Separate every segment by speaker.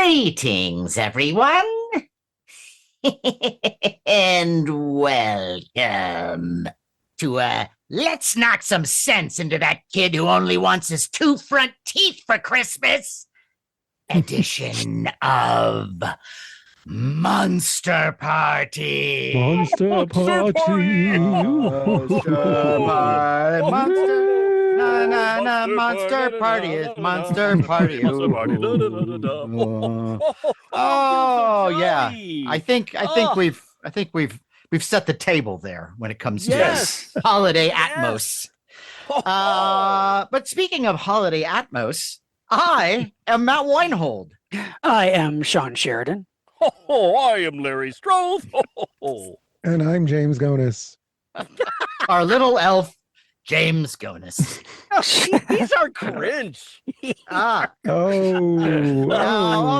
Speaker 1: Greetings, everyone, and welcome to Let's Knock Some Sense into That Kid Who Only Wants His Two Front Teeth for Christmas edition of Monster Party.
Speaker 2: Monster Party.
Speaker 1: Monster Party is Monster Party. Oh yeah, I think we've set the table there when it comes to holiday atmos. But speaking of holiday atmos, I am Matt Weinhold.
Speaker 3: I am Shawn Sheridan.
Speaker 4: Oh, I am Larry STROTHE.
Speaker 2: And I'm James GONIS.
Speaker 1: Our little elf, James GONIS.
Speaker 4: These are cringe.
Speaker 1: Oh,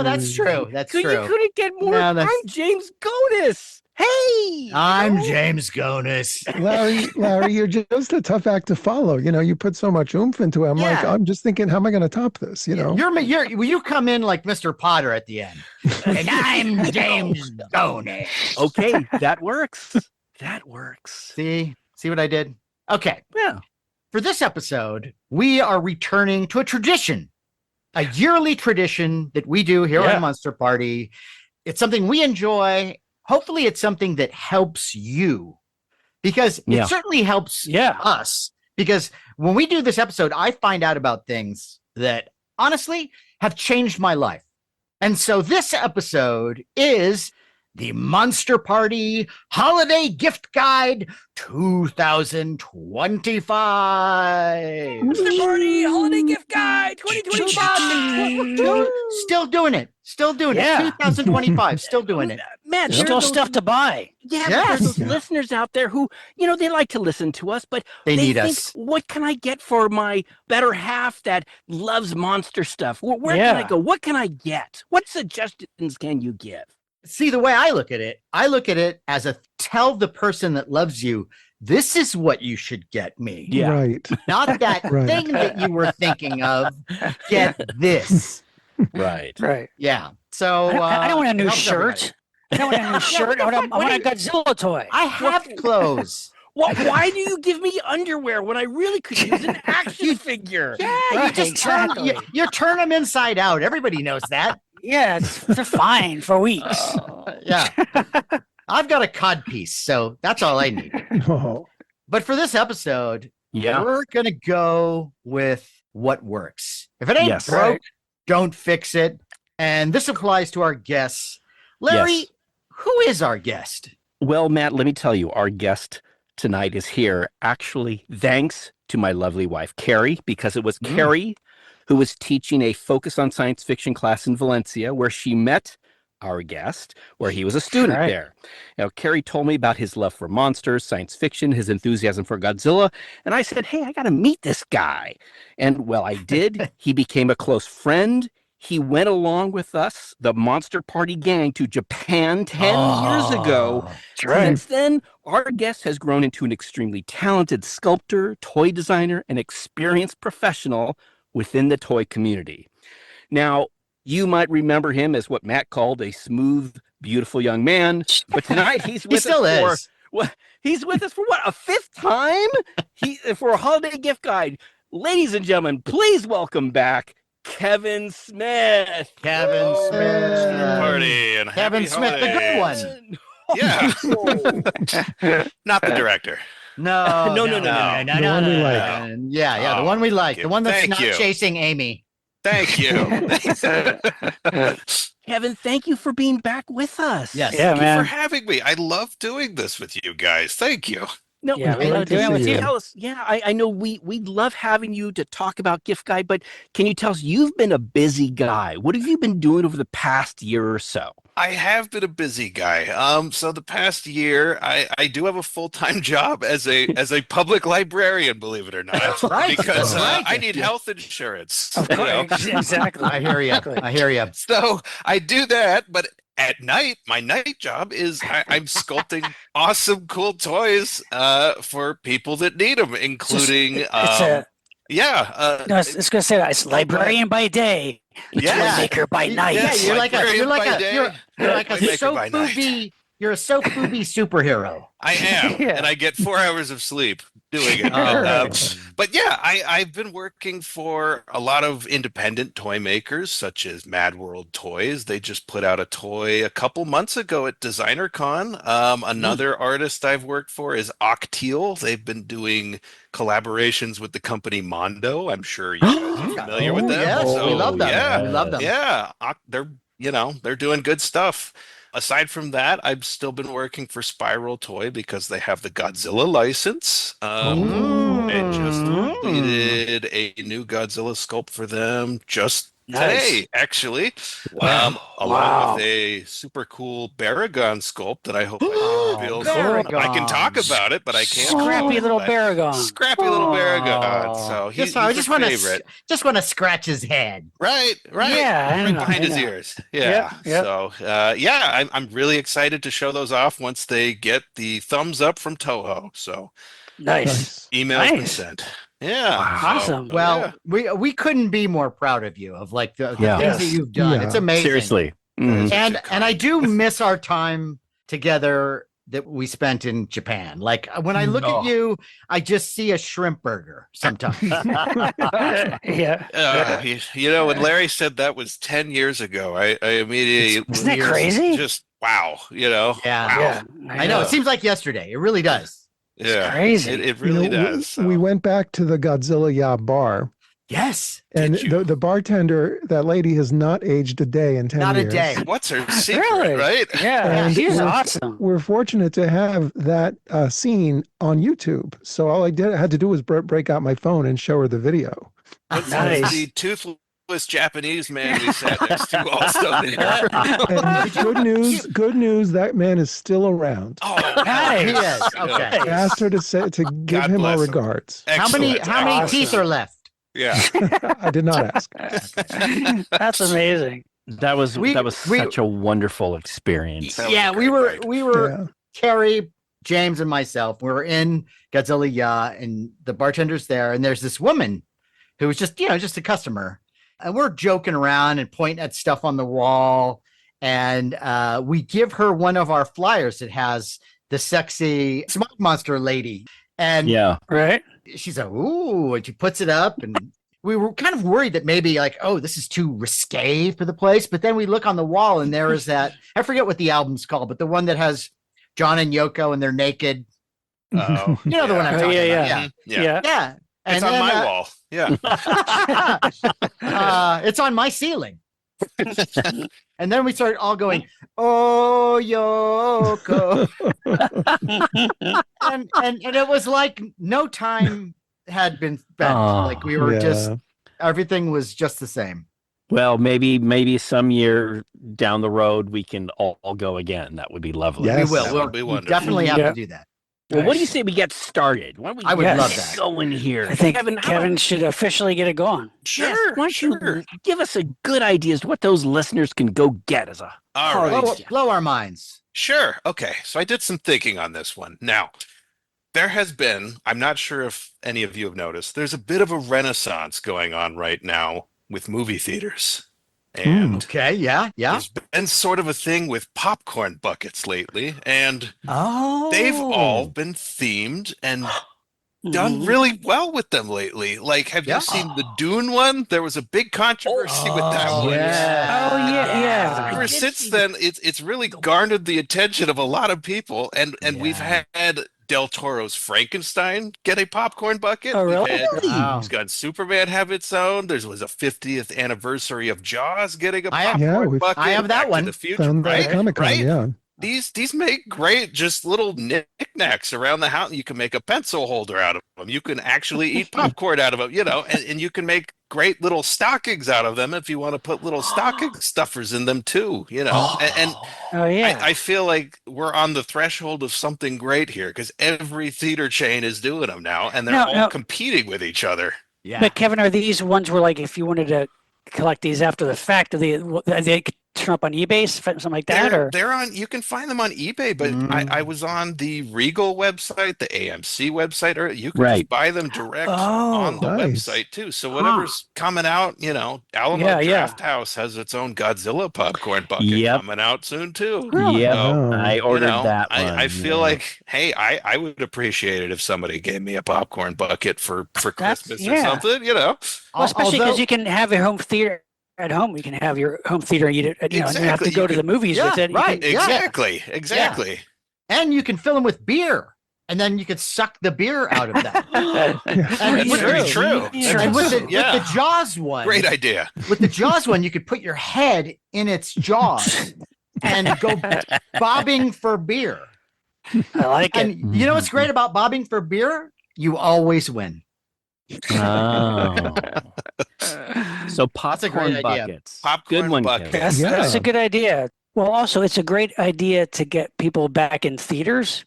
Speaker 1: that's true. That's true.
Speaker 4: You couldn't get more. I'm James GONIS. Hey,
Speaker 1: I'm James GONIS.
Speaker 2: Larry, you're just a tough act to follow. You know, you put so much oomph into it. I'm just thinking, how am I going to top this? You know,
Speaker 1: will you come in like Mr. Potter at the end? And I'm James GONIS.
Speaker 4: Okay, that works. That works.
Speaker 1: See what I did? Okay.
Speaker 4: Yeah.
Speaker 1: For this episode, we are returning to a tradition, a yearly tradition that we do here on Monster Party. It's something we enjoy. Hopefully it's something that helps you, because it certainly helps us, because when we do this episode, I find out about things that honestly have changed my life. And so this episode is the Monster Party Holiday Gift Guide 2025.
Speaker 4: Monster Party Holiday Gift Guide 2025.
Speaker 1: Still doing it. Still doing it. 2025. Still doing it.
Speaker 3: Man, still stuff to buy.
Speaker 4: Yeah, but there's those listeners out there who, they like to listen to us, but
Speaker 1: they need
Speaker 4: think,
Speaker 1: us.
Speaker 4: What can I get for my better half that loves monster stuff? Where can I go? What can I get? What suggestions can you give?
Speaker 1: See, the way I look at it as tell the person that loves you, this is what you should get me.
Speaker 4: Yeah.
Speaker 2: Right.
Speaker 1: Not that thing that you were thinking of. Get this.
Speaker 4: Right.
Speaker 1: Yeah. So
Speaker 3: I don't want a new shirt. I don't want a new shirt. I want a Godzilla toy.
Speaker 1: I have clothes.
Speaker 4: Why do you give me underwear when I really could use an action figure?
Speaker 1: Yeah, you turn them inside out. Everybody knows that.
Speaker 3: Yeah, they're fine for weeks.
Speaker 1: Yeah. I've got a cod piece, so that's all I need.
Speaker 2: Oh.
Speaker 1: But for this episode, we're going to go with what works. If it ain't broke, don't fix it. And this applies to our guests. Larry, who is our guest?
Speaker 4: Well, Matt, let me tell you, our guest tonight is here actually thanks to my lovely wife, Carrie, because it was Carrie who was teaching a focus on science fiction class in Valencia, where she met our guest, where he was a student there. Now, Carrie told me about his love for monsters, science fiction, his enthusiasm for Godzilla, and I said, hey, I got to meet this guy. And, well, I did. He became a close friend. He went along with us, the Monster Party gang, to Japan 10 years ago. Since then, our guest has grown into an extremely talented sculptor, toy designer, and experienced professional within the toy community. Now, you might remember him as what Matt called a smooth, beautiful young man, but tonight he's with us he's with us for what, a fifth time? For a holiday gift guide. Ladies and gentlemen, please welcome back Kevin Smith.
Speaker 1: Kevin Smith.
Speaker 5: Party and
Speaker 1: Kevin Smith, the good one.
Speaker 5: Yeah. Not the director.
Speaker 1: No.
Speaker 2: The one we like.
Speaker 1: Yeah, the one we like. The one that's not chasing Amy.
Speaker 5: Thank you.
Speaker 4: Kevin, thank you for being back with us.
Speaker 1: Yes.
Speaker 5: Thank you for having me. I love doing this with you guys. Thank you.
Speaker 4: No,
Speaker 3: we love doing it with you.
Speaker 4: Tell us, I know we love having you to talk about Gift Guide, but can you tell us, you've been a busy guy. What have you been doing over the past year or so?
Speaker 5: I have been a busy guy. So the past year, I do have a full-time job as a public librarian, believe it or not.
Speaker 1: That's right.
Speaker 5: Because I need health insurance.
Speaker 3: Of course. Exactly.
Speaker 1: I hear you.
Speaker 5: So I do that, but at night, my night job is I'm sculpting awesome, cool toys for people that need them, including
Speaker 3: I was going to say that. It's librarian by day,
Speaker 5: Yes.
Speaker 3: Maker by night.
Speaker 1: Yeah, you're like a
Speaker 5: Librarian by day,
Speaker 1: you're like a
Speaker 5: toymaker by night.
Speaker 1: you're a sofubi superhero.
Speaker 5: I am,
Speaker 3: Yeah.
Speaker 5: and I get 4 hours of sleep doing it. But yeah, I've been working for a lot of independent toy makers, such as Mad World Toys. They just put out a toy a couple months ago at Designer Con. Another artist I've worked for is Octeal. They've been doing collaborations with the company Mondo. I'm sure you guys are familiar with them.
Speaker 1: Yes, we love them.
Speaker 5: Yeah,
Speaker 1: We love them.
Speaker 5: yeah, they're doing good stuff. Aside from that, I've still been working for Spiral Toy because they have the Godzilla license. I just completed a new Godzilla sculpt for them just today, actually. Along with a super cool Baragon sculpt that I hope I can reveal soon. I can talk about it, but I can't.
Speaker 3: Scrappy little Baragon.
Speaker 5: Scrappy little Baragon. So he's
Speaker 1: I
Speaker 5: a
Speaker 1: just
Speaker 5: favorite.
Speaker 1: want to scratch his head.
Speaker 5: Right.
Speaker 3: Yeah,
Speaker 5: Right behind his ears. Yeah.
Speaker 3: Yep.
Speaker 5: So, I'm really excited to show those off once they get the thumbs up from Toho. So,
Speaker 3: Nice.
Speaker 5: email's been
Speaker 3: Nice.
Speaker 5: sent. Yeah.
Speaker 3: Awesome.
Speaker 1: Well, we couldn't be more proud of you of like the
Speaker 4: Yeah.
Speaker 1: things that you've done.
Speaker 2: Yeah.
Speaker 1: It's amazing.
Speaker 4: Seriously. Mhm.
Speaker 1: And I do miss our time together that we spent in Japan. Like when I look at you, I just see a shrimp burger sometimes.
Speaker 3: Yeah.
Speaker 5: When Larry said that was 10 years ago, I immediately
Speaker 3: Isn't that crazy?
Speaker 5: just wow,
Speaker 1: Yeah.
Speaker 5: wow.
Speaker 3: Yeah.
Speaker 1: I know. It seems like yesterday. It really does.
Speaker 5: Yeah,
Speaker 3: crazy.
Speaker 5: It really does.
Speaker 2: We went back to the Godzilla Ya bar,
Speaker 1: Yes.
Speaker 2: and
Speaker 5: Did you?
Speaker 2: the bartender, that lady, has not aged a day in 10
Speaker 1: Not a
Speaker 2: years.
Speaker 1: day.
Speaker 5: What's her secret,
Speaker 3: Really?
Speaker 5: right?
Speaker 3: Yeah.
Speaker 2: And
Speaker 3: She's
Speaker 2: we're-
Speaker 3: awesome.
Speaker 2: We're fortunate to have that scene on YouTube. So all I had to do was break out my phone and show her the video.
Speaker 3: Nice.
Speaker 5: The toothless Japanese man we sat next to also there.
Speaker 2: And good news, that man is still around.
Speaker 5: Oh,
Speaker 3: Nice.
Speaker 1: He is. Okay.
Speaker 2: I asked her to give
Speaker 5: God
Speaker 2: him our
Speaker 5: bless him.
Speaker 2: regards.
Speaker 1: How many
Speaker 5: Excellent.
Speaker 1: teeth are left?
Speaker 5: Yeah.
Speaker 2: I did not ask.
Speaker 3: That's amazing.
Speaker 4: That was
Speaker 1: We-
Speaker 4: such a wonderful experience.
Speaker 5: That was
Speaker 1: Yeah,
Speaker 5: a
Speaker 1: we
Speaker 5: great
Speaker 1: were
Speaker 5: night.
Speaker 1: we were
Speaker 2: Yeah.
Speaker 1: Carrie, James, and myself. We were in Godzilla Ya, and the bartender's there, and there's this woman who was just a customer, and we're joking around and pointing at stuff on the wall, and we give her one of our flyers that has the sexy smoke monster lady, and
Speaker 4: Yeah.
Speaker 3: Right?
Speaker 1: she's like, ooh, and she puts it up, and we were kind of worried that maybe like, oh, this is too risque for the place. But then we look on the wall, and there is that, I forget what the album's called, but the one that has John and Yoko and they're naked.
Speaker 5: Oh,
Speaker 1: You know the one I'm talking
Speaker 3: yeah,
Speaker 1: about.
Speaker 3: yeah.
Speaker 5: Yeah.
Speaker 3: Yeah.
Speaker 1: Yeah.
Speaker 5: It's on my wall. Yeah.
Speaker 1: It's on my ceiling. And then we start all going, oh, Yoko. and it was like no time had been spent.
Speaker 4: Oh,
Speaker 1: Like we were just,
Speaker 2: Yeah.
Speaker 1: everything was just the same.
Speaker 4: Well, maybe some year down the road we can all go again. That would be lovely.
Speaker 2: Yes.
Speaker 1: We will.
Speaker 5: That
Speaker 1: We'll
Speaker 5: would be
Speaker 1: we
Speaker 5: wonderful.
Speaker 1: definitely have
Speaker 3: Yeah.
Speaker 1: to do that.
Speaker 4: Well, what do you say we get started? Why don't we
Speaker 1: I would
Speaker 4: get
Speaker 1: love that.
Speaker 4: going here?
Speaker 3: I think
Speaker 4: Kevin, how
Speaker 3: Kevin should officially get it going.
Speaker 4: Yes, why don't you give us a good idea as to what those listeners can go get as a
Speaker 5: All
Speaker 4: holiday
Speaker 5: right.
Speaker 1: Blow,
Speaker 4: gift?
Speaker 1: blow our minds.
Speaker 5: Sure. Okay. So I did some thinking on this one. Now, there has been, I'm not sure if any of you have noticed, there's a bit of a renaissance going on right now with movie theaters. And
Speaker 1: Okay. Yeah. Yeah.
Speaker 5: there's been sort of a thing with popcorn buckets lately, and
Speaker 1: Oh,
Speaker 5: they've all been themed and done really well with them lately. Like, have
Speaker 1: Yeah.
Speaker 5: you seen the Dune one? There was a big controversy with that
Speaker 1: Oh,
Speaker 5: one.
Speaker 1: yeah.
Speaker 3: Oh, yeah.
Speaker 5: Ever since then, it's really garnered the attention of a lot of people, and we've
Speaker 1: Yeah.
Speaker 5: had Del Toro's Frankenstein get a popcorn bucket.
Speaker 3: Oh,
Speaker 5: We've
Speaker 3: really?
Speaker 5: had
Speaker 1: Wow.
Speaker 5: He's got Superman have its own. There was a 50th anniversary of Jaws getting a
Speaker 1: I have-
Speaker 5: popcorn
Speaker 2: Yeah,
Speaker 5: bucket.
Speaker 1: I have that
Speaker 5: Back to
Speaker 1: one.
Speaker 5: the Future,
Speaker 2: Found that
Speaker 5: right?
Speaker 2: at Comic-Con,
Speaker 5: Right?
Speaker 2: yeah.
Speaker 5: These make great just little knickknacks around the house. You can make a pencil holder out of them. You can actually eat popcorn out of them, and you can make great little stockings out of them if you want to put little stocking stuffers in them too, And
Speaker 3: Oh, yeah.
Speaker 5: I feel like we're on the threshold of something great here because every theater chain is doing them now, and they're all
Speaker 3: No.
Speaker 5: competing with each other.
Speaker 1: Yeah.
Speaker 3: But Kevin, are these ones where like if you wanted to collect these after the fact, are they turn up on eBay, something like that? Or
Speaker 5: They're on. You can find them on eBay, but I was on the Regal website, the AMC website, or you can just buy them direct on the
Speaker 2: nice.
Speaker 5: website too. So whatever's coming out, Alamo Draft House has its own Godzilla popcorn bucket coming out soon too.
Speaker 3: Really?
Speaker 4: Yep.
Speaker 5: So,
Speaker 4: I ordered that one.
Speaker 5: I feel like, hey, I would appreciate it if somebody gave me a popcorn bucket for Christmas or something,
Speaker 3: Well, especially because you can have a home theater at home. You can have your home theater and you don't have to go to the movies with it.
Speaker 1: Right.
Speaker 5: Exactly.
Speaker 1: Yeah. And you can fill them with beer. And then you could suck the beer out of that.
Speaker 5: That's true.
Speaker 1: And with the Jaws one.
Speaker 5: Great idea.
Speaker 1: With the Jaws one, you could put your head in its jaws and go bobbing for beer.
Speaker 3: I like it.
Speaker 1: And you know what's great about bobbing for beer? You always win.
Speaker 4: Oh. So popcorn buckets.
Speaker 5: Popcorn
Speaker 4: good one,
Speaker 5: buckets.
Speaker 3: That's a good idea. Well, also, it's a great idea to get people back in theaters.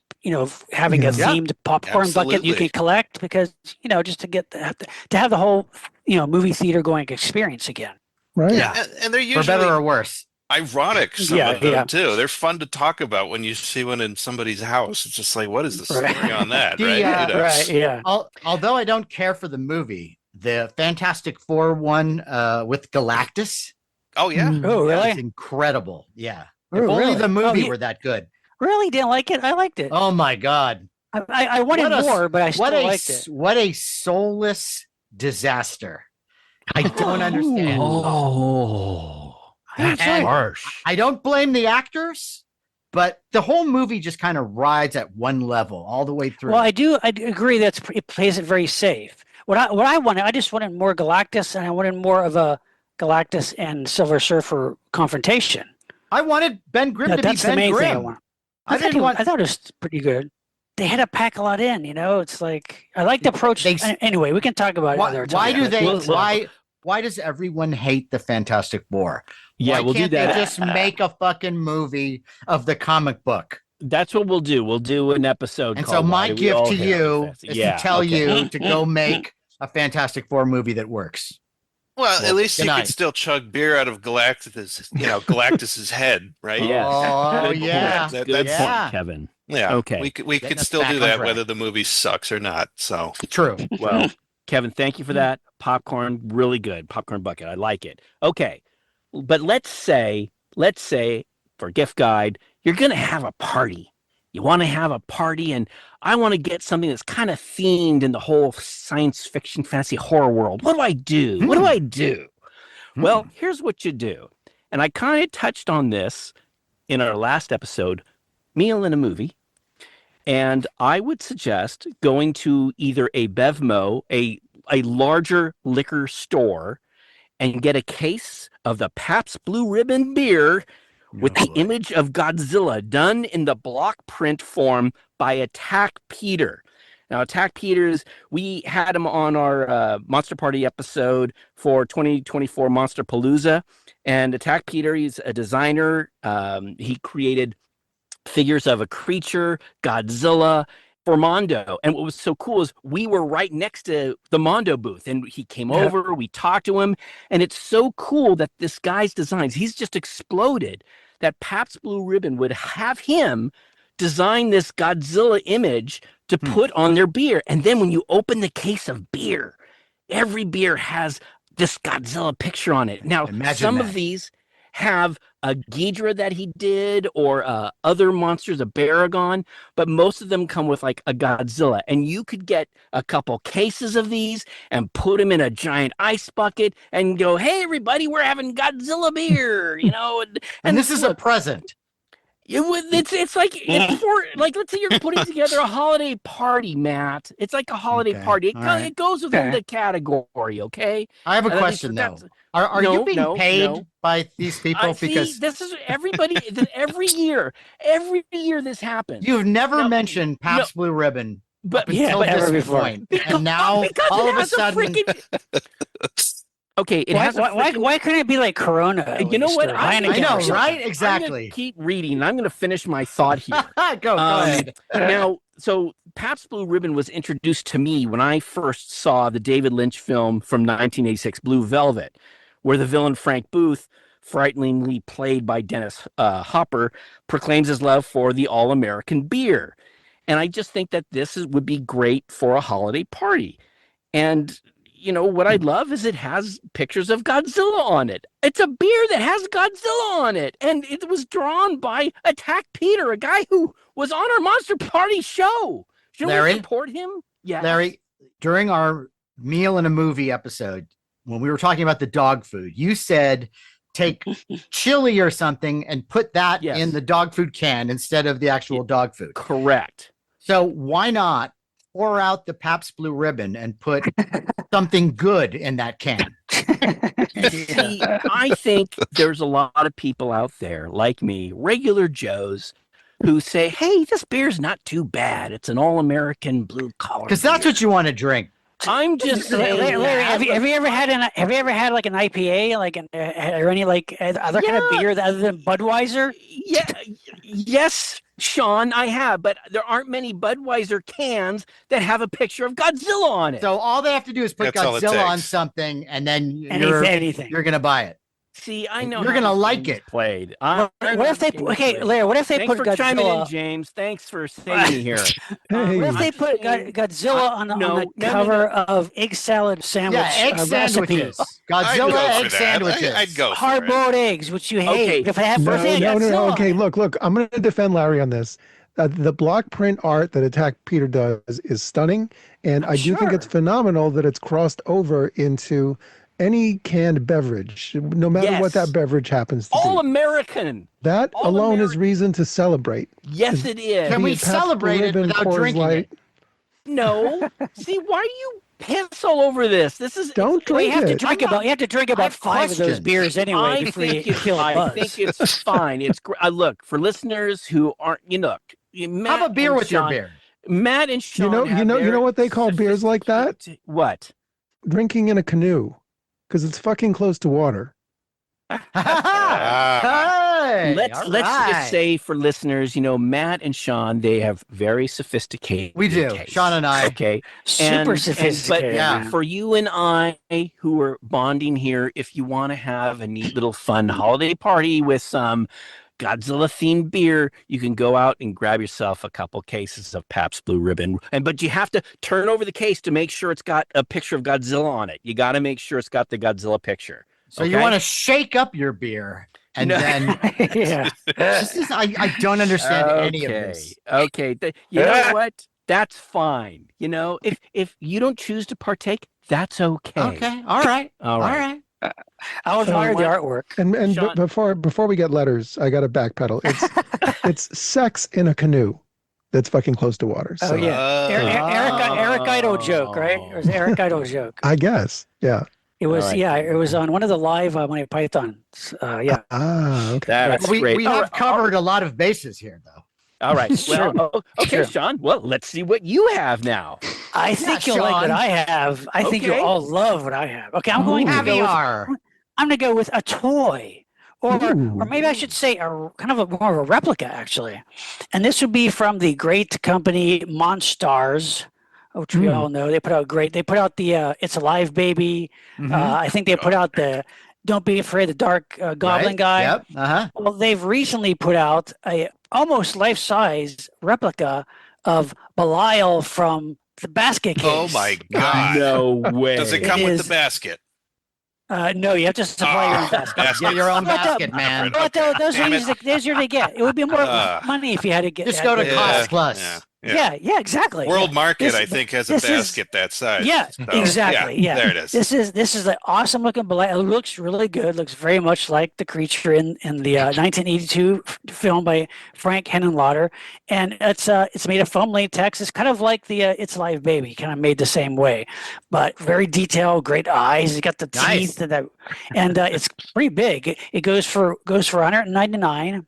Speaker 3: Having a themed popcorn bucket you can collect because just to get to have the whole movie theater going experience again.
Speaker 2: Right.
Speaker 5: Yeah, and they're usually
Speaker 1: for better or worse.
Speaker 5: Ironic, some of them too. They're fun to talk about when you see one in somebody's house. It's just like, what is the story on that?
Speaker 3: Right.
Speaker 1: Although I don't care for the movie, the Fantastic Four one with Galactus.
Speaker 5: Oh yeah.
Speaker 3: Oh really?
Speaker 1: It's incredible. Yeah.
Speaker 3: Oh,
Speaker 1: if only
Speaker 3: really?
Speaker 1: the movie were that good.
Speaker 3: Really didn't like it? I liked it.
Speaker 1: Oh my God.
Speaker 3: I wanted more, but I still liked it.
Speaker 1: What a soulless disaster. I don't understand.
Speaker 4: That's harsh.
Speaker 1: I don't blame the actors, but the whole movie just kind of rides at one level all the way through.
Speaker 3: Well, I do agree that it plays it very safe. What I wanted, I just wanted more Galactus, and I wanted more of a Galactus and Silver Surfer confrontation.
Speaker 1: I wanted Ben Grimm to be Ben
Speaker 3: That's the main
Speaker 1: Grimm.
Speaker 3: thing I want. I thought it was pretty good. They had to pack a lot in, It's like I like the approach. Anyway, we can talk about it another time.
Speaker 1: Why does everyone hate the Fantastic Four?
Speaker 4: Yeah,
Speaker 1: Why
Speaker 4: we'll
Speaker 1: can't
Speaker 4: do that.
Speaker 1: They just make a fucking movie of the comic book.
Speaker 4: That's what we'll do. We'll do an episode.
Speaker 1: And so my gift to you is to tell you to go make a Fantastic Four movie that works.
Speaker 5: Well, at least you can still chug beer out of Galactus's head, right?
Speaker 4: Yes.
Speaker 1: Oh, yeah.
Speaker 4: Good point, Kevin.
Speaker 5: Yeah.
Speaker 4: Okay.
Speaker 5: We could still do that whether the movie sucks or not. So
Speaker 1: true.
Speaker 4: Well, Kevin, thank you for that. Popcorn, really good. Popcorn bucket. I like it. Okay. But let's say for gift guide, you're going to have a party. You want to have a party, and I want to get something that's kind of themed in the whole science fiction, fantasy, horror world. What do I do? What do I do? Well, here's what you do. And I kind of touched on this in our last episode, Meal in a Movie. And I would suggest going to either a Bevmo, a larger liquor store, and get a case of the Pabst Blue Ribbon beer with the image of Godzilla done in the block print form by Attack Peter. Now, Attack Peters, we had him on our Monster Party episode for 2024 Monster Palooza. And Attack Peter, he's a designer. He created figures of a creature, Godzilla, for Mondo. And what was so cool is we were right next to the Mondo booth, and he came over, we talked to him, and it's so cool that this guy's designs, he's just exploded, that Pabst Blue Ribbon would have him design this Godzilla image to put on their beer. And then when you open the case of beer, every beer has this Godzilla picture on it. Now, some of these have a Ghidra that he did, or other monsters, a Baragon, but most of them come with like a Godzilla. And you could get a couple cases of these and put them in a giant ice bucket and go, hey, everybody, we're having Godzilla beer,
Speaker 1: and this is a present.
Speaker 3: It's for let's say you're putting together a holiday party, Matt. It's like a holiday party. It goes within the category, okay?
Speaker 1: I have a question though. Are you being paid by these people? Because
Speaker 3: this is everybody. every year this happens.
Speaker 1: You've never mentioned Pabst Blue Ribbon,
Speaker 3: but
Speaker 1: until this point, and now all of a sudden.
Speaker 4: Okay,
Speaker 3: why couldn't it be like Corona?
Speaker 4: You know what?
Speaker 1: I know, right? Exactly.
Speaker 4: Keep reading. I'm going to finish my thought here.
Speaker 1: Go ahead.
Speaker 4: Now, so Pabst Blue Ribbon was introduced to me when I first saw the David Lynch film from 1986, Blue Velvet, where the villain Frank Booth frighteningly played by Dennis Hopper, proclaims his love for the all-American beer. And I just think that would be great for a holiday party. And, what I love is it has pictures of Godzilla on it. It's a beer that has Godzilla on it. And it was drawn by Attack Peter, a guy who was on our Monster Party show. Should we support him? Yeah.
Speaker 1: Larry, during our meal in a movie episode, when we were talking about the dog food, you said take chili or something and put that in the dog food can instead of the actual dog food.
Speaker 4: Correct.
Speaker 1: So why not pour out the Pabst Blue Ribbon and put something good in that can?
Speaker 4: See, I think there's a lot of people out there like me, regular Joes, who say, hey, this beer's not too bad. It's an all-American blue-collar
Speaker 1: Because that's what you want to drink.
Speaker 4: I'm just saying.
Speaker 3: Larry, have you ever had like an IPA, like or any like other kind of beer other than Budweiser?
Speaker 4: Yeah, yes, Sean, I have, but there aren't many Budweiser cans that have a picture of Godzilla on it.
Speaker 1: So all they have to do is put Godzilla on something, and then you're gonna buy it.
Speaker 4: See, I know
Speaker 1: you're gonna like it.
Speaker 4: Played.
Speaker 3: What if they? Larry, what if they
Speaker 4: Thanks
Speaker 3: put
Speaker 4: for
Speaker 3: Godzilla?
Speaker 4: chiming in, James. Thanks for saying me here.
Speaker 3: What if they put Godzilla on the cover of egg salad sandwich?
Speaker 1: Yeah, egg sandwiches. Godzilla egg sandwiches.
Speaker 5: I'd go for
Speaker 3: hard-boiled eggs, which you hate.
Speaker 4: Okay.
Speaker 3: If I have
Speaker 2: No. Okay, look. I'm going to defend Larry on this. The block print art that Attack Peter does is stunning, and I do think it's phenomenal that it's crossed over into any canned beverage, no matter what that beverage happens to be.
Speaker 4: All American.
Speaker 2: That
Speaker 4: All
Speaker 2: alone is
Speaker 4: American.
Speaker 2: reason to celebrate.
Speaker 4: Yes, it is.
Speaker 1: Can we celebrate it without drinking it?
Speaker 4: No. See, why do you piss all over this? This is
Speaker 2: Don't drink
Speaker 3: you have to
Speaker 2: it.
Speaker 3: drink about. You have to drink about 5 of those beers anyway
Speaker 4: I
Speaker 3: before
Speaker 4: think
Speaker 3: you feel a
Speaker 4: I
Speaker 3: buzz.
Speaker 4: think it's fine. It's look for listeners who aren't.
Speaker 1: Have a beer with your beer.
Speaker 4: Matt and Sean.
Speaker 2: You know what they call beers like that?
Speaker 4: What?
Speaker 2: Drinking in a canoe, because it's fucking close to water.
Speaker 4: Let's just say for listeners, Matt and Sean, they have very sophisticated.
Speaker 1: We do.
Speaker 4: taste.
Speaker 1: Sean and I.
Speaker 4: Okay.
Speaker 3: Super sophisticated.
Speaker 4: But for you and I who are bonding here, if you want to have a neat little fun holiday party with some Godzilla themed beer, you can go out and grab yourself a couple cases of Pabst Blue Ribbon. But you have to turn over the case to make sure it's got a picture of Godzilla on it. You got to make sure it's got the Godzilla picture.
Speaker 1: So you want to shake up your beer and then I don't understand any of this.
Speaker 4: Okay. You know what? That's fine. If you don't choose to partake, that's okay.
Speaker 1: Okay. All right.
Speaker 3: I'll admire the artwork.
Speaker 2: And
Speaker 4: Sean-
Speaker 2: before we get letters, I got to backpedal. It's sex in a canoe that's fucking close to water. So,
Speaker 3: Oh yeah, Eric Idle joke, right? It was Eric Idle joke.
Speaker 2: I guess. Yeah.
Speaker 3: It was
Speaker 4: right.
Speaker 3: It was on one of the live Monty Pythons. Yeah.
Speaker 2: Okay.
Speaker 4: That's great.
Speaker 1: We have covered a lot of bases here, though.
Speaker 4: All right. Well, okay,
Speaker 3: Sure.
Speaker 4: Sean. Well, let's see what you have now.
Speaker 3: I think you'll like
Speaker 1: Sean.
Speaker 3: what I have. I think you'll
Speaker 4: Okay.
Speaker 3: all love what I have. Okay, I'm going to go with,
Speaker 1: Caviar.
Speaker 3: I'm going to go with a toy. Or
Speaker 2: Ooh.
Speaker 3: maybe I should say a kind of more of a replica, actually. And this would be from the great company Monstars, which we all know. They put out the It's Alive Baby. I think they put out the Don't Be Afraid, the Dark Goblin guy.
Speaker 1: Yep.
Speaker 3: Well, they've recently put out a almost life-size replica of Belial from the basket case.
Speaker 5: Oh my God.
Speaker 4: No way.
Speaker 5: Does it come with the basket?
Speaker 3: No, you have to supply your own basket.
Speaker 1: Get your own
Speaker 3: But,
Speaker 1: basket, man.
Speaker 3: But those
Speaker 5: Damn
Speaker 3: are
Speaker 5: it.
Speaker 3: usually those are to get. It would be more money if you had to get.
Speaker 1: Just go to
Speaker 5: Yeah.
Speaker 1: Cost Plus.
Speaker 5: Yeah.
Speaker 3: Yeah, exactly.
Speaker 5: World
Speaker 3: yeah.
Speaker 5: Market,
Speaker 3: This-
Speaker 5: I think, has a
Speaker 3: this is-
Speaker 5: basket that size.
Speaker 3: Yeah,
Speaker 5: So,
Speaker 3: exactly. Yeah,
Speaker 5: there it is.
Speaker 3: This is an awesome looking Belial. It looks really good. Looks very much like the creature in the 1982 film by Frank Henenlotter, and it's made of foam latex. It's kind of like the It's Alive Baby, kind of made the same way, but very detailed, great eyes. It's got the
Speaker 1: Nice.
Speaker 3: teeth and it's pretty big. It goes for $199,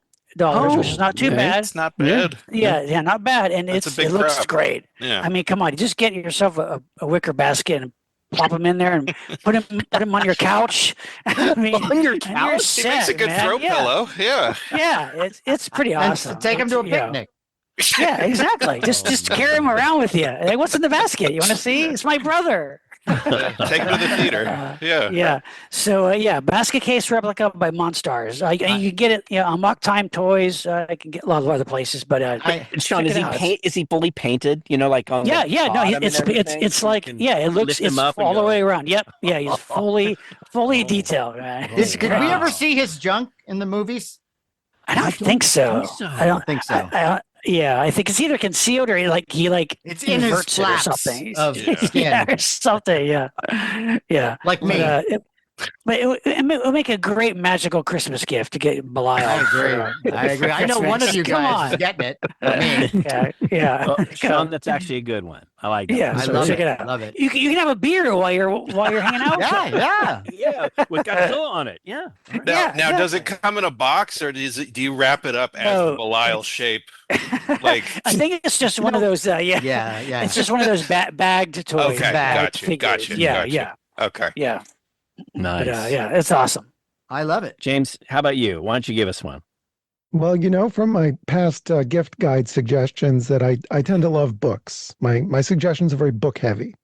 Speaker 3: which is not too bad.
Speaker 5: It's not bad.
Speaker 3: Yeah, not bad, and
Speaker 5: That's a
Speaker 3: it
Speaker 5: big
Speaker 3: looks
Speaker 5: crop.
Speaker 3: great.
Speaker 5: Yeah.
Speaker 3: I mean, come on, just get yourself a wicker basket and plop them in there and put them on your couch. I mean,
Speaker 4: On your
Speaker 3: and
Speaker 4: couch?
Speaker 3: you're
Speaker 4: It
Speaker 5: It
Speaker 3: set,
Speaker 5: makes a good
Speaker 3: man.
Speaker 5: throw
Speaker 3: yeah.
Speaker 5: pillow. Yeah.
Speaker 3: Yeah, it's pretty
Speaker 1: And
Speaker 3: awesome.
Speaker 1: take them to a
Speaker 3: You know.
Speaker 1: picnic.
Speaker 3: Yeah, exactly. Just carry them around with you. Hey, what's in the basket? You want to see? It's my brother.
Speaker 5: Take them to the theater. Yeah.
Speaker 3: Yeah. So yeah, basket case replica by Monstars. And you can get it on Mock Time Toys. I can get a lot of other places, but
Speaker 4: Sean,
Speaker 3: check
Speaker 4: is
Speaker 3: it
Speaker 4: he
Speaker 3: out.
Speaker 4: Is he fully painted? Like on
Speaker 3: Yeah,
Speaker 4: the
Speaker 3: yeah, no,
Speaker 4: bottom and
Speaker 3: it's
Speaker 4: everything?
Speaker 3: like
Speaker 4: You can
Speaker 3: it looks
Speaker 4: lift him
Speaker 3: it's
Speaker 4: up and
Speaker 3: all the
Speaker 4: go,
Speaker 3: way around. Yep, yeah, he's fully detailed. Man.
Speaker 1: Did we
Speaker 4: wow.
Speaker 1: ever see his junk in the movies?
Speaker 3: I don't think so.
Speaker 1: I don't think so.
Speaker 3: Yeah, I think it's either concealed or he
Speaker 1: It's in his
Speaker 3: inverts it or
Speaker 1: flaps
Speaker 3: something.
Speaker 1: of skin.
Speaker 3: Yeah, or something. Yeah, yeah.
Speaker 1: Like me.
Speaker 3: But it would make a great magical Christmas gift to get Belial.
Speaker 1: I agree. I agree. I know one of you
Speaker 3: Come
Speaker 1: guys
Speaker 3: on.
Speaker 1: is getting it. I mean,
Speaker 3: Yeah.
Speaker 4: Well, Sean, that's actually a good one. I like that.
Speaker 3: Yeah,
Speaker 1: I
Speaker 3: so
Speaker 1: love
Speaker 3: check
Speaker 1: it.
Speaker 3: it out.
Speaker 1: Love it.
Speaker 3: You can have a beer while you're hanging out.
Speaker 1: Yeah.
Speaker 4: Yeah, with Godzilla on it. Yeah.
Speaker 5: Now, does it come in a box, or do you wrap it up as the Belial shape? Like,
Speaker 3: I think it's just one of those.
Speaker 1: Yeah.
Speaker 3: It's just one of those bagged toys.
Speaker 5: Okay,
Speaker 3: bagged
Speaker 5: gotcha.
Speaker 3: figures. Yeah,
Speaker 5: Gotcha. Okay.
Speaker 3: yeah.
Speaker 4: Nice.
Speaker 3: But, yeah, it's awesome.
Speaker 1: I love it.
Speaker 4: James, how about you? Why don't you give us one?
Speaker 2: Well, from my past gift guide suggestions that I tend to love books. My suggestions are very book heavy.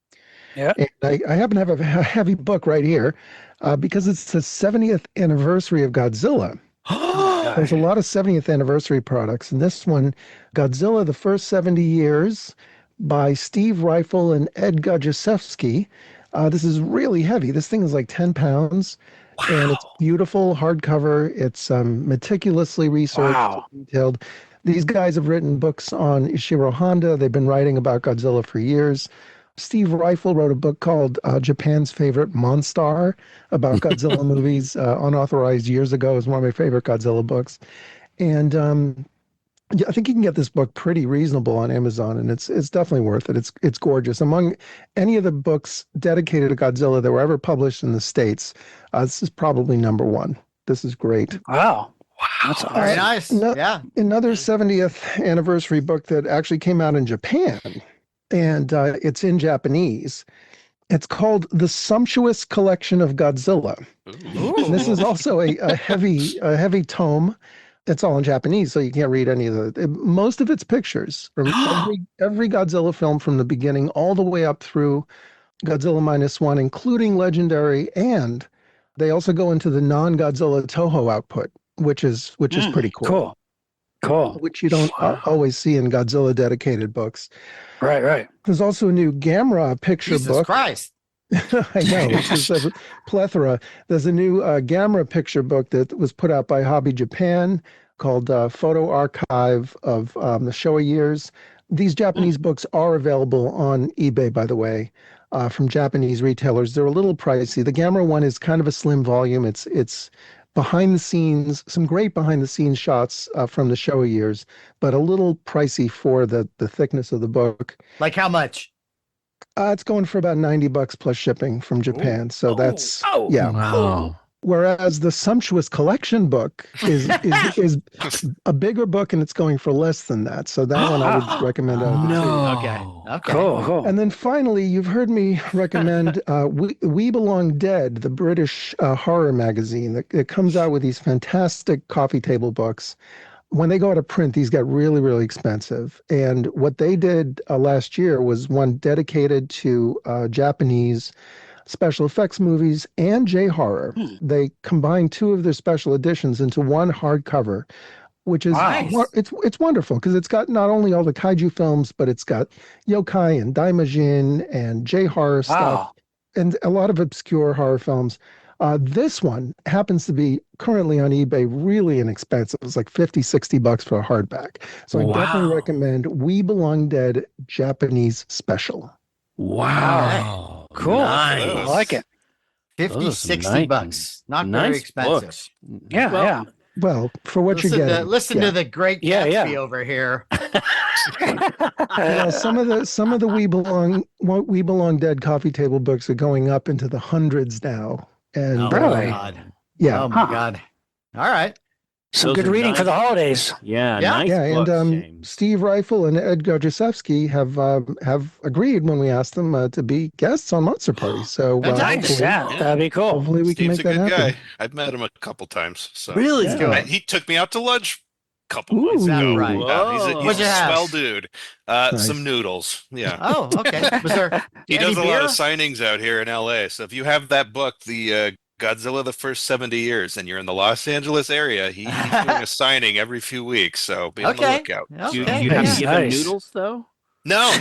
Speaker 3: Yeah.
Speaker 2: And I happen to have a heavy book right here because it's the 70th anniversary of Godzilla. There's a lot of 70th anniversary products. And this one, Godzilla, the First 70 Years by Steve Rifle and Ed Gojaszewski. This is really heavy. This thing is like 10 pounds. Wow. And it's beautiful hardcover. It's meticulously researched, detailed. These guys have written books on Ishiro Honda. They've been writing about Godzilla for years. Steve Rifle wrote a book called Japan's Favorite Monstar about Godzilla movies, unauthorized years ago. It was one of my favorite Godzilla books. And yeah, I think you can get this book pretty reasonable on Amazon, and it's definitely worth it. It's gorgeous. Among any of the books dedicated to Godzilla that were ever published in the States, this is probably number one. This is great.
Speaker 3: Wow. That's awesome.
Speaker 1: Very nice. Yeah.
Speaker 2: Another 70th anniversary book that actually came out in Japan, and it's in Japanese. It's called The Sumptuous Collection of Godzilla. And this is also a heavy tome. It's all in Japanese, so you can't read any of most of it's pictures from every Godzilla film from the beginning all the way up through Godzilla -1, including Legendary, and they also go into the non-Godzilla Toho output, which is pretty cool.
Speaker 3: Cool.
Speaker 2: Which you don't always see in Godzilla dedicated books.
Speaker 3: Right.
Speaker 2: There's also a new Gamera picture
Speaker 1: Jesus
Speaker 2: book.
Speaker 1: Christ.
Speaker 2: I know, it's just a plethora. There's a new Gamera picture book that was put out by Hobby Japan called Photo Archive of the Showa Years. These Japanese books are available on eBay, by the way, from Japanese retailers. They're a little pricey. The Gamera one is kind of a slim volume. It's behind the scenes, some great behind the scenes shots from the Showa Years, but a little pricey for the thickness of the book.
Speaker 1: Like how much?
Speaker 2: It's going for about $90 plus shipping from Japan. So that's yeah.
Speaker 4: Wow.
Speaker 2: Whereas the Sumptuous Collection book is a bigger book, and it's going for less than that. So that one I would recommend.
Speaker 1: Okay.
Speaker 3: Cool.
Speaker 2: And then finally, you've heard me recommend We Belong Dead, the British horror magazine that comes out with these fantastic coffee table books. When they go out of print, these get really, really expensive. And what they did last year was one dedicated to Japanese special effects movies and J-horror. They combined two of their special editions into one hardcover, which is it's wonderful because it's got not only all the kaiju films, but it's got yokai and daimajin and J-horror stuff and a lot of obscure horror films. This one happens to be currently on eBay really inexpensive. It's like $50-$60 for a hardback. So I definitely recommend We Belong Dead Japanese Special.
Speaker 4: Wow.
Speaker 3: Cool.
Speaker 4: Nice.
Speaker 3: I like it.
Speaker 1: $50-$60. Not very expensive.
Speaker 4: Books.
Speaker 3: Yeah.
Speaker 2: Well, for what you're getting.
Speaker 1: Listen to the great Gatsby over here.
Speaker 2: Some of the We Belong Dead coffee table books are going up into the hundreds now. And
Speaker 1: oh my God.
Speaker 2: Yeah.
Speaker 1: Oh my God. All right.
Speaker 3: Some good reading for the holidays.
Speaker 4: Yeah.
Speaker 1: Yeah.
Speaker 4: Nice
Speaker 2: And
Speaker 4: books, James.
Speaker 2: Steve Rifle and Ed Gojaszewski have agreed when we asked them to be guests on Monster Party. So
Speaker 3: Nice. That'd be cool.
Speaker 2: hopefully we
Speaker 5: Steve's
Speaker 2: can make
Speaker 5: a
Speaker 2: that
Speaker 5: good
Speaker 2: happen.
Speaker 5: guy. I've met him a couple times. So
Speaker 4: Really?
Speaker 2: Yeah.
Speaker 5: He took me out to lunch a couple months
Speaker 2: Ooh.
Speaker 5: ago.
Speaker 1: Right.
Speaker 5: Yeah, he's
Speaker 1: What'd
Speaker 5: a
Speaker 1: you have?
Speaker 5: swell dude.
Speaker 2: Nice.
Speaker 5: Some noodles. Yeah.
Speaker 1: Oh, okay. Was there
Speaker 5: He
Speaker 1: any
Speaker 5: does a lot
Speaker 1: beer?
Speaker 5: of signings out here in LA. So if you have that book, the Godzilla the First 70 Years, and you're in the Los Angeles area, he's doing a signing every few weeks. So be on the
Speaker 1: Okay.
Speaker 5: lookout.
Speaker 1: Okay.
Speaker 5: So-
Speaker 4: Do you have
Speaker 3: Nice.
Speaker 4: to give him
Speaker 3: Nice.
Speaker 4: noodles though?
Speaker 5: No,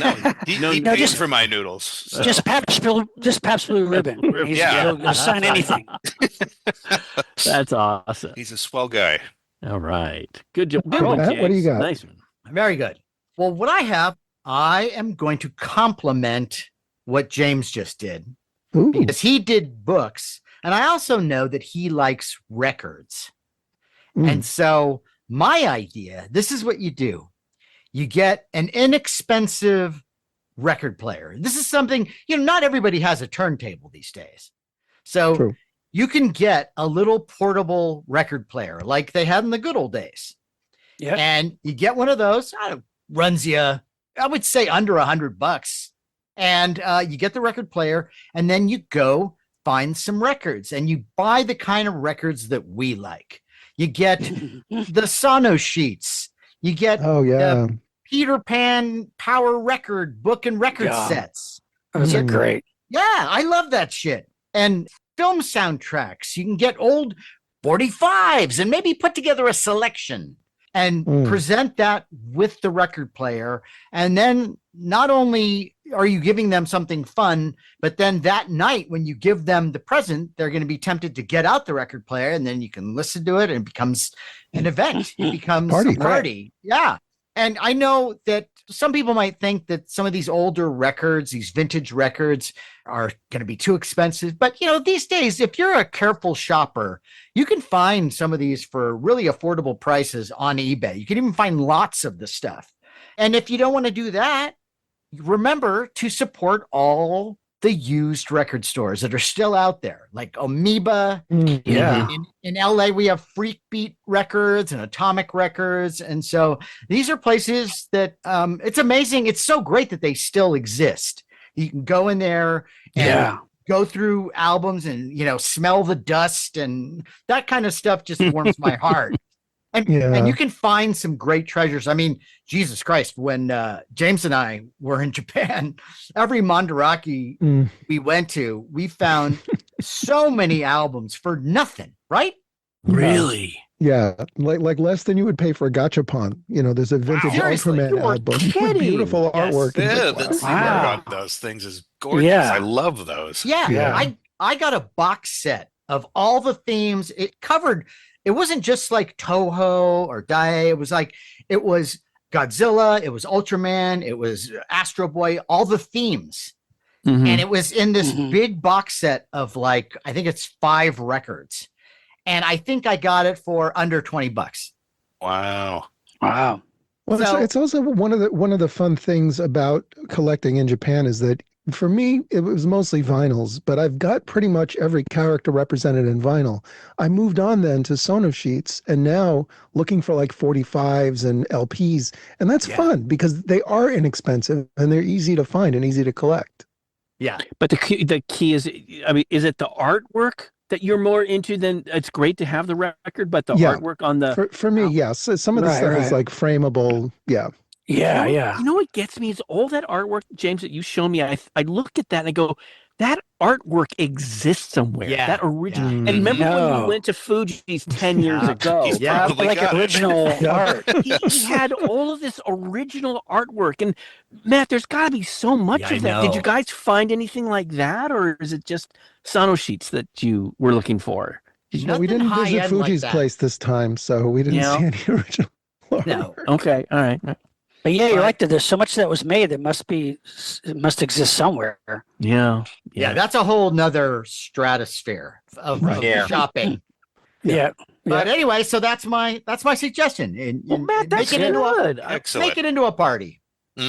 Speaker 5: he
Speaker 3: No,
Speaker 5: pays
Speaker 3: just-
Speaker 5: for my noodles. So.
Speaker 3: Just Pabst Blue Ribbon.
Speaker 5: Yeah.
Speaker 3: He'll sign anything.
Speaker 4: That's awesome.
Speaker 5: He's a swell guy.
Speaker 4: All right. Good job. Good
Speaker 2: Cool.
Speaker 4: one,
Speaker 2: Matt, what do you
Speaker 4: James.
Speaker 2: got?
Speaker 4: Nice one.
Speaker 1: Very good. Well, what I have, I am going to compliment what James just did
Speaker 2: Ooh.
Speaker 1: because he did books. And I also know that he likes records.
Speaker 2: Mm.
Speaker 1: And so my idea, this is what you do. You get an inexpensive record player. This is something, not everybody has a turntable these days. So
Speaker 2: True.
Speaker 1: you can get a little portable record player like they had in the good old days.
Speaker 3: Yeah.
Speaker 1: And you get one of those, runs you, I would say under $100. And you get the record player, and then you go find some records and you buy the kind of records that we like. You get the Sono sheets. You get
Speaker 2: Oh yeah.
Speaker 1: Peter Pan Power Record book and record
Speaker 3: Yeah.
Speaker 1: sets.
Speaker 3: Those are
Speaker 2: Mm.
Speaker 3: great.
Speaker 1: Yeah, I love that shit. And film soundtracks. You can get old 45s and maybe put together a selection and present that with the record player. And then not only are you giving them something fun, but then that night when you give them the present, they're going to be tempted to get out the record player and then you can listen to it and it becomes an event. It becomes
Speaker 2: Party.
Speaker 1: a party. Yeah. And I know that some people might think that some of these older records, these vintage records, are going to be too expensive. But, these days, if you're a careful shopper, you can find some of these for really affordable prices on eBay. You can even find lots of the stuff. And if you don't want to do that, remember to support all the used record stores that are still out there, like Amoeba.
Speaker 2: Mm.
Speaker 3: Yeah.
Speaker 1: In LA, we have Freak Beat Records and Atomic Records. And so these are places that it's amazing. It's so great that they still exist. You can go in there and
Speaker 3: Yeah.
Speaker 1: go through albums and, smell the dust and that kind of stuff just warms my heart. And,
Speaker 2: Yeah.
Speaker 1: and you can find some great treasures. I mean, Jesus Christ, when James and I were in Japan, every Mandarake we went to, we found so many albums for nothing, right?
Speaker 3: Really?
Speaker 2: Yeah, like less than you would pay for a gachapon. There's a vintage
Speaker 1: Seriously,
Speaker 2: Ultraman
Speaker 4: you are
Speaker 2: album with
Speaker 4: kidding.
Speaker 2: beautiful
Speaker 1: Yes.
Speaker 2: artwork. It's
Speaker 5: Yeah,
Speaker 2: like,
Speaker 5: the
Speaker 2: wow.
Speaker 5: zebra
Speaker 3: Wow.
Speaker 5: on those things is gorgeous.
Speaker 3: Yeah.
Speaker 5: I love those.
Speaker 1: Yeah,
Speaker 2: Yeah.
Speaker 1: I got a box set of all the themes. It wasn't just like Toho or Dai. It was Godzilla, it was Ultraman, it was Astro Boy, all the themes.
Speaker 4: Mhm.
Speaker 1: And it was in this
Speaker 3: Mhm.
Speaker 1: big box set of I think it's 5 records. And I think I got it for under $20.
Speaker 5: Wow.
Speaker 3: Wow.
Speaker 2: Well,
Speaker 1: So-
Speaker 2: it's also one of the fun things about collecting in Japan is that for me it was mostly vinyls, but I've got pretty much every character represented in vinyl. I moved on then to Sono sheets, and now looking for 45s and LPs, and that's
Speaker 3: Yeah.
Speaker 2: fun because they are inexpensive and they're easy to find and easy to collect.
Speaker 1: Yeah.
Speaker 4: But the key is, is it the artwork that you're more into than it's great to have the record, but the
Speaker 2: Yeah.
Speaker 4: artwork on the
Speaker 2: For me, yes, some of the
Speaker 3: Right,
Speaker 2: stuff is
Speaker 3: right.
Speaker 2: frameable. Yeah.
Speaker 3: Yeah. Yeah.
Speaker 4: You know what gets me is all that artwork, James, that you show me. I look at that and I go, that artwork exists somewhere.
Speaker 1: Yeah,
Speaker 4: That original.
Speaker 2: yeah.
Speaker 4: And remember when
Speaker 3: No.
Speaker 4: you went to Fuji's 10 years
Speaker 1: Yeah.
Speaker 4: ago?
Speaker 5: He's
Speaker 1: Yeah,
Speaker 5: probably
Speaker 3: Like
Speaker 5: got it.
Speaker 3: original
Speaker 2: Yeah.
Speaker 3: art.
Speaker 4: He had all of this original artwork. And Matt, there's got to be so much
Speaker 1: Yeah, I
Speaker 4: of that. Did
Speaker 1: know.
Speaker 4: you guys find anything like that, or is it just Sono sheets that you were looking for?
Speaker 2: No, we
Speaker 1: Nothing
Speaker 2: didn't visit
Speaker 1: high-end like
Speaker 2: Fuji's
Speaker 1: that.
Speaker 2: place this time, so we didn't
Speaker 4: Yeah.
Speaker 2: see any original.
Speaker 1: No.
Speaker 4: Okay, all right.
Speaker 3: But yeah, you're
Speaker 1: Right.
Speaker 3: right. There's so much that was made that it must exist somewhere.
Speaker 4: Yeah.
Speaker 1: Yeah, that's a whole nother stratosphere of
Speaker 4: Yeah.
Speaker 1: shopping.
Speaker 3: Yeah.
Speaker 1: But anyway, so that's my suggestion. And,
Speaker 4: Well, Matt, that's
Speaker 1: make it into a
Speaker 4: good.
Speaker 5: Excellent.
Speaker 1: make it into a party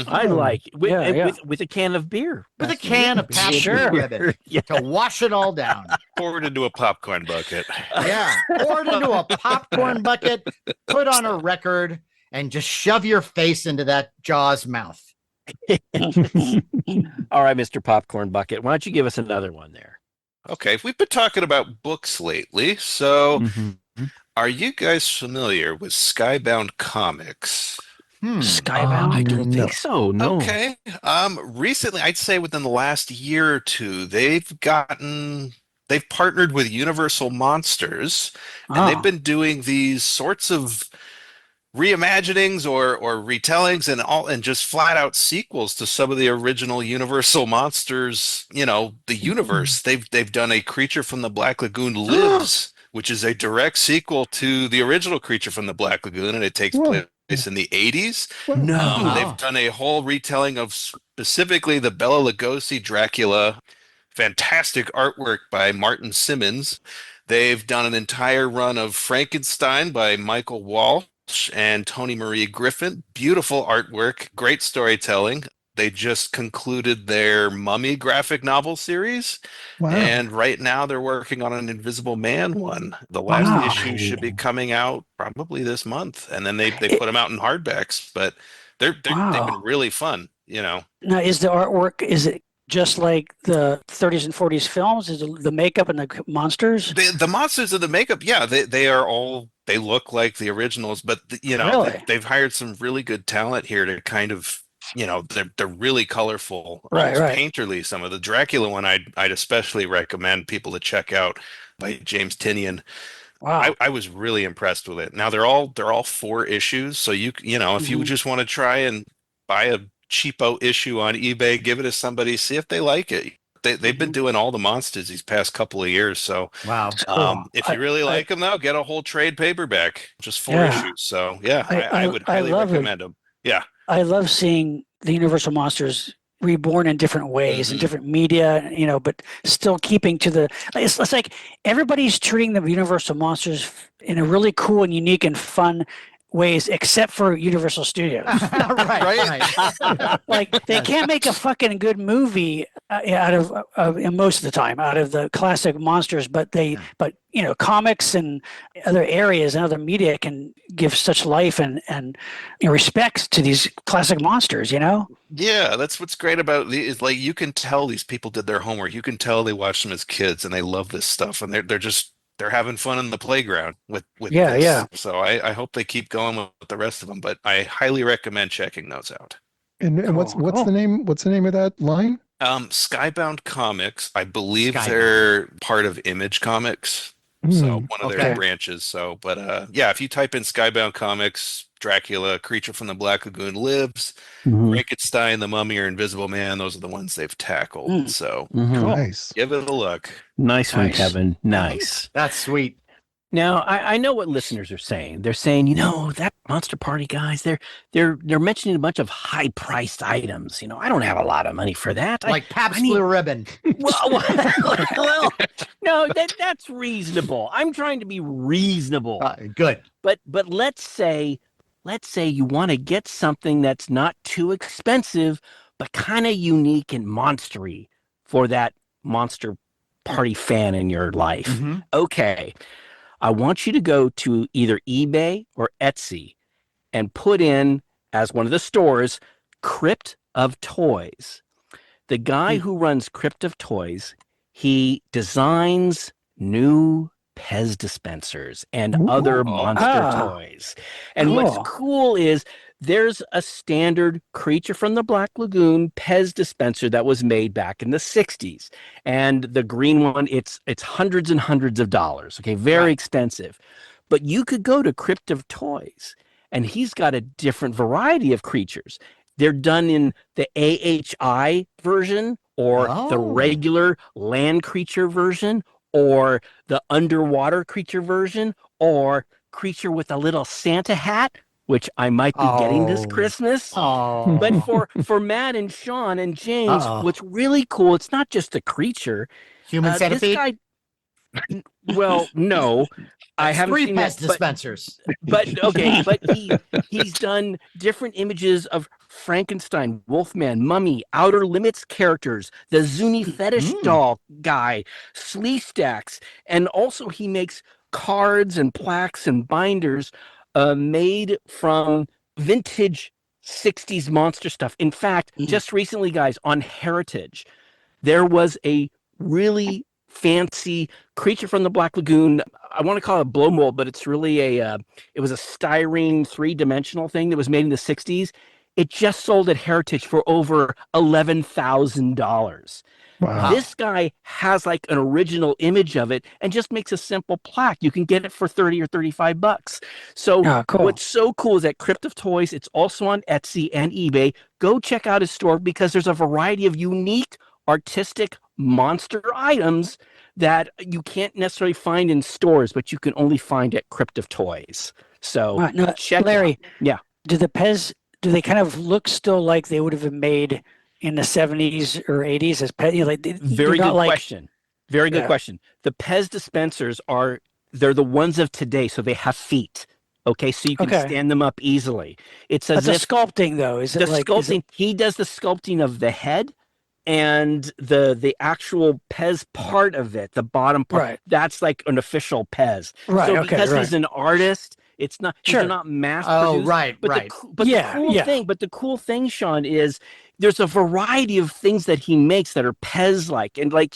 Speaker 4: I like it. With,
Speaker 3: Yeah, yeah.
Speaker 4: with a can of beer.
Speaker 1: with a
Speaker 4: That's
Speaker 1: can of
Speaker 4: good.
Speaker 1: Pabst
Speaker 3: Sure.
Speaker 1: Blue Ribbon
Speaker 4: Yeah.
Speaker 1: to wash it all down.
Speaker 5: Pour it into a popcorn bucket.
Speaker 1: Yeah, pour it into a popcorn bucket, put on a record, and just shove your face into that Jaws mouth.
Speaker 4: All right, Mr. Popcorn Bucket. Why don't you give us another one there?
Speaker 5: Okay, we've been talking about books lately, so
Speaker 4: Mhm.
Speaker 5: Are you guys familiar with Skybound Comics?
Speaker 3: Skybound?
Speaker 4: I don't
Speaker 2: No.
Speaker 4: think so. No.
Speaker 5: Okay. Recently, I'd say within the last year or two, they've partnered with Universal Monsters, and they've
Speaker 3: Oh,
Speaker 5: been doing these sorts of reimaginings or retellings and just flat out sequels to some of the original Universal Monsters, the universe. They've done a Creature from the Black Lagoon Lives, which is a direct sequel to the original Creature from the Black Lagoon, and it takes
Speaker 2: Whoa.
Speaker 5: place in the 80s.
Speaker 4: No.
Speaker 5: They've done a whole retelling of specifically the Bela Lugosi Dracula. Fantastic artwork by Martin Simmons. They've done an entire run of Frankenstein by Michael Walsh and Tony Marie Griffin. Beautiful artwork, great storytelling. They just concluded their Mummy graphic novel series.
Speaker 2: Wow.
Speaker 5: And right now they're working on an Invisible Man one. The last
Speaker 3: Wow.
Speaker 5: issue should be coming out probably this month. And then they put them out in hardbacks, but they've been
Speaker 3: Wow.
Speaker 5: really fun,
Speaker 3: Now, is the artwork, is it just like the 30s and 40s films? Is it the makeup and the monsters?
Speaker 5: The monsters of the makeup, yeah, they are all, they look like the originals, but
Speaker 3: Really?
Speaker 5: they've hired some really good talent here to kind of, they're really colorful,
Speaker 3: Right,
Speaker 5: almost
Speaker 3: right.
Speaker 5: painterly. Some of the Dracula one I'd especially recommend people to check out by James Tinian.
Speaker 3: Wow.
Speaker 5: I was really impressed with it. Now they're all 4 issues, so if you
Speaker 3: Mhm.
Speaker 5: just want to try and buy a cheapo issue on eBay, give it to somebody, see if they like it. They've been
Speaker 3: Mhm.
Speaker 5: doing all the monsters these past couple of years, so
Speaker 1: Wow.
Speaker 3: Cool.
Speaker 5: if you really like them, though, get a whole trade paperback, just 4 issues. So yeah, I would
Speaker 3: I
Speaker 5: highly
Speaker 3: love it.
Speaker 5: recommend them. Yeah.
Speaker 3: I love seeing the Universal Monsters reborn in different ways in
Speaker 5: Mhm.
Speaker 3: different media, but still keeping to the. It's like everybody's treating the Universal Monsters in a really cool and unique and fun ways, except for Universal Studios.
Speaker 1: right.
Speaker 3: Like they can't make a fucking good movie out of most of the time out of the classic monsters, but comics and other areas and other media can give such life and respect to these classic monsters.
Speaker 5: Yeah, that's what's great about is like you can tell these people did their homework. You can tell they watched them as kids and they love this stuff, and they're having fun in the playground with
Speaker 3: Yeah,
Speaker 5: this.
Speaker 3: yeah.
Speaker 5: So I hope they keep going with the rest of them, but I highly recommend checking those out.
Speaker 2: And what's
Speaker 3: Cool.
Speaker 2: the name? What's the name of that line?
Speaker 5: Skybound Comics, I believe
Speaker 1: Skybound.
Speaker 5: they're part of Image Comics, so one of their
Speaker 1: Okay.
Speaker 5: branches. So, but yeah, if you type in Skybound Comics, Dracula, Creature from the Black Lagoon Lives,
Speaker 4: Mhm.
Speaker 5: Frankenstein, the Mummy, or Invisible Man, those are the ones they've tackled.
Speaker 3: Mm.
Speaker 5: So
Speaker 4: Mhm.
Speaker 3: Cool.
Speaker 2: Nice.
Speaker 5: give it a look.
Speaker 4: Nice one,
Speaker 3: Nice.
Speaker 4: Kevin. Nice.
Speaker 1: That's sweet.
Speaker 4: Now, I know what listeners are saying. They're saying, that Monster Party guys, they're mentioning a bunch of high-priced items. I don't have a lot of money for that.
Speaker 1: Like Pabst
Speaker 4: I need-
Speaker 1: Blue Ribbon.
Speaker 4: well, no, that's reasonable. I'm trying to be reasonable.
Speaker 1: Good.
Speaker 4: But let's say you want to get something that's not too expensive, but kind of unique and monstery for that Monster Party fan in your life.
Speaker 1: Mm-hmm.
Speaker 4: Okay. I want you to go to either eBay or Etsy and put in as one of the stores, Crypt of Toys. The guy who runs Crypt of Toys, he designs new Pez dispensers and other monster toys. And what's cool is there's a standard Creature from the Black Lagoon Pez dispenser that was made back in the 60s. And the green one, it's hundreds and hundreds of dollars. Okay, very expensive. But you could go to Crypt of Toys and he's got a different variety of creatures. They're done in the AHI version or the regular land creature version or the underwater creature version or creature with a little Santa hat, which I might be getting this Christmas.
Speaker 1: Oh.
Speaker 4: But for Matt and Sean and James, what's really cool, it's not just the creature.
Speaker 1: Human centipede?
Speaker 4: This guy, well, no. I haven't
Speaker 1: 3
Speaker 4: seen
Speaker 1: Pez
Speaker 4: that,
Speaker 1: dispensers.
Speaker 4: but okay, but he's done different images of Frankenstein, Wolfman, Mummy, Outer Limits characters, the Zuni fetish doll guy, Slee Stacks, and also he makes cards and plaques and binders made from vintage 60s monster stuff. In fact, just recently, guys, on Heritage, there was a really fancy creature from the Black Lagoon. I want to call it a blow mold, but it's really it was a styrene 3-dimensional thing that was made in the 60s. It just sold at Heritage for over $11,000.
Speaker 2: Wow.
Speaker 4: This guy has like an original image of it and just makes a simple plaque. You can get it for 30 or 35 bucks. So
Speaker 3: cool.
Speaker 4: What's so cool is that Crypt of Toys, it's also on Etsy and eBay. Go check out his store because there's a variety of unique artistic monster items that you can't necessarily find in stores, but you can only find at Crypt of Toys. So check
Speaker 3: Larry,
Speaker 4: it out. Yeah.
Speaker 3: Do the Pez, do they kind of look still like they would have been made in the 70s or 80s as Pez?
Speaker 4: Very good question. Very good question. The Pez dispensers they're the ones of today, so they have feet. Okay, so you can stand them up easily. It's as
Speaker 3: if sculpting though. Is it like
Speaker 4: sculpting? He does the sculpting of the head and the actual Pez part of it, the bottom part.
Speaker 3: Right.
Speaker 4: That's like an official Pez.
Speaker 3: Right.
Speaker 4: So because he's an artist, it's not. These are not mass produced.
Speaker 1: Right.
Speaker 4: But
Speaker 1: right.
Speaker 4: The cool thing, Sean, is there's a variety of things that he makes that are Pez-like, and like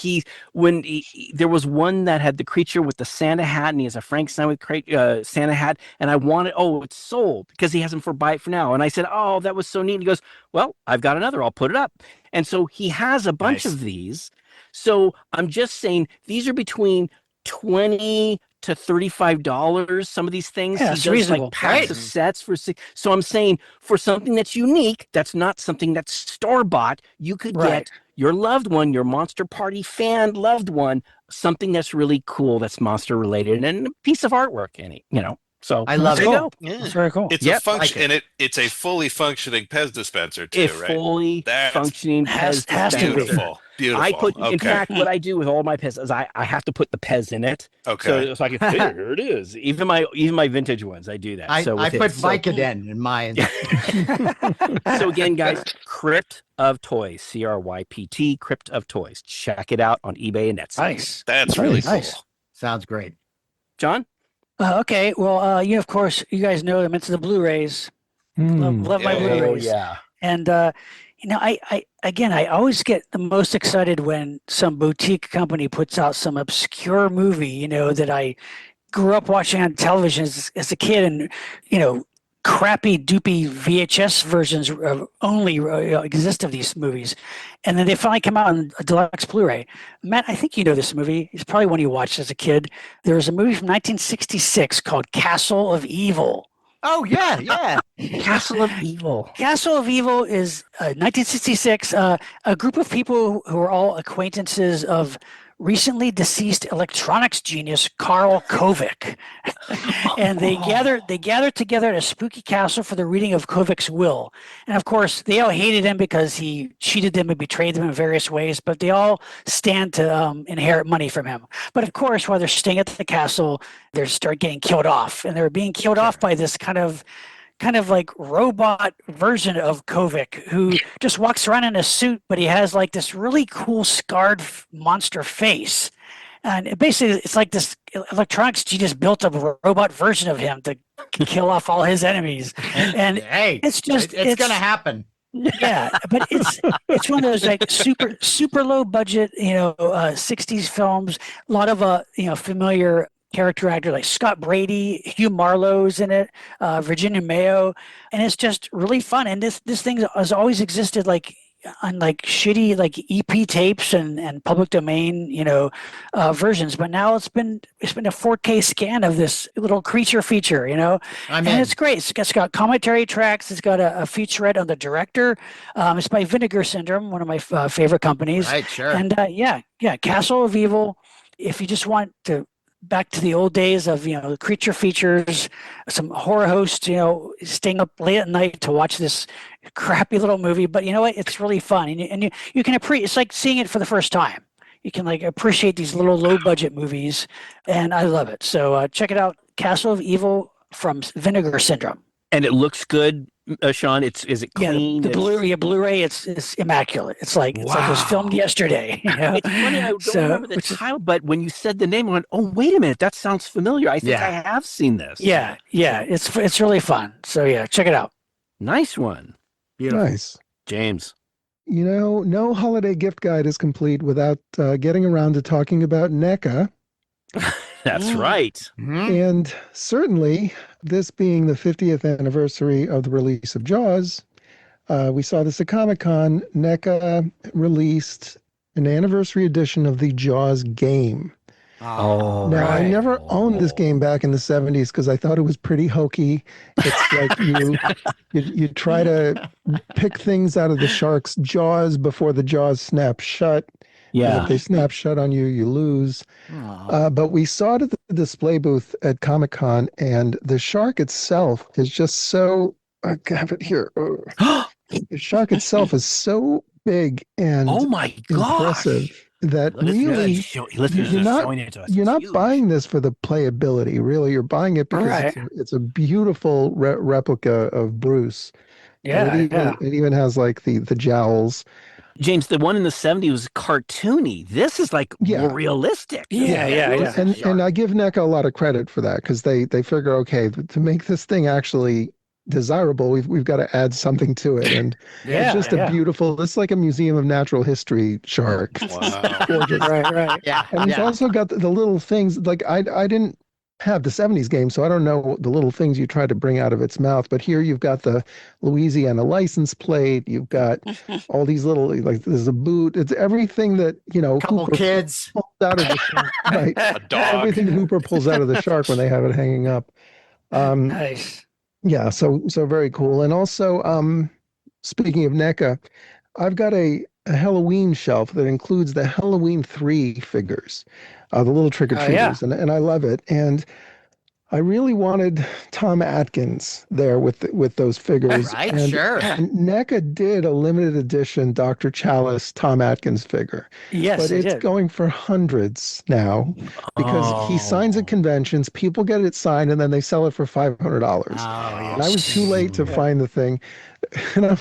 Speaker 4: there was one that had the creature with the Santa hat, and he has a Frankenstein with Santa hat, and I wanted, it's sold because he has them for buy it for now, and I said, oh, that was so neat. And he goes, well, I've got another, I'll put it up, and so he has a bunch of these. So I'm just saying these are between $20 to $35. Some of these things,
Speaker 3: yeah,
Speaker 4: he
Speaker 3: it's
Speaker 4: does
Speaker 3: reasonable.
Speaker 4: like packs of sets for $6. So I'm saying for something that's unique, that's not something that's store bought, you could get your loved one, your Monster Party fan loved one, something that's really cool, that's monster related, and a piece of artwork in it. So
Speaker 1: I love it.
Speaker 3: Cool.
Speaker 5: Yeah.
Speaker 3: It's very cool.
Speaker 5: It's a function, and it's a fully functioning Pez dispenser too, right?
Speaker 4: Fully functioning
Speaker 3: has
Speaker 4: Pez
Speaker 3: to be.
Speaker 4: dispenser.
Speaker 5: Beautiful.
Speaker 4: In fact, what I do with all my Pez is I have to put the Pez in it.
Speaker 5: Okay.
Speaker 4: So I can here it is. Even my vintage ones, I do that.
Speaker 1: I put Vicodin in mine.
Speaker 4: So again, guys, Crypt of Toys, CRYPT, Crypt of Toys. Check it out on eBay and Etsy.
Speaker 3: Nice.
Speaker 5: That's really cool.
Speaker 3: Nice.
Speaker 1: Sounds great.
Speaker 4: John?
Speaker 3: Okay. Well, of course, you guys know I'm into the Blu-rays. Love my Blu-rays.
Speaker 4: Oh, yeah.
Speaker 3: And I always get the most excited when some boutique company puts out some obscure movie, that I grew up watching on television as a kid, and crappy doopy VHS versions only exist of these movies, and then they finally come out on a deluxe Blu-ray. Matt, I think you know this movie. It's probably one you watched as a kid. There was a movie from 1966 called Castle of Evil.
Speaker 1: Oh yeah.
Speaker 4: Castle of Evil.
Speaker 3: Castle of Evil is 1966. A group of people who are all acquaintances of recently deceased electronics genius Karl Kovic, and they gather together at a spooky castle for the reading of Kovic's will. And of course, they all hated him because he cheated them and betrayed them in various ways. But they all stand to inherit money from him. But of course, while they're staying at the castle, they start getting killed off, and they're being killed off by this kind of like robot version of Kovic, who just walks around in a suit, but he has like this really cool scarred monster face. And it's like this electronics genius built a robot version of him to kill off all his enemies. And
Speaker 1: hey,
Speaker 3: it's just
Speaker 1: it's gonna happen.
Speaker 3: Yeah, but it's one of those like super low budget, 60s films. A lot of familiar character actor like Scott Brady, Hugh Marlowe's in it, Virginia Mayo, and it's just really fun. And this thing has always existed like on like shitty like EP tapes and public domain versions, but now it's been a 4K scan of this little creature feature, and it's great. It's got commentary tracks. It's got a featurette on the director. It's by Vinegar Syndrome, one of my favorite companies.
Speaker 1: Right, sure.
Speaker 3: And Castle of Evil. If you just want to back to the old days of the creature features, some horror hosts staying up late at night to watch this crappy little movie, but you know what, it's really fun, and you can appreciate. It's like seeing it for the first time. You can like appreciate these little low budget movies, and I love it. So check it out, Castle of Evil from Vinegar Syndrome.
Speaker 4: And it looks good, Sean. Is it clean?
Speaker 3: The Blu-ray, it's immaculate. It's like it was filmed yesterday.
Speaker 4: It's funny, I don't remember the title, but when you said the name, I went, "Oh, wait a minute, that sounds familiar. I think I have seen this."
Speaker 3: Yeah, it's really fun. So check it out.
Speaker 4: Nice one.
Speaker 1: Beautiful.
Speaker 2: Nice.
Speaker 4: James.
Speaker 2: no holiday gift guide is complete without getting around to talking about NECA.
Speaker 4: That's right.
Speaker 2: And certainly, this being the 50th anniversary of the release of Jaws, we saw this at Comic-Con. NECA released an anniversary edition of the Jaws game.
Speaker 4: Oh,
Speaker 2: Now, I
Speaker 4: right.
Speaker 2: never owned this game back in the 70s because I thought it was pretty hokey. It's like you try to pick things out of the shark's jaws before the jaws snap shut. And
Speaker 4: Yeah.
Speaker 2: if they snap shut on you, you lose. But we saw it at the display booth at Comic-Con, and the shark itself is just so, I have it here. The shark itself is so big and
Speaker 4: Oh my gosh.
Speaker 2: impressive that really you're not buying this for the playability. Really, you're buying it because it's a beautiful replica of Bruce.
Speaker 3: Yeah,
Speaker 2: it even has like the jowls.
Speaker 4: James, the one in the 70s was cartoony. This is like more realistic.
Speaker 3: Yeah.
Speaker 2: And I give NECA a lot of credit for that because they figure, okay, to make this thing actually desirable, we've got to add something to it. And it's just a beautiful, it's like a museum of natural history shark.
Speaker 5: Wow.
Speaker 2: Gorgeous.
Speaker 3: Right.
Speaker 1: Yeah.
Speaker 2: And it's also got the little things, like I didn't have the 70s game, so I don't know the little things you try to bring out of its mouth. But here you've got the Louisiana license plate. You've got all these little, like there's a boot. It's everything that,
Speaker 1: Couple
Speaker 2: Hooper
Speaker 1: kids
Speaker 2: pulls out of the shark. Right.
Speaker 5: A dog.
Speaker 2: Everything Hooper pulls out of the shark when they have it hanging up.
Speaker 3: Nice.
Speaker 2: Yeah, so very cool. And also, speaking of NECA, I've got a Halloween shelf that includes the Halloween 3 figures, the little trick-or-treaters, and I love it. And I really wanted Tom Atkins there with those figures.
Speaker 1: Right,
Speaker 2: and,
Speaker 1: sure.
Speaker 2: And NECA did a limited edition Dr. Chalice Tom Atkins figure.
Speaker 3: Yes,
Speaker 2: but it's going for hundreds now because he signs at conventions, people get it signed, and then they sell it for $500. And I was too late to find the thing. And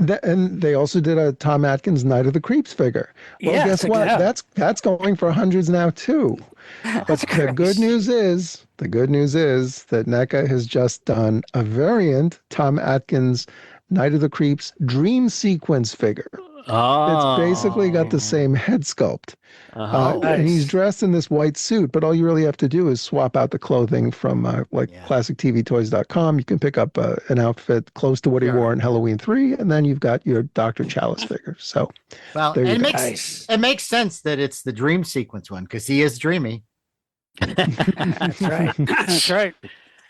Speaker 2: and they also did a Tom Atkins Night of the Creeps figure. Well, guess what? That's going for hundreds now too. But the good news is that NECA has just done a variant Tom Atkins Night of the Creeps Dream Sequence figure. It's basically got the same head sculpt. And he's dressed in this white suit, but all you really have to do is swap out the clothing from classictvtoys.com. You can pick up an outfit close to what he wore in Halloween 3, and then you've got your Dr. Chalice figure. So,
Speaker 1: it makes sense that it's the dream sequence one because he is dreamy.
Speaker 3: That's right. That's right.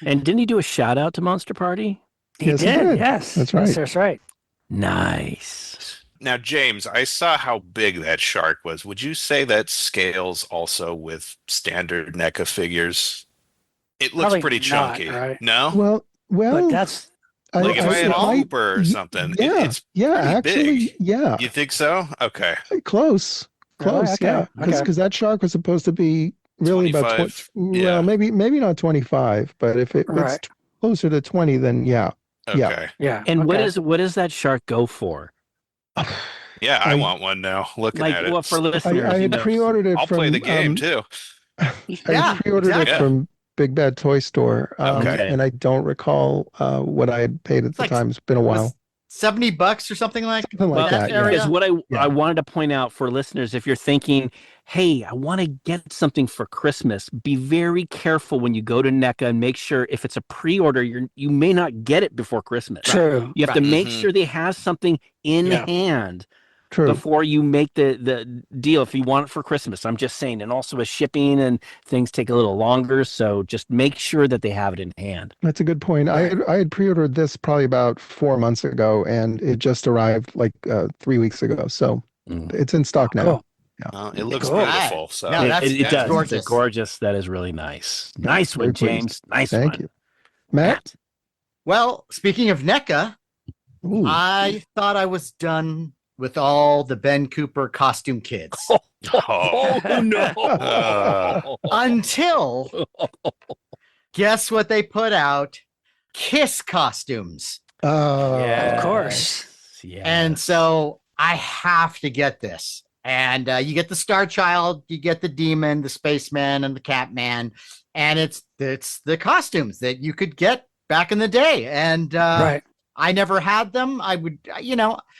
Speaker 4: And didn't he do a shout out to Monster Party?
Speaker 3: He did. Yes.
Speaker 2: That's right.
Speaker 3: That's right.
Speaker 4: Nice.
Speaker 5: Now, James, I saw how big that shark was. Would you say that scales also with standard NECA figures? It looks
Speaker 3: Probably
Speaker 5: pretty
Speaker 3: not,
Speaker 5: chunky.
Speaker 3: right?
Speaker 5: No?
Speaker 2: well,
Speaker 3: But that's
Speaker 5: Like if I had a
Speaker 2: might-
Speaker 5: Hooper or something, it's
Speaker 2: actually,
Speaker 5: big.
Speaker 2: yeah,
Speaker 5: You think so? Okay.
Speaker 2: close,
Speaker 3: okay,
Speaker 2: yeah, because that shark was supposed to be really about
Speaker 5: 25,
Speaker 2: 20,
Speaker 5: yeah.
Speaker 2: well, maybe not 25, but if it's closer to 20, then yeah.
Speaker 5: Okay.
Speaker 4: And what does that shark go for?
Speaker 5: Yeah, I want one now. Looking at it.
Speaker 4: Well, for listeners,
Speaker 2: I had pre-ordered it
Speaker 5: I'll
Speaker 2: from
Speaker 5: play the game too.
Speaker 2: I pre-ordered it from Big Bad Toy Store, and I don't recall what I had paid at the time. It's been a while.
Speaker 1: $70 or something like
Speaker 2: that.
Speaker 4: Because what I wanted to point out for listeners, if you're thinking, hey, I want to get something for Christmas, be very careful when you go to NECA and make sure if it's a pre-order, you may not get it before Christmas.
Speaker 3: true.
Speaker 4: You have to make sure they have something in hand before you make the deal if you want it for Christmas. I'm just saying. And also with shipping and things take a little longer. So just make sure that they have it in hand.
Speaker 2: That's a good point. I had pre-ordered this probably about 4 months ago, and it just arrived like 3 weeks ago. So it's in stock now.
Speaker 3: Cool.
Speaker 2: Yeah.
Speaker 5: It looks beautiful. So
Speaker 1: No,
Speaker 4: it does.
Speaker 1: gorgeous.
Speaker 4: It's gorgeous. That is really nice. Nice one,
Speaker 2: Very
Speaker 4: James. Nice
Speaker 2: Thank
Speaker 4: one.
Speaker 2: you. Matt?
Speaker 1: Well, speaking of NECA,
Speaker 2: Ooh.
Speaker 1: I thought I was done with all the Ben Cooper costume kids
Speaker 4: Oh no!
Speaker 1: until guess what they put out? Kiss costumes.
Speaker 3: Of course.
Speaker 4: Yeah.
Speaker 1: And so I have to get this. And you get the Star Child, you get the Demon, the Spaceman, and the Catman. And it's the costumes that you could get back in the day. And I never had them. I would,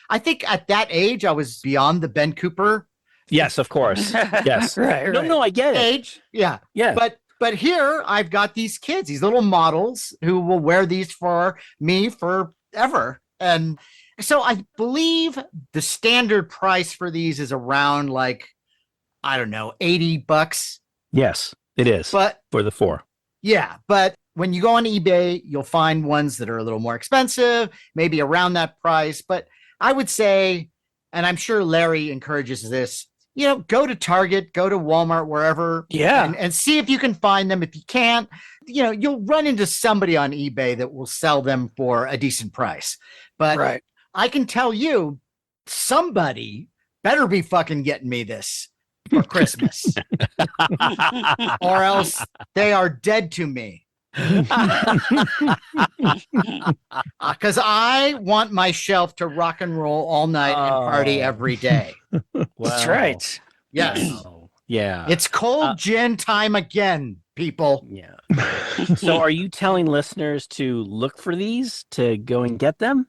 Speaker 1: I think at that age I was beyond the Ben Cooper
Speaker 4: Yes, of course. Yes.
Speaker 3: Right.
Speaker 4: No, I get it.
Speaker 1: age. Yeah.
Speaker 4: Yeah.
Speaker 1: But here I've got these kids, these little models who will wear these for me forever. And so I believe the standard price for these is around like, I don't know, $80.
Speaker 4: Yes, it is.
Speaker 1: But
Speaker 4: for the 4.
Speaker 1: yeah, but when you go on eBay, you'll find ones that are a little more expensive, maybe around that price. But I would say, and I'm sure Larry encourages this, go to Target, go to Walmart, wherever.
Speaker 3: Yeah.
Speaker 1: And see if you can find them. If you can't, you'll run into somebody on eBay that will sell them for a decent price. But
Speaker 3: Right.
Speaker 1: I can tell you, somebody better be fucking getting me this for Christmas, or else they are dead to me. Because I want my shelf to rock and roll all night and party every day.
Speaker 3: That's right.
Speaker 1: Yes.
Speaker 4: Wow. Yeah.
Speaker 1: It's cold gin time again, people.
Speaker 4: Yeah. So are you telling listeners to look for these, to go and get them?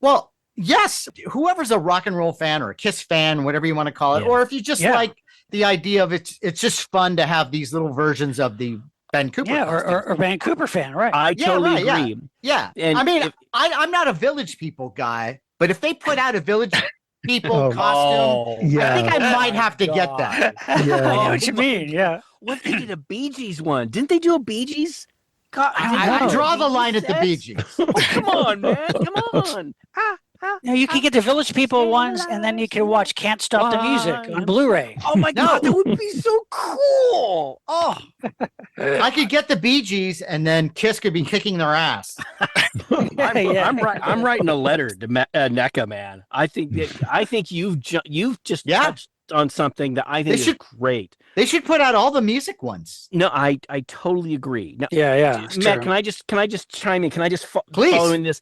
Speaker 1: Well, yes. Whoever's a rock and roll fan or a Kiss fan, whatever you want to call it,
Speaker 4: Yeah.
Speaker 1: or if you just like the idea of it's just fun to have these little versions of the Ben Cooper.
Speaker 3: Yeah, or Van Cooper fan, right?
Speaker 4: I totally
Speaker 1: right,
Speaker 4: agree.
Speaker 1: Yeah.
Speaker 4: And
Speaker 1: I mean,
Speaker 4: if-
Speaker 1: I'm not a Village People guy, but if they put out a Village People
Speaker 2: Oh.
Speaker 1: costume,
Speaker 2: Yeah.
Speaker 1: I think I might have to get that.
Speaker 3: I know
Speaker 2: Yeah.
Speaker 3: what you mean. Yeah.
Speaker 4: What if they did a Bee Gees one? Didn't they do a Bee Gees? God,
Speaker 1: I draw the line at the Bee
Speaker 4: Gees.
Speaker 1: Gees.
Speaker 4: Oh, come on, man. Come on.
Speaker 3: Now you can get the Village People ones, and then you can watch "Can't Stop the Music" on Blu-ray.
Speaker 4: Oh my
Speaker 1: No.
Speaker 4: God, that would be so cool. Oh,
Speaker 1: I could get the Bee Gees, and then Kiss could be kicking their ass.
Speaker 4: I'm writing a letter to NECA, man. I think you've just touched on something that I think is great.
Speaker 1: They should put out all the music ones.
Speaker 4: No, I totally agree. Now,
Speaker 3: it's
Speaker 4: Matt,
Speaker 3: true.
Speaker 4: can I just chime in? Can I just
Speaker 1: Please.
Speaker 4: follow in this?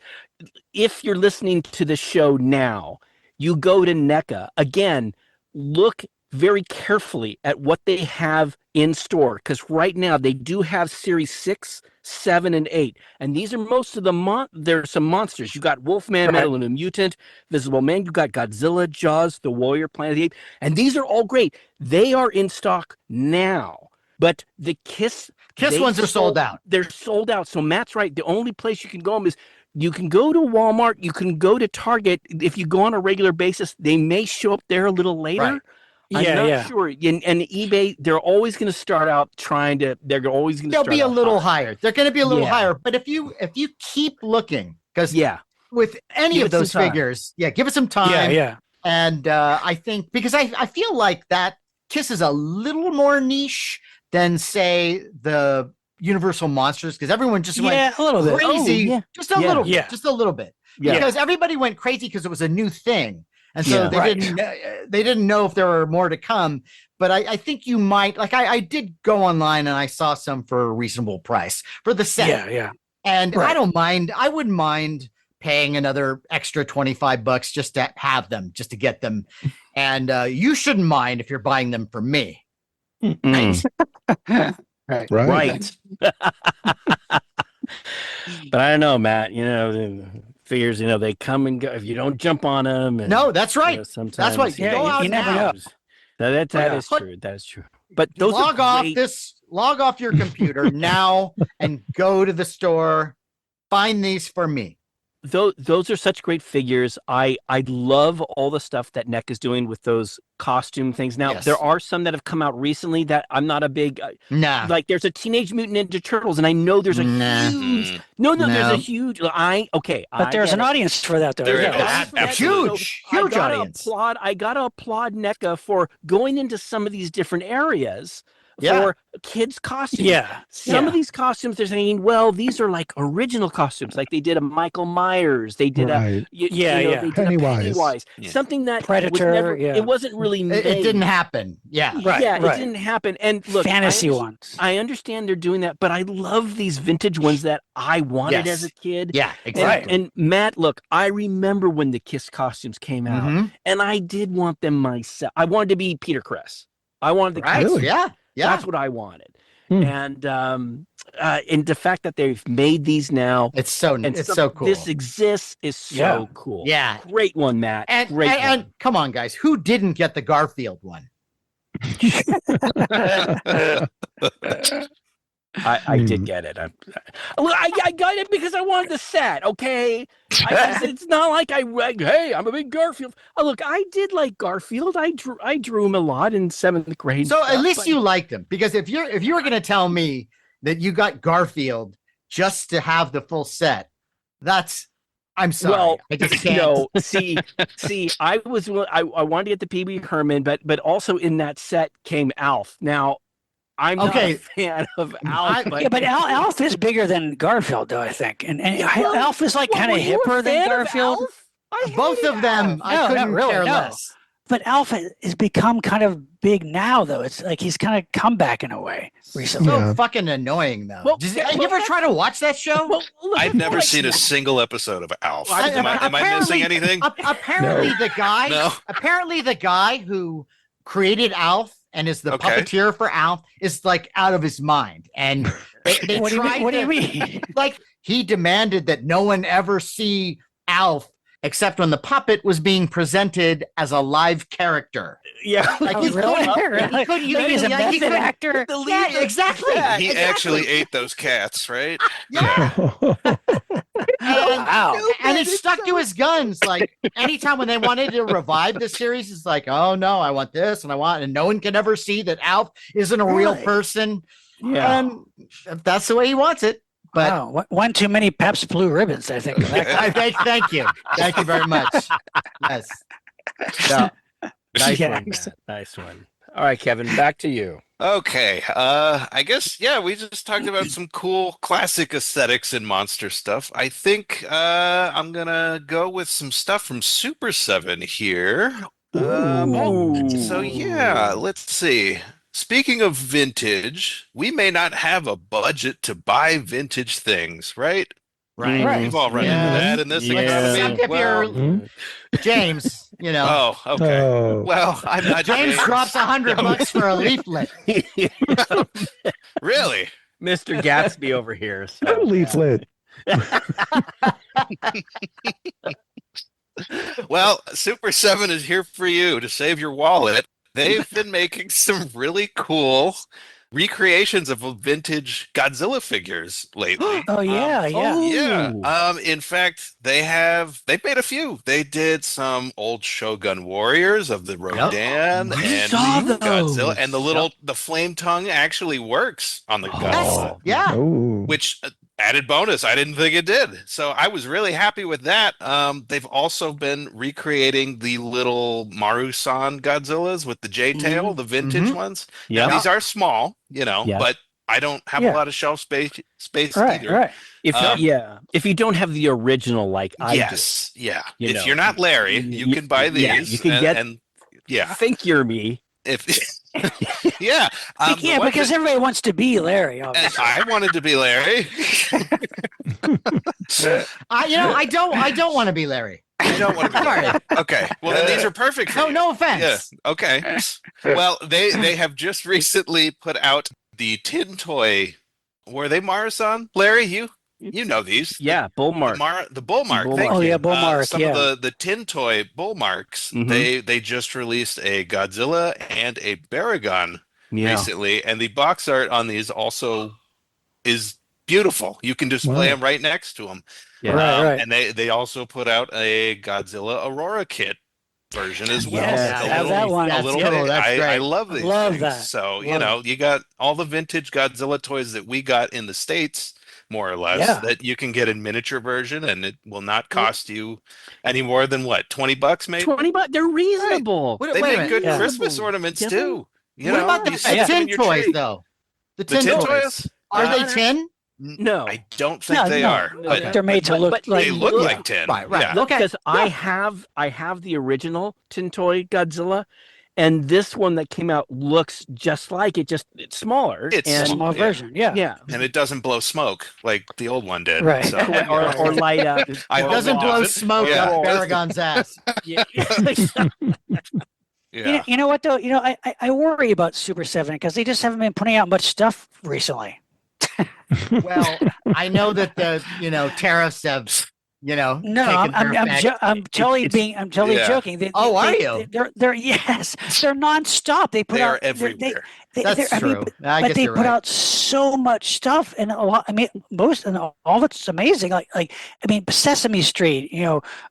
Speaker 4: If you're listening to the show now, you go to NECA again. Look very carefully at what they have in store, because right now they do have Series 6, 7, and 8, and these are most of the there's some monsters. You got Wolfman, Metal and a Mutant, Visible Man. You got Godzilla, Jaws, The Warrior, Planet of the Apes, and these are all great. They are in stock now, but the Kiss
Speaker 1: ones are sold out.
Speaker 4: They're sold out. So Matt's right. The only place you can go is you can go to Walmart. You can go to Target. If you go on a regular basis, they may show up there a little later.
Speaker 1: Right.
Speaker 4: I'm not sure. And eBay, they're always going to start out they're always going to
Speaker 1: They'll
Speaker 4: start
Speaker 1: be a
Speaker 4: out
Speaker 1: little
Speaker 4: high.
Speaker 1: higher. They're going to be a little
Speaker 4: Yeah.
Speaker 1: higher. But if you keep looking, because with any
Speaker 4: Give
Speaker 1: of
Speaker 4: it some
Speaker 1: those
Speaker 4: time.
Speaker 1: figures, give it some time.
Speaker 3: Yeah.
Speaker 1: And I think because I feel like that Kiss is a little more niche than say the Universal Monsters, because everyone just went
Speaker 3: a little bit.
Speaker 1: crazy,
Speaker 4: Oh, yeah.
Speaker 1: just a little
Speaker 3: Yeah.
Speaker 1: bit, just a little bit,
Speaker 4: Yeah.
Speaker 1: because everybody went crazy because it was a new thing, and so
Speaker 4: Yeah.
Speaker 1: they didn't know if there were more to come. But I think you might I did go online and I saw some for a reasonable price for the set.
Speaker 3: Yeah.
Speaker 1: And
Speaker 3: Right.
Speaker 1: I don't mind. I wouldn't mind paying another extra $25 just to have them, just to get them. And you shouldn't mind if you're buying them for me.
Speaker 4: Mm. Right. But I don't know, Matt. The figures. They come and go if you don't jump on them. And,
Speaker 1: No, that's right.
Speaker 4: Sometimes
Speaker 1: That's right.
Speaker 3: Yeah,
Speaker 1: Go out
Speaker 3: you never
Speaker 1: now.
Speaker 3: know.
Speaker 4: That is true. That is true. But those
Speaker 1: Log
Speaker 4: are great.
Speaker 1: log off your computer now and go to the store. Find these for me.
Speaker 4: Those are such great figures. I love all the stuff that NEC is doing with those costume things. Now,
Speaker 1: Yes.
Speaker 4: there are some that have come out recently that I'm not a big
Speaker 1: Nah.
Speaker 4: like. There's a Teenage Mutant Ninja Turtles, and I know there's a
Speaker 1: Nah.
Speaker 4: huge there's
Speaker 1: No.
Speaker 4: a huge.
Speaker 3: But there's an audience for that, though.
Speaker 5: There
Speaker 3: Yeah.
Speaker 5: is.
Speaker 1: a
Speaker 5: Absolutely.
Speaker 1: huge audience.
Speaker 4: I gotta applaud NECA for going into some of these different areas
Speaker 1: Yeah.
Speaker 4: for kids' costumes.
Speaker 3: Yeah.
Speaker 4: Some of these costumes, they're saying, well, these are like original costumes. Like they did a Michael Myers. They did
Speaker 2: Right.
Speaker 4: They
Speaker 3: Yeah.
Speaker 4: did
Speaker 2: Pennywise.
Speaker 4: a Pennywise.
Speaker 5: Yeah.
Speaker 4: Something that
Speaker 3: Predator,
Speaker 4: was never,
Speaker 3: yeah.
Speaker 4: it wasn't really
Speaker 1: It
Speaker 4: made.
Speaker 1: didn't happen. Yeah.
Speaker 3: Right,
Speaker 4: Yeah,
Speaker 3: right.
Speaker 4: it didn't happen. And look,
Speaker 3: Fantasy ones.
Speaker 4: I understand they're doing that, but I love these vintage ones that I wanted
Speaker 1: Yes.
Speaker 4: as a kid.
Speaker 1: Yeah,
Speaker 4: And,
Speaker 1: exactly.
Speaker 4: and Matt, look, I remember when the Kiss costumes came out,
Speaker 1: Mhm.
Speaker 4: and I did want them myself. I wanted to be Peter Cress. I wanted the
Speaker 1: Right.
Speaker 4: Kiss.
Speaker 1: Yeah. Yeah.
Speaker 4: That's what I wanted. and the fact that they've made these now,
Speaker 1: It's so cool.
Speaker 4: This exists is so cool.
Speaker 1: Yeah,
Speaker 4: great one, Matt.
Speaker 1: And come on, guys, who didn't get the Garfield one?
Speaker 4: I did get it. I got it because I wanted the set. Okay, it's not like hey, I'm a big Garfield. Look, I did like Garfield. I drew him a lot in 7th grade.
Speaker 1: So at least you liked him, because if you were going to tell me that you got Garfield just to have the full set, I'm sorry.
Speaker 4: Well,
Speaker 1: I just can't.
Speaker 4: No, see, I wanted to get the Pee-wee Herman, but also in that set came Alf. Now, I'm not a fan of Alf.
Speaker 3: But Alf is bigger than Garfield, though, I think. And Alf is like kind of hipper than Garfield.
Speaker 1: Both of them, I couldn't care less.
Speaker 3: But Alf has become kind of big now, though. It's like he's kind of come back in a way recently.
Speaker 1: So fucking annoying, though.
Speaker 4: Well,
Speaker 1: you ever try to watch that show?
Speaker 4: Well, look,
Speaker 5: I've never seen a single episode of Alf. Am I missing anything?
Speaker 1: Apparently, the guy who created Alf and is the puppeteer for Alf is like out of his mind. And they
Speaker 3: what do you mean?
Speaker 1: Like, he demanded that no one ever see Alf except when the puppet was being presented as a live character.
Speaker 4: Yeah.
Speaker 1: Like,
Speaker 3: he's a method actor.
Speaker 1: Yeah, exactly.
Speaker 5: He actually ate those cats, right?
Speaker 1: Yeah.
Speaker 3: Wow.
Speaker 1: And he stuck to his guns. Like, anytime when they wanted to revive the series, it's like, oh no, I want this and no one can ever see that Alf isn't a real person.
Speaker 4: Yeah.
Speaker 1: And that's the way he wants it. But
Speaker 3: wow. One too many Pepsi Blue Ribbons, I think.
Speaker 1: Thank you. Thank you very much. Yes. No.
Speaker 4: Nice one, Matt. Nice one. All right, Kevin, back to you.
Speaker 5: Okay. I guess, we just talked about some cool classic aesthetics and monster stuff. I think I'm going to go with some stuff from Super 7 here. Let's see. Speaking of vintage, we may not have a budget to buy vintage things, right?
Speaker 1: Right.
Speaker 5: We've all run into that in this economy.
Speaker 1: If you're James,
Speaker 5: Oh, okay.
Speaker 2: Oh.
Speaker 5: Well, I'm not
Speaker 1: James drops $100 for a leaflet.
Speaker 5: Really?
Speaker 4: Mr. Gatsby over here. So,
Speaker 2: Leaflet.
Speaker 5: Well, Super 7 is here for you to save your wallet. They've been making some really cool recreations of vintage Godzilla figures lately.
Speaker 3: Oh yeah.
Speaker 5: In fact, they've made a few. They did some old Shogun warriors of the Rodan and the Godzilla, and the flame tongue actually works on the Godzilla.
Speaker 1: Yeah.
Speaker 5: Which added bonus, I didn't think it did. So I was really happy with that. They've also been recreating the little Maru-san Godzillas with the J-tail, the vintage ones.
Speaker 4: Yeah.
Speaker 5: These are small, but I don't have a lot of shelf space either.
Speaker 3: Right.
Speaker 4: If you don't have the original like I do.
Speaker 5: Yeah. If you're not Larry, you can buy these.
Speaker 4: Yeah, you can think you're me.
Speaker 3: Because everybody wants to be Larry. Obviously.
Speaker 5: I wanted to be Larry.
Speaker 1: I don't want to be Larry.
Speaker 5: You don't want to be Larry. Okay. Well, then these are perfect for you.
Speaker 1: No offense.
Speaker 5: Yeah. Okay. Well, they have just recently put out the tin toy. Were they Marasan? Larry, you know these.
Speaker 4: Yeah, Bullmark.
Speaker 5: The Bullmark.
Speaker 3: Bullmark.
Speaker 5: Some of the tin toy Bullmarks. They just released a Godzilla and a Baragon recently, and the box art on these also is beautiful. You can display them right next to them.
Speaker 4: Yeah.
Speaker 3: Right.
Speaker 5: And they also put out a Godzilla Aurora kit version as well.
Speaker 3: Yes, have that one.
Speaker 5: I love these.
Speaker 3: Love
Speaker 5: things.
Speaker 3: that.
Speaker 5: So you got all the vintage Godzilla toys that we got in the States, more or less, that you can get in miniature version, and it will not cost you any more than what, $20 maybe?
Speaker 4: $20. They're reasonable.
Speaker 5: Right. They make good Christmas ornaments too.
Speaker 1: What about the tin toys though? The tin toys? Are they tin?
Speaker 4: No,
Speaker 5: I don't think they are.
Speaker 3: But they're made to look like
Speaker 5: they look like tin.
Speaker 1: Right.
Speaker 5: Yeah.
Speaker 1: Okay.
Speaker 4: Because I have the original tin toy Godzilla, and this one that came out looks just like it. Just it's smaller.
Speaker 5: It's
Speaker 3: a small version. Yeah.
Speaker 5: And it doesn't blow smoke like the old one did.
Speaker 3: Right.
Speaker 5: So.
Speaker 4: or light up.
Speaker 1: It doesn't blow smoke up Baragon's ass.
Speaker 4: Yeah.
Speaker 5: Yeah.
Speaker 3: You know what though? I worry about Super 7 because they just haven't been putting out much stuff recently.
Speaker 1: Well, I know that the tariffs have
Speaker 3: No,
Speaker 1: taken their effect.
Speaker 3: I'm totally
Speaker 5: Yeah.
Speaker 3: joking.
Speaker 1: Are you?
Speaker 3: They're yes, they're nonstop. They put
Speaker 5: They are
Speaker 3: out
Speaker 5: everywhere.
Speaker 1: That's true. I
Speaker 3: but
Speaker 1: guess
Speaker 3: they
Speaker 1: you're
Speaker 3: put
Speaker 1: right.
Speaker 3: out so much stuff, and a lot. I mean, most and all of it's amazing. Sesame Street.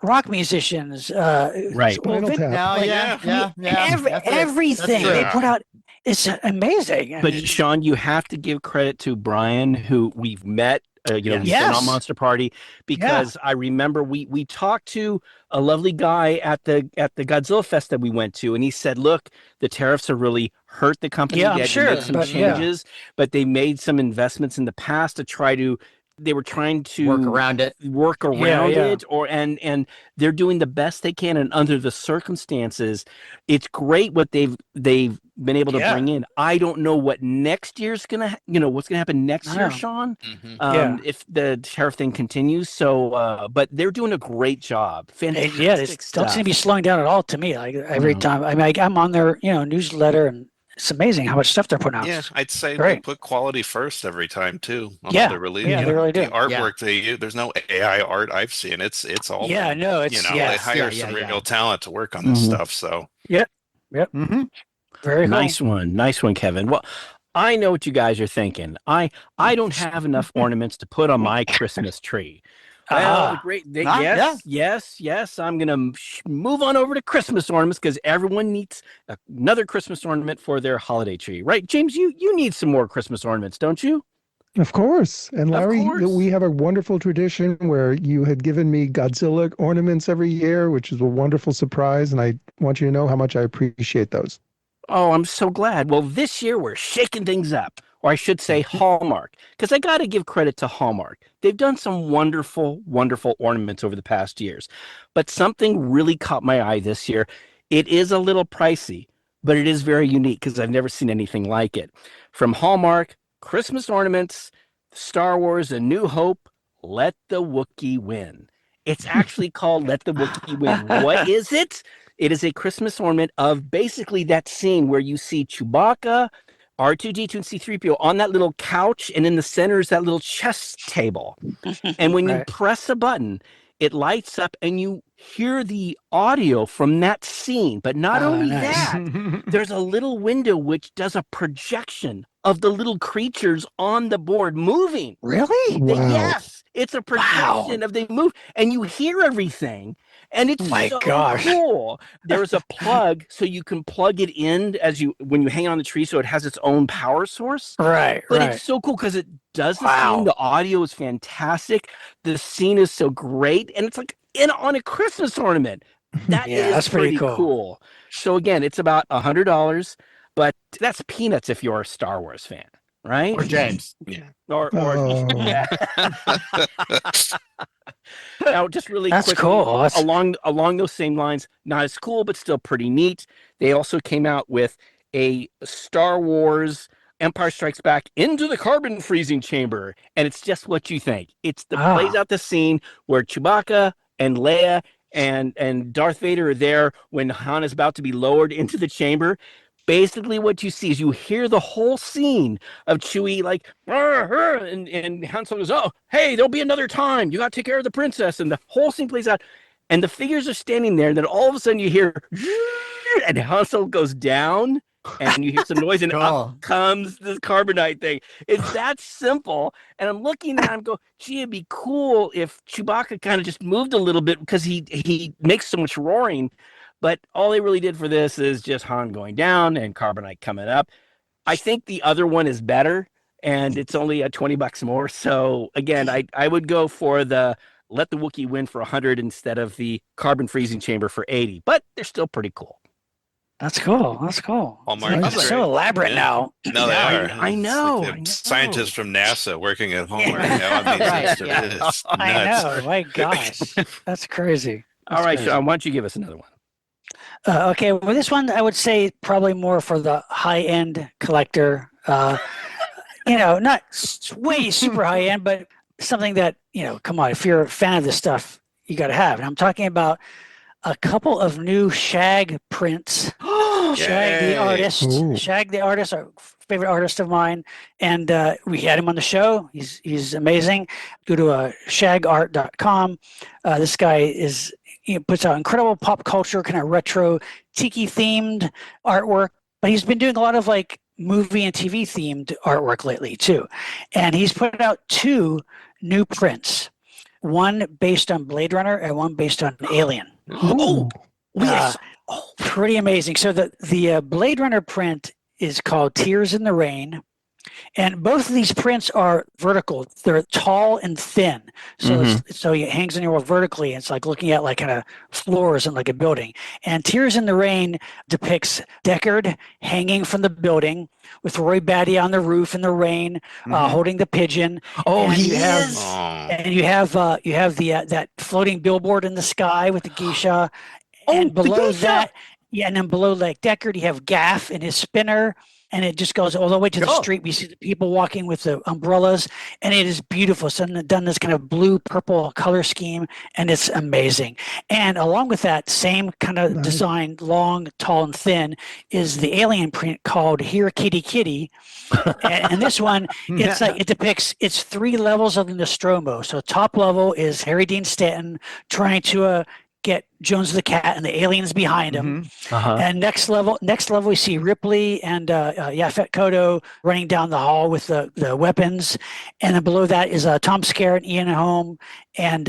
Speaker 3: Rock musicians.
Speaker 4: Right.
Speaker 2: Spinal Tap.
Speaker 1: No,
Speaker 3: like,
Speaker 1: yeah. That's it. That's
Speaker 3: everything
Speaker 1: true.
Speaker 3: they put out. It's amazing.
Speaker 4: But Sean, you have to give credit to Brian, who we've met. We've been on
Speaker 3: Yes.
Speaker 4: Monster Party because I remember we talked to a lovely guy at the Godzilla Fest that we went to, and he said, "Look, the tariffs have really hurt the company.
Speaker 3: Yeah,
Speaker 4: They
Speaker 3: I'm
Speaker 4: had to
Speaker 3: sure,
Speaker 4: make some
Speaker 3: but yeah.
Speaker 4: changes, but they made some investments in the past to try to." They were trying to
Speaker 1: Work around it.
Speaker 3: Yeah.
Speaker 4: it, and they're doing the best they can, and under the circumstances, it's great what they've been able to
Speaker 3: Yeah.
Speaker 4: bring in. I don't know what next year's gonna, what's gonna happen next year,
Speaker 3: No.
Speaker 4: Sean.
Speaker 5: Mhm.
Speaker 4: If the tariff thing continues. So, but they're doing a great job. Fantastic
Speaker 3: Yeah, they don't
Speaker 4: stuff.
Speaker 3: seem to be slowing down at all to me. Like every
Speaker 4: No.
Speaker 3: time, I mean, I'm on their newsletter, and it's amazing how much stuff they're putting out.
Speaker 5: Yeah, I'd say they
Speaker 3: Great.
Speaker 5: put quality first every time too. On
Speaker 3: Yeah,
Speaker 5: the release.
Speaker 3: yeah, they really do.
Speaker 5: The artwork they use, there's no AI art I've seen. It's all
Speaker 3: Yeah, no, it's
Speaker 5: they
Speaker 3: yes.
Speaker 5: hire some real talent to work on this
Speaker 4: Mhm.
Speaker 5: stuff. So
Speaker 1: Mm-hmm.
Speaker 3: Very cool.
Speaker 4: Nice one, Kevin. Well, I know what you guys are thinking. I don't have enough ornaments to put on my Christmas tree. Well, yes. I'm gonna move on over to Christmas ornaments because everyone needs another Christmas ornament for their holiday tree, right? James, you need some more Christmas ornaments, don't you?
Speaker 2: Of course. And Larry,
Speaker 4: course.
Speaker 2: we have a wonderful tradition where you had given me Godzilla ornaments every year, which is a wonderful surprise. And I want you to know how much I appreciate those.
Speaker 4: Oh, I'm so glad. Well, this year we're shaking things up, or I should say Hallmark, because I got to give credit to Hallmark. They've done some wonderful, wonderful ornaments over the past years, but something really caught my eye this year. It is a little pricey, but it is very unique because I've never seen anything like it. From Hallmark, Christmas ornaments, Star Wars: A New Hope, Let the Wookiee Win. It's actually called Let the Wookiee Win. What is it? It is a Christmas ornament of basically that scene where you see Chewbacca, R2-D2, and C-3PO on that little couch, and in the center is that little chess table. And when you
Speaker 3: Right.
Speaker 4: press a button, it lights up and you hear the audio from that scene. But not
Speaker 3: Oh,
Speaker 4: only
Speaker 3: nice.
Speaker 4: that, there's a little window which does a projection of the little creatures on the board moving.
Speaker 3: Really?
Speaker 2: Wow.
Speaker 4: Yes, it's a projection of they move, and you hear everything, and it's
Speaker 3: Oh my
Speaker 4: so
Speaker 3: gosh.
Speaker 4: cool. There's a plug, so you can plug it in when you hang on the tree, so it has its own power source.
Speaker 3: Right.
Speaker 4: But
Speaker 3: Right.
Speaker 4: it's so cool because it does the
Speaker 3: Wow.
Speaker 4: scene. The audio is fantastic. The scene is so great, and it's like on a Christmas ornament. That
Speaker 3: Yeah,
Speaker 4: is
Speaker 3: that's pretty
Speaker 4: pretty
Speaker 3: cool.
Speaker 4: So again, it's about $100, but that's peanuts if you're a Star Wars fan, right?
Speaker 1: Or James.
Speaker 4: Or
Speaker 2: Oh.
Speaker 4: yeah. Now, just really
Speaker 3: That's
Speaker 4: quickly,
Speaker 3: cool. That's-
Speaker 4: along those same lines, not as cool, but still pretty neat. They also came out with a Star Wars Empire Strikes Back Into the Carbon Freezing Chamber, and it's just what you think. It's plays out the scene where Chewbacca and Leia and Darth Vader are there when Han is about to be lowered into the chamber. Basically, what you see is you hear the whole scene of Chewie like, and Han Solo goes, "Oh, hey, there'll be another time. You got to take care of the princess." And the whole scene plays out, and the figures are standing there. And then all of a sudden, you hear, and Han Solo goes down, and you hear some noise, and
Speaker 1: Cool.
Speaker 4: up comes this carbonite thing. It's that simple. And I'm looking and I'm going, gee, it'd be cool if Chewbacca kind of just moved a little bit because he makes so much roaring. But all they really did for this is just Han going down and carbonite coming up. I think the other one is better, and it's only $20 more. So again, I would go for the Let the Wookiee Win for 100 instead of the Carbon Freezing Chamber for 80. But they're still pretty cool.
Speaker 3: That's cool. That's cool.
Speaker 5: Hallmark
Speaker 3: It's
Speaker 5: is
Speaker 3: like so
Speaker 5: great.
Speaker 3: elaborate
Speaker 5: Yeah.
Speaker 3: now.
Speaker 5: No, they
Speaker 4: Yeah,
Speaker 5: are.
Speaker 4: I know,
Speaker 5: It's like
Speaker 4: I know.
Speaker 5: Scientists from NASA working at Hallmark.
Speaker 3: Yeah.
Speaker 5: On these
Speaker 1: Right,
Speaker 5: instruments.
Speaker 1: yeah.
Speaker 5: It's
Speaker 3: I
Speaker 5: nuts.
Speaker 3: know. My gosh. That's crazy.
Speaker 4: All right,
Speaker 3: crazy.
Speaker 4: Sean, why don't you give us another one?
Speaker 3: Okay, well, this one I would say probably more for the high-end collector. Not way super high-end, but something that, come on, if you're a fan of this stuff, you got to have. And I'm talking about a couple of new Shag prints. Shag the
Speaker 5: Yay.
Speaker 3: artist.
Speaker 2: Ooh.
Speaker 3: Shag the artist, a favorite artist of mine, and we had him on the show. He's amazing. Go to shagart.com. This guy puts out incredible pop culture, kind of retro tiki themed artwork, but he's been doing a lot of like movie and TV themed artwork lately too. And he's put out 2 new prints, one based on Blade Runner and one based on Alien.
Speaker 2: Ooh.
Speaker 3: Yes. Pretty amazing. So the Blade Runner print is called Tears in the Rain. And both of these prints are vertical. They're tall and thin. So so it hangs on your wall vertically. It's like looking at like kind of floors in like a building. And Tears in the Rain depicts Deckard hanging from the building with Roy Batty on the roof in the rain, holding the pigeon.
Speaker 1: Oh,
Speaker 3: and
Speaker 1: he
Speaker 3: have,
Speaker 1: is.
Speaker 3: And you have the that floating billboard in the sky with the geisha. And below that, and then below like Deckard, you have Gaff and his spinner. And it just goes all the way to the street. We see the people walking with the umbrellas, and it is beautiful. So done this kind of blue-purple color scheme, and it's amazing. And along with that same kind of design, long, tall, and thin, is the Alien print called Here Kitty Kitty. And this one, it depicts, it's 3 levels of the Nostromo. So top level is Harry Dean Stanton trying to get Jones the cat and the aliens behind him. And next level we see Ripley and Yaphet Kotto running down the hall with the weapons, and then below that is Tom Skerritt and Ian Holm and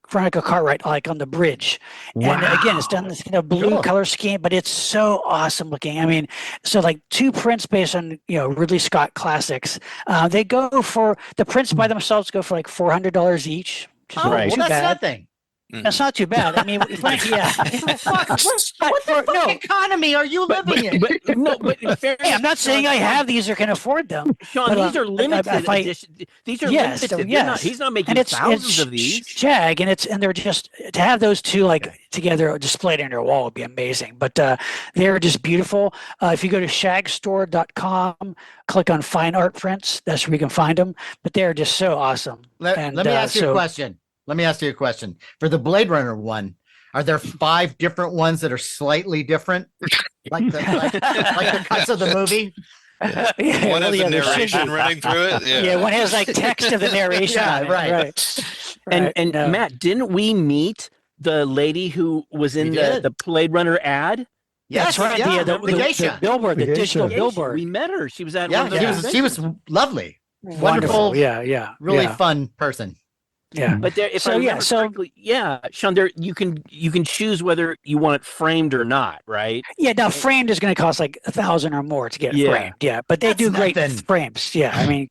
Speaker 3: Veronica Cartwright like on the bridge. And again, it's done this kind of blue color scheme, but it's so awesome looking. I mean, so like 2 prints based on Ridley Scott classics. They go for the prints by themselves go for like $400 each.
Speaker 1: Oh, well, that's nothing.
Speaker 3: That's not too bad. I mean, what
Speaker 1: the economy are you living in?
Speaker 3: Hey, I'm not saying I have these or can afford them.
Speaker 4: Sean, these are limited edition. These are limited. He's not making thousands of these.
Speaker 3: Shag, and they're just to have those 2 like together displayed on your wall would be amazing. But they're just beautiful. If you go to shagstore.com, click on Fine Art Prints. That's where you can find them. But they're just so awesome.
Speaker 1: Let me ask you a question. Let me ask you a question. For the Blade Runner one, are there 5 different ones that are slightly different? Like the cuts of the movie?
Speaker 5: One has a narration running through it.
Speaker 3: Yeah, one has like text of the narration. Right.
Speaker 4: And Matt, didn't we meet the lady who was in the Blade Runner ad?
Speaker 3: Yes, that's right. The geisha. The billboard, the digital billboard.
Speaker 4: We met her. She was at
Speaker 1: she was lovely. Wonderful.
Speaker 3: Yeah.
Speaker 1: Really fun person.
Speaker 3: Yeah,
Speaker 4: but there, if I remember correctly, Sean, there you can choose whether you want it framed or not, right?
Speaker 3: Yeah, now framed is going to cost like $1,000 or more to get framed. Yeah, but they do great frames. Yeah, I mean,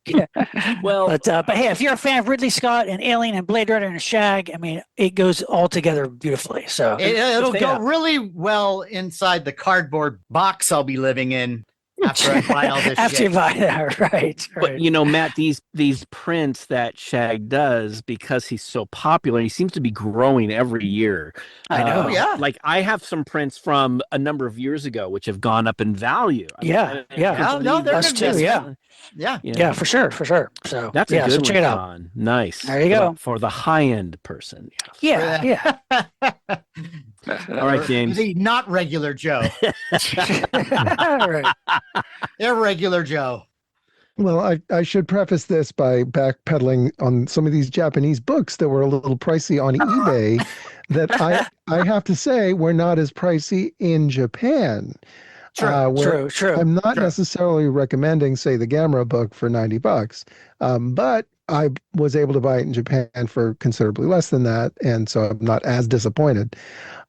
Speaker 3: well, but hey, if you're a fan of Ridley Scott and Alien and Blade Runner and Shag, I mean, it goes all together beautifully. So
Speaker 1: it'll go really well inside the cardboard box I'll be living in. After I buy all this
Speaker 3: after
Speaker 1: shit.
Speaker 3: you buy that, right.
Speaker 4: But Matt, these prints that Shag does, because he's so popular, he seems to be growing every year.
Speaker 3: I know.
Speaker 4: Like I have some prints from a number of years ago which have gone up in value.
Speaker 3: They're us too. Yeah, for sure. So
Speaker 4: that's a good
Speaker 3: so
Speaker 4: one,
Speaker 3: check it out.
Speaker 4: Sean. Nice.
Speaker 3: There you go.
Speaker 4: For the high-end person.
Speaker 3: Yeah.
Speaker 4: All right, James.
Speaker 1: The not regular Joe.
Speaker 3: Right.
Speaker 1: Irregular Joe.
Speaker 2: Well, I should preface this by backpedaling on some of these Japanese books that were a little pricey on eBay that I have to say were not as pricey in Japan.
Speaker 3: True.
Speaker 2: I'm not necessarily recommending, say, the Gamera book for $90, but I was able to buy it in Japan for considerably less than that, and so I'm not as disappointed.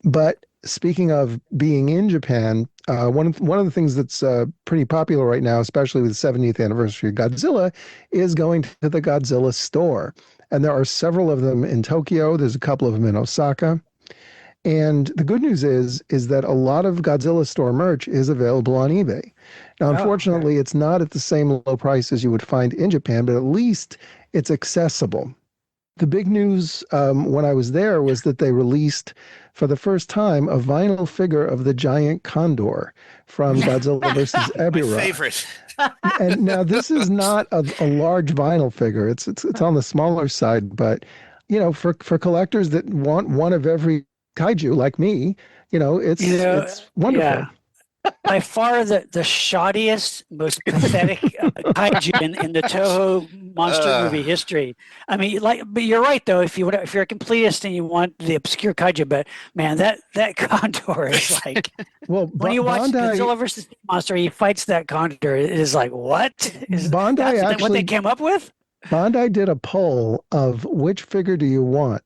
Speaker 2: But speaking of being in Japan, one of the things that's pretty popular right now, especially with the 70th anniversary of Godzilla, is going to the Godzilla store. And there are several of them in Tokyo. There's a couple of them in Osaka. And the good news is that a lot of Godzilla store merch is available on eBay. Now, unfortunately, it's not at the same low price as you would find in Japan, but at least it's accessible. The big news when I was there was that they released, for the first time, a vinyl figure of the giant condor from Godzilla vs. Ebirah.
Speaker 5: My favorite.
Speaker 2: And now this is not a large vinyl figure. It's on the smaller side, but for collectors that want one of every kaiju like me, it's wonderful.
Speaker 3: Yeah. By far the shoddiest, most pathetic kaiju in the Toho monster movie history. I mean, but you're right though. If you're a completist and you want the obscure kaiju, but man, that condor is like.
Speaker 2: Well,
Speaker 3: when you watch Godzilla versus Monster, he fights that condor. It is like, what is
Speaker 2: Bondi actually
Speaker 3: what they came up with?
Speaker 2: Bondi did a poll of which figure do you want?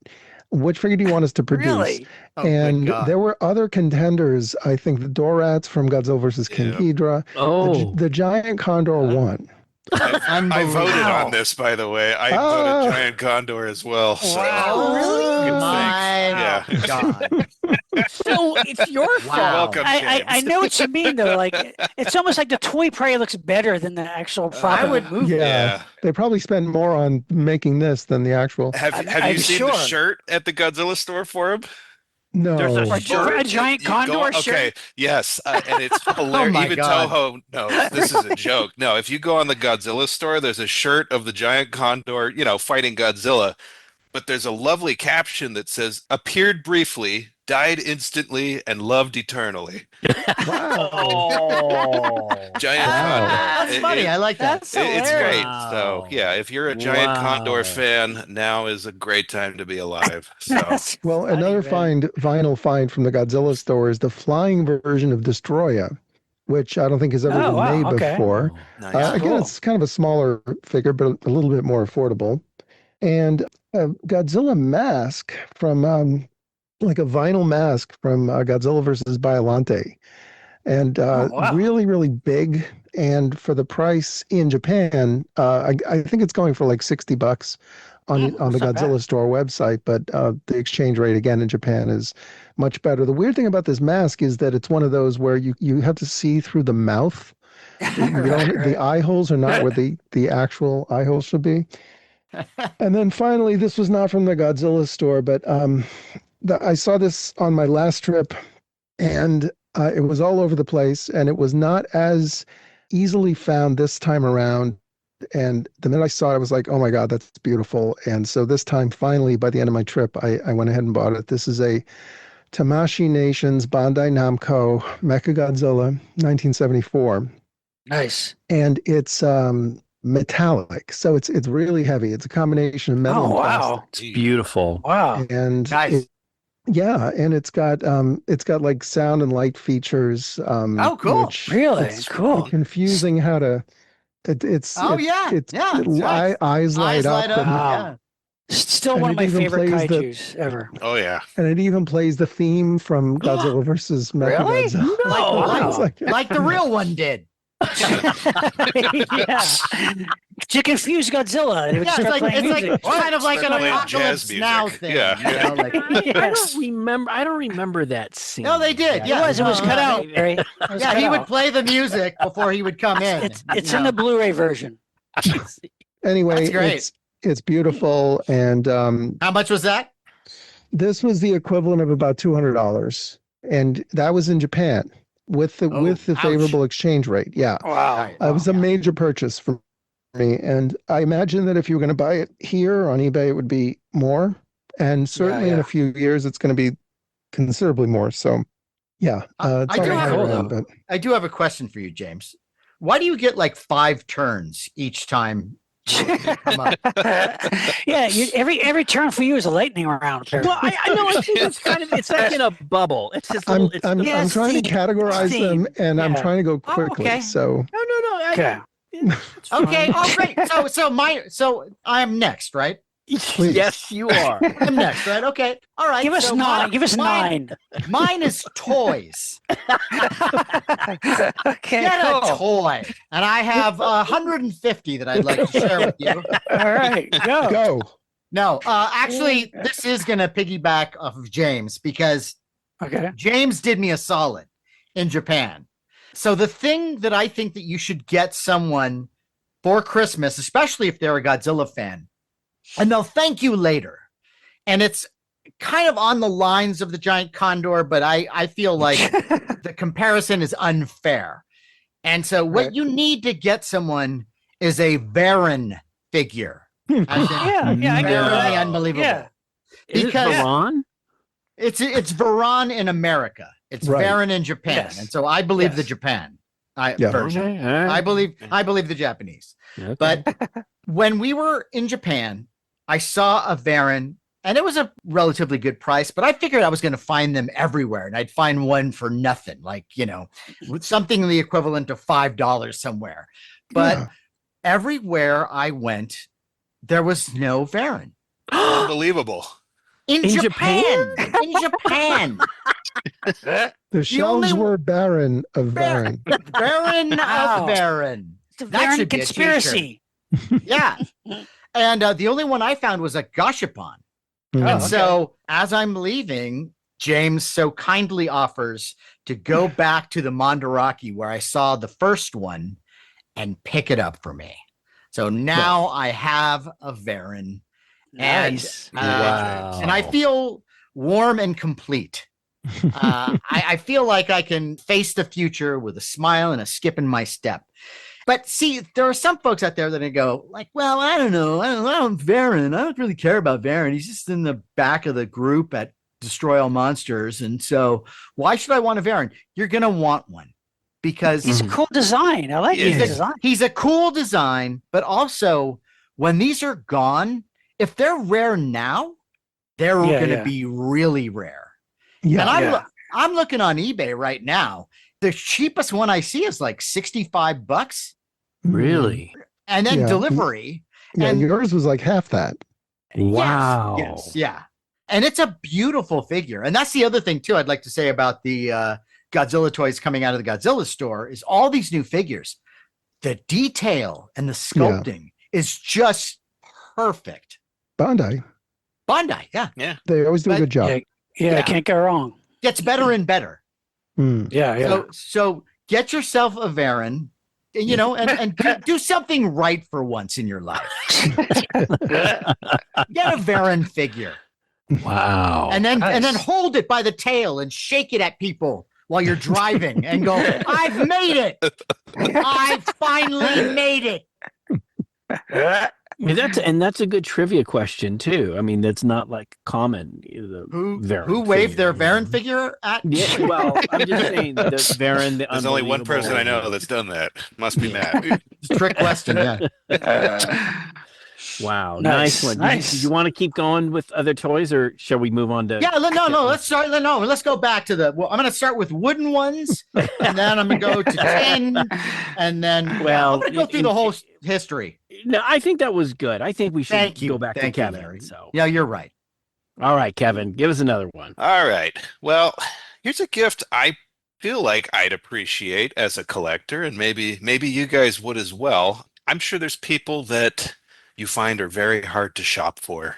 Speaker 2: Which figure do you want us to produce?
Speaker 3: Really?
Speaker 1: Oh,
Speaker 2: and there were other contenders. I think the Dorats from Godzilla versus King Ghidorah.
Speaker 4: Oh,
Speaker 2: the giant condor won.
Speaker 5: I voted on this, by the way. I voted Giant Condor as well. So.
Speaker 3: Wow, really?
Speaker 1: My God.
Speaker 4: so it's your fault.
Speaker 5: Welcome, James.
Speaker 3: I know what you mean though. Like it's almost like the toy probably looks better than the actual prop of the movie.
Speaker 2: Yeah, they probably spend more on making this than the actual.
Speaker 5: Have you seen the shirt at the Godzilla store for him?
Speaker 2: No,
Speaker 4: there's a shirt.
Speaker 3: A giant condor shirt.
Speaker 5: Okay, yes, and it's hilarious.
Speaker 1: Oh
Speaker 5: Even
Speaker 1: God.
Speaker 5: Toho knows this is a joke. No, if you go on the Godzilla store, there's a shirt of the giant condor, fighting Godzilla, but there's a lovely caption that says, "Appeared briefly, died instantly, and loved eternally."
Speaker 2: Wow.
Speaker 5: Giant condor.
Speaker 1: That's funny. I like that.
Speaker 3: That's
Speaker 5: It's great.
Speaker 4: Wow.
Speaker 5: So yeah, if you're a giant condor fan, now is a great time to be alive. So
Speaker 2: Well, another vinyl find from the Godzilla store is the flying version of Destroya, which I don't think has ever been made before.
Speaker 5: nice.
Speaker 2: Again, it's kind of a smaller figure, but a little bit more affordable. And a Godzilla mask from like a vinyl mask from Godzilla versus Biollante. And really, really big. And for the price in Japan, I think it's going for like $60 on the Godzilla store website, but the exchange rate again in Japan is much better. The weird thing about this mask is that it's one of those where you have to see through the mouth. The eye holes are not where the actual eye holes should be. And then finally, this was not from the Godzilla store, but I saw this on my last trip, and it was all over the place, and it was not as easily found this time around. And the minute I saw it, I was like, oh my God, that's beautiful. And so this time, finally, by the end of my trip, I went ahead and bought it. This is a Tamashii Nations Bandai Namco Mechagodzilla 1974.
Speaker 3: Nice.
Speaker 2: And it's metallic, so it's really heavy. It's a combination of metal and plastic.
Speaker 4: It's beautiful.
Speaker 3: Wow.
Speaker 2: And
Speaker 1: Nice.
Speaker 2: and it's got like sound and light features.
Speaker 1: Oh, cool.
Speaker 3: Really
Speaker 2: it's
Speaker 3: cool.
Speaker 2: confusing how to. Eyes light up.
Speaker 3: Wow. Still
Speaker 2: and
Speaker 3: one
Speaker 2: it
Speaker 3: of my
Speaker 2: even
Speaker 3: favorite
Speaker 2: plays
Speaker 3: kaijus ever.
Speaker 5: Oh yeah.
Speaker 2: And it even plays the theme from Godzilla versus Mechagodzilla.
Speaker 1: Really? Like the real one did.
Speaker 3: Yeah. To confuse Godzilla. It would
Speaker 1: Yeah,
Speaker 3: start playing
Speaker 1: it's
Speaker 3: music.
Speaker 1: kind of like an
Speaker 5: Playing
Speaker 1: apocalypse
Speaker 5: jazz music.
Speaker 1: now thing.
Speaker 5: Yeah.
Speaker 4: I don't remember that scene.
Speaker 1: No, they did. Yeah,
Speaker 3: It was cut out, Barry. It was
Speaker 1: Yeah,
Speaker 3: cut
Speaker 1: he would
Speaker 3: out.
Speaker 1: play the music before he would come in.
Speaker 3: It's in the Blu-ray version.
Speaker 2: Anyway,
Speaker 1: That's great.
Speaker 2: it's beautiful, and
Speaker 1: How much was that?
Speaker 2: this was the equivalent of about $200, and that was in Japan with the
Speaker 1: ouch.
Speaker 2: favorable exchange rate. Yeah,
Speaker 3: Wow.
Speaker 2: it was a major purchase for me, and I imagine that if you were going to buy it here on eBay, it would be more, and certainly in a few years, it's going to be considerably more. So, yeah, it's
Speaker 1: I
Speaker 2: all
Speaker 1: do have
Speaker 2: around, but
Speaker 1: I do have a question for you, James. Why do you get like 5 turns each time? Come on.
Speaker 3: Yeah, every turn for you is a lightning round. Barry.
Speaker 4: Well, I know. I think it's like in a bubble. It's just
Speaker 2: I'm
Speaker 4: little.
Speaker 2: I'm trying to categorize them, and I'm trying to go quickly.
Speaker 1: okay.
Speaker 2: So
Speaker 4: No.
Speaker 3: Okay.
Speaker 1: Okay. Oh, great. So I'm next, right?
Speaker 2: Please.
Speaker 4: Yes, you are.
Speaker 1: I'm next, right? Okay. All right.
Speaker 3: Give us
Speaker 1: so
Speaker 3: 9. Give us
Speaker 1: mine,
Speaker 3: 9.
Speaker 1: Mine is toys.
Speaker 3: Okay.
Speaker 1: Get
Speaker 3: Cool.
Speaker 1: a toy, and I have 150 that I'd like to share with you.
Speaker 3: All right. Go.
Speaker 2: go.
Speaker 1: No, actually, this is going to piggyback off of James because
Speaker 3: Okay.
Speaker 1: James did me a solid in Japan. So the thing that I think that you should get someone for Christmas, especially if they're a Godzilla fan, and they'll thank you later. And it's kind of on the lines of the giant condor, but I feel like the comparison is unfair. And so what you need to get someone is a Varan figure.
Speaker 3: Yeah. I get
Speaker 1: Really
Speaker 3: that.
Speaker 1: unbelievable.
Speaker 3: Yeah.
Speaker 4: Is it
Speaker 1: Because
Speaker 4: Varan?
Speaker 1: It's Varan in America. It's
Speaker 2: Right.
Speaker 1: Varan in Japan.
Speaker 3: Yes.
Speaker 1: And so I believe the
Speaker 3: Yes.
Speaker 1: Japan
Speaker 2: Yeah.
Speaker 1: version.
Speaker 4: Okay, all right.
Speaker 1: I believe the Japanese.
Speaker 4: Okay.
Speaker 1: But when we were in Japan, I saw a Varan and it was a relatively good price, but I figured I was going to find them everywhere and I'd find one for nothing, like, something the equivalent of $5 somewhere. But
Speaker 2: Yeah.
Speaker 1: everywhere I went, there was no Varan.
Speaker 5: Unbelievable.
Speaker 1: In
Speaker 4: In
Speaker 1: Japan. In Japan.
Speaker 2: The shelves
Speaker 1: only-
Speaker 2: were barren of
Speaker 1: Baron.
Speaker 2: Baron.
Speaker 1: Baron
Speaker 3: Wow.
Speaker 1: of Baron.
Speaker 3: It's a
Speaker 1: That
Speaker 3: Varan
Speaker 1: should be a
Speaker 3: conspiracy.
Speaker 1: Yeah. And the only one I found was a gashapon.
Speaker 2: Mm.
Speaker 1: And
Speaker 3: Oh,
Speaker 1: so as I'm leaving, James so kindly offers to go back to the Mandarake where I saw the first one and pick it up for me. So now I have a Varan.
Speaker 3: Nice.
Speaker 1: And I feel warm and complete. I feel like I can face the future with a smile and a skip in my step. But see, there are some folks out there that go like, well, I don't know. I don't Varan. I don't really care about Varan. He's just in the back of the group at Destroy All Monsters. And so why should I want a Varan? You're going to want one because
Speaker 3: He's a cool design. I like
Speaker 5: He
Speaker 3: his
Speaker 5: is.
Speaker 3: design.
Speaker 1: he's a cool design, but also when these are gone, if they're rare now, they're going to be really rare.
Speaker 2: Yeah.
Speaker 1: And I'm looking on eBay right now. The cheapest one I see is like $65,
Speaker 4: Really?
Speaker 1: and then
Speaker 2: Yeah.
Speaker 1: delivery.
Speaker 2: Yeah,
Speaker 1: and-
Speaker 2: yours was like half that.
Speaker 4: Wow.
Speaker 1: Yes, yeah. And it's a beautiful figure. And that's the other thing too I'd like to say about the Godzilla toys coming out of the Godzilla store is all these new figures. The detail and the sculpting is just perfect.
Speaker 2: Bandai.
Speaker 1: Bandai, yeah.
Speaker 2: They always do a
Speaker 1: But-
Speaker 2: good job.
Speaker 3: Yeah,
Speaker 1: Yeah.
Speaker 3: can't go wrong.
Speaker 1: Gets better and better.
Speaker 2: Mm.
Speaker 3: Yeah.
Speaker 1: So get yourself a Varan, and do something right for once in your life. Get a Varan figure.
Speaker 4: Wow.
Speaker 1: And then
Speaker 3: Nice.
Speaker 1: hold it by the tail and shake it at people while you're driving and go, I've made it. I've finally made it.
Speaker 4: I mean, that's a good trivia question too. I mean, that's not like common.
Speaker 1: Who waved their Varan figure at?
Speaker 4: Yeah, well, I'm just saying that Varan. The
Speaker 5: There's only one person I know
Speaker 4: unbelievable-
Speaker 5: that's done that. Must be Matt.
Speaker 1: Trick question, yeah.
Speaker 4: Wow,
Speaker 3: Nice,
Speaker 4: nice one.
Speaker 3: nice.
Speaker 4: Do you want to keep going with other toys, or shall we move on to?
Speaker 1: Yeah, no, let's start. No, let's go back to I'm going to start with wooden ones, and then I'm going to go to tin, and then I'm going to go through the whole history.
Speaker 4: No, I think that was good. I think we should
Speaker 1: Thank you.
Speaker 4: go back
Speaker 1: Thank
Speaker 4: to
Speaker 1: you,
Speaker 4: Kevin.
Speaker 1: Larry.
Speaker 4: So,
Speaker 1: Yeah, you're right.
Speaker 4: all right, Kevin, give us another one.
Speaker 5: All right. Well, here's a gift I feel like I'd appreciate as a collector, and maybe you guys would as well. I'm sure there's people that you find are very hard to shop for,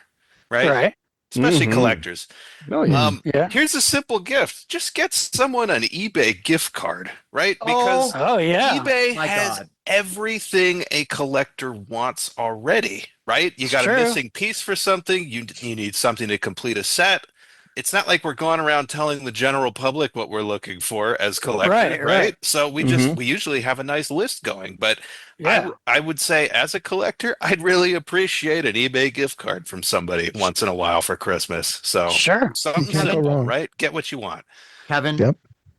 Speaker 5: right?
Speaker 3: Right.
Speaker 5: Especially
Speaker 4: Mhm.
Speaker 5: collectors.
Speaker 4: Oh yeah.
Speaker 3: Yeah.
Speaker 5: Here's a simple gift. Just get someone an eBay gift card, right? Because
Speaker 3: Oh yeah.
Speaker 5: eBay
Speaker 1: my
Speaker 5: has
Speaker 1: God.
Speaker 5: everything a collector wants already, right? You got
Speaker 3: True.
Speaker 5: a missing piece for something, you need something to complete a set. It's not like we're going around telling the general public what we're looking for as collectors,
Speaker 3: Right.
Speaker 5: So we usually have a nice list going, but
Speaker 3: Yeah.
Speaker 5: I would say as a collector, I'd really appreciate an eBay gift card from somebody once in a while for Christmas. So
Speaker 3: Sure.
Speaker 5: something
Speaker 2: You can't go
Speaker 5: simple,
Speaker 2: wrong.
Speaker 5: right? Get what you want.
Speaker 1: Kevin,
Speaker 2: Yep.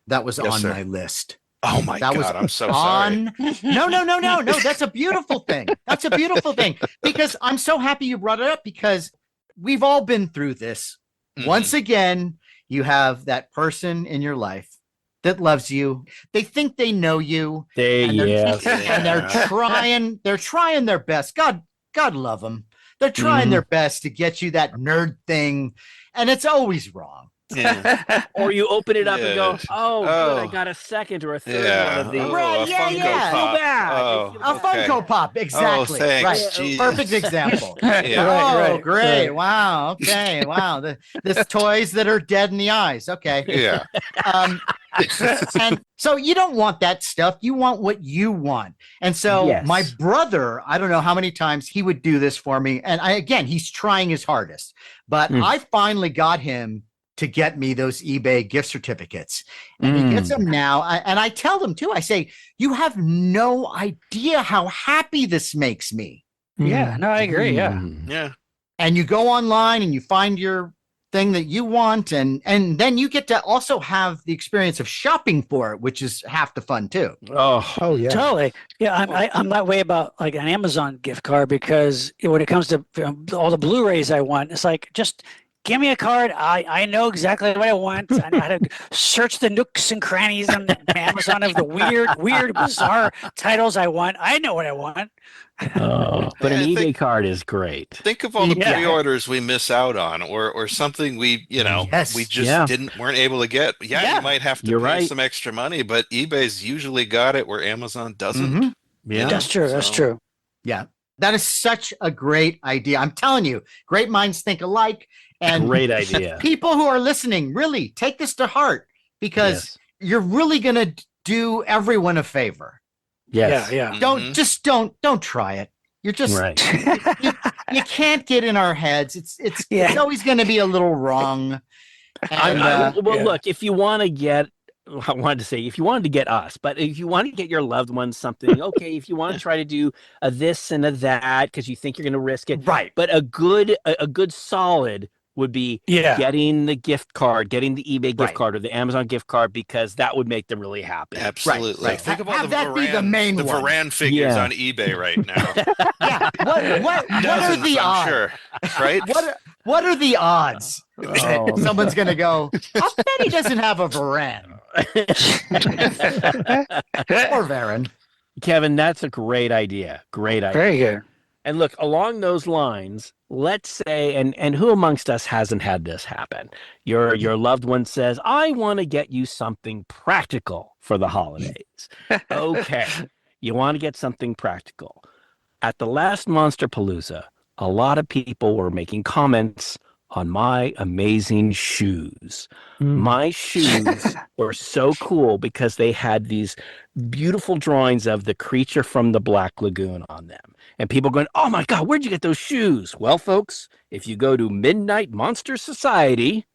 Speaker 1: that was
Speaker 5: Yes,
Speaker 1: on
Speaker 5: sir.
Speaker 1: my list.
Speaker 5: Oh my
Speaker 1: That was
Speaker 5: God, I'm so sorry.
Speaker 1: No. That's a beautiful thing. That's a beautiful thing because I'm so happy you brought it up because we've all been through this.
Speaker 5: Mhm.
Speaker 1: Once again, you have that person in your life that loves you. They think they know you and they're,
Speaker 4: Yes.
Speaker 1: and they're trying their best. God love them. They're trying their best to get you that nerd thing. And it's always wrong.
Speaker 5: Yeah.
Speaker 4: Or you open it up and go,
Speaker 5: Yes.
Speaker 4: oh, good, I
Speaker 5: Oh.
Speaker 4: got a second or a third
Speaker 5: Yeah.
Speaker 4: one of these.
Speaker 5: Oh,
Speaker 1: Right,
Speaker 5: a
Speaker 1: yeah,
Speaker 5: Funko
Speaker 1: yeah.
Speaker 5: Pop.
Speaker 4: So bad.
Speaker 5: Oh,
Speaker 1: A
Speaker 5: okay.
Speaker 1: Funko Pop, exactly.
Speaker 5: thanks.
Speaker 1: Right.
Speaker 5: Jeez.
Speaker 1: Perfect example.
Speaker 5: Yeah.
Speaker 1: Oh,
Speaker 3: Right,
Speaker 1: great.
Speaker 3: right.
Speaker 1: Wow. Okay. Wow. This toys that are dead in the eyes. Okay.
Speaker 5: Yeah.
Speaker 1: And so you don't want that stuff. You want what you want. And so
Speaker 4: Yes.
Speaker 1: my brother, I don't know how many times he would do this for me. And again, he's trying his hardest, but I finally got him to get me those eBay gift certificates. And he gets them now. And I tell them too, I say, you have no idea how happy this makes me.
Speaker 3: Yeah. No, I agree. Yeah.
Speaker 4: Mm.
Speaker 5: Yeah.
Speaker 1: And you go online and you find your thing that you want, and then you get to also have the experience of shopping for it, which is half the fun too.
Speaker 2: Oh yeah.
Speaker 3: Totally. Yeah, I'm that way about like an Amazon gift card because when it comes to all the Blu-rays I want, it's like just give me a card. I know exactly what I want. I know how to search the nooks and crannies on Amazon of the weird, bizarre titles I want. I know what I want.
Speaker 4: But an eBay card is great.
Speaker 5: Think of all the pre-orders we miss out on, or something we we just weren't able to get. You might have to pay some extra money, but eBay's usually got it where Amazon doesn't.
Speaker 3: Yeah, that's true. That's true.
Speaker 1: Yeah, that is such a great idea. I'm telling you, great minds think alike. And
Speaker 4: great idea.
Speaker 1: People who are listening, really take this to heart because you're really going to do everyone a favor.
Speaker 4: Yes.
Speaker 3: Yeah.
Speaker 1: Don't try it. You're just you can't get in our heads. It's always going to be a little wrong. And,
Speaker 4: look, if you want to get, I wanted to say, if you wanted to get us, but if you want to get your loved ones something, okay, if you want to try to do a this and a that because you think you're going to risk it,
Speaker 1: right?
Speaker 4: But a good solid would be getting the gift card, getting the eBay gift card or the Amazon gift card, because that would make them really happy.
Speaker 5: Absolutely.
Speaker 1: Right.
Speaker 5: Think about
Speaker 1: the
Speaker 5: Varan figures on eBay right now.
Speaker 1: What are the odds?
Speaker 5: Sure. Right?
Speaker 1: What are the odds that someone's going to go, I'll bet he doesn't have a Varan. Or Varan.
Speaker 4: Kevin, that's a great idea. Great idea.
Speaker 3: Very good.
Speaker 4: And look, along those lines, let's say, and who amongst us hasn't had this happen? Your loved one says, I want to get you something practical for the holidays. Okay, you want to get something practical. At the last Monster Palooza, a lot of people were making comments on my amazing shoes. My shoes were so cool because they had these beautiful drawings of the creature from the Black Lagoon on them. And people going, oh my God, where'd you get those shoes? Well, folks, if you go to Midnight Monster Society,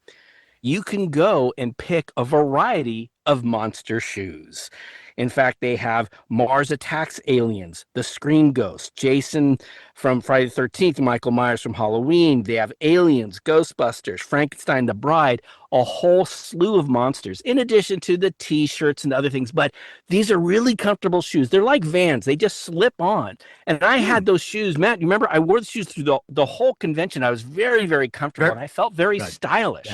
Speaker 4: you can go and pick a variety of monster shoes. In fact, they have Mars Attacks Aliens, the Scream Ghost, Jason from Friday the 13th, Michael Myers from Halloween. They have Aliens, Ghostbusters, Frankenstein the Bride, a whole slew of monsters, in addition to the T-shirts and other things. But these are really comfortable shoes. They're like Vans. They just slip on. And I had those shoes. Matt, you remember I wore the shoes through the whole convention. I was very, very comfortable, and I felt very stylish.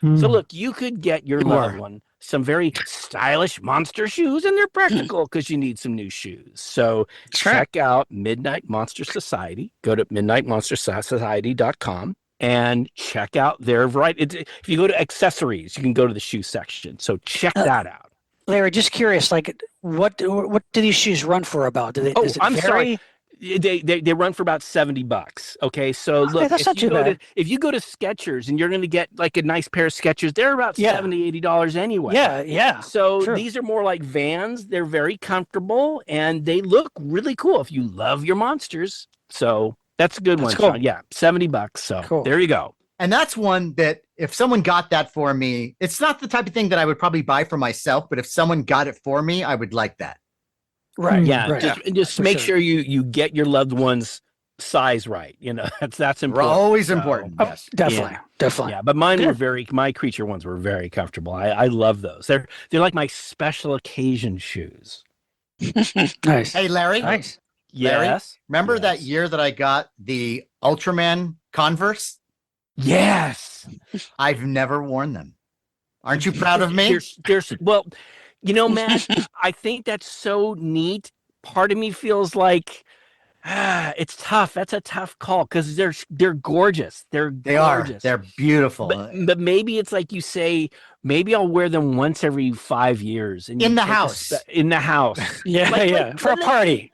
Speaker 4: So look, you could get your loved one some very stylish monster shoes, and they're practical because you need some new shoes. So check out Midnight Monster Society. Go to midnightmonstersociety.com and check out their variety. If you go to accessories, you can go to the shoe section. So check that out.
Speaker 3: Larry, just curious, like what do these shoes run for about? Do they,
Speaker 4: I'm sorry. They run for about $70. Okay, so look,
Speaker 3: that's not too bad.
Speaker 4: If you go to Skechers and you're going to get like a nice pair of Skechers, they're about $70-$80 anyway.
Speaker 3: Yeah.
Speaker 4: So these are more like Vans. They're very comfortable and they look really cool if you love your monsters. So that's a good one.
Speaker 3: Cool.
Speaker 4: Sean. Yeah, $70. So there you go.
Speaker 1: And that's one that if someone got that for me, it's not the type of thing that I would probably buy for myself, but if someone got it for me, I would like that.
Speaker 3: Right.
Speaker 4: Yeah.
Speaker 3: Right.
Speaker 4: Just make sure you get your loved one's size right. You know, that's important.
Speaker 1: Always important. Yes.
Speaker 3: Definitely.
Speaker 4: Yeah. But mine were my creature ones were very comfortable. I love those. They're like my special occasion shoes.
Speaker 3: Nice.
Speaker 1: Hey, Larry.
Speaker 3: Nice.
Speaker 1: Larry,
Speaker 4: Yes.
Speaker 1: remember that year that I got the Ultraman Converse?
Speaker 4: Yes.
Speaker 1: I've never worn them. Aren't you proud of me?
Speaker 4: Well, you know, Matt, I think that's so neat. Part of me feels like it's tough. That's a tough call because they're gorgeous. They gorgeous.
Speaker 1: They're beautiful.
Speaker 4: But maybe it's like you say, maybe I'll wear them once every 5 years. And
Speaker 1: in the house.
Speaker 4: In the house.
Speaker 3: For a party.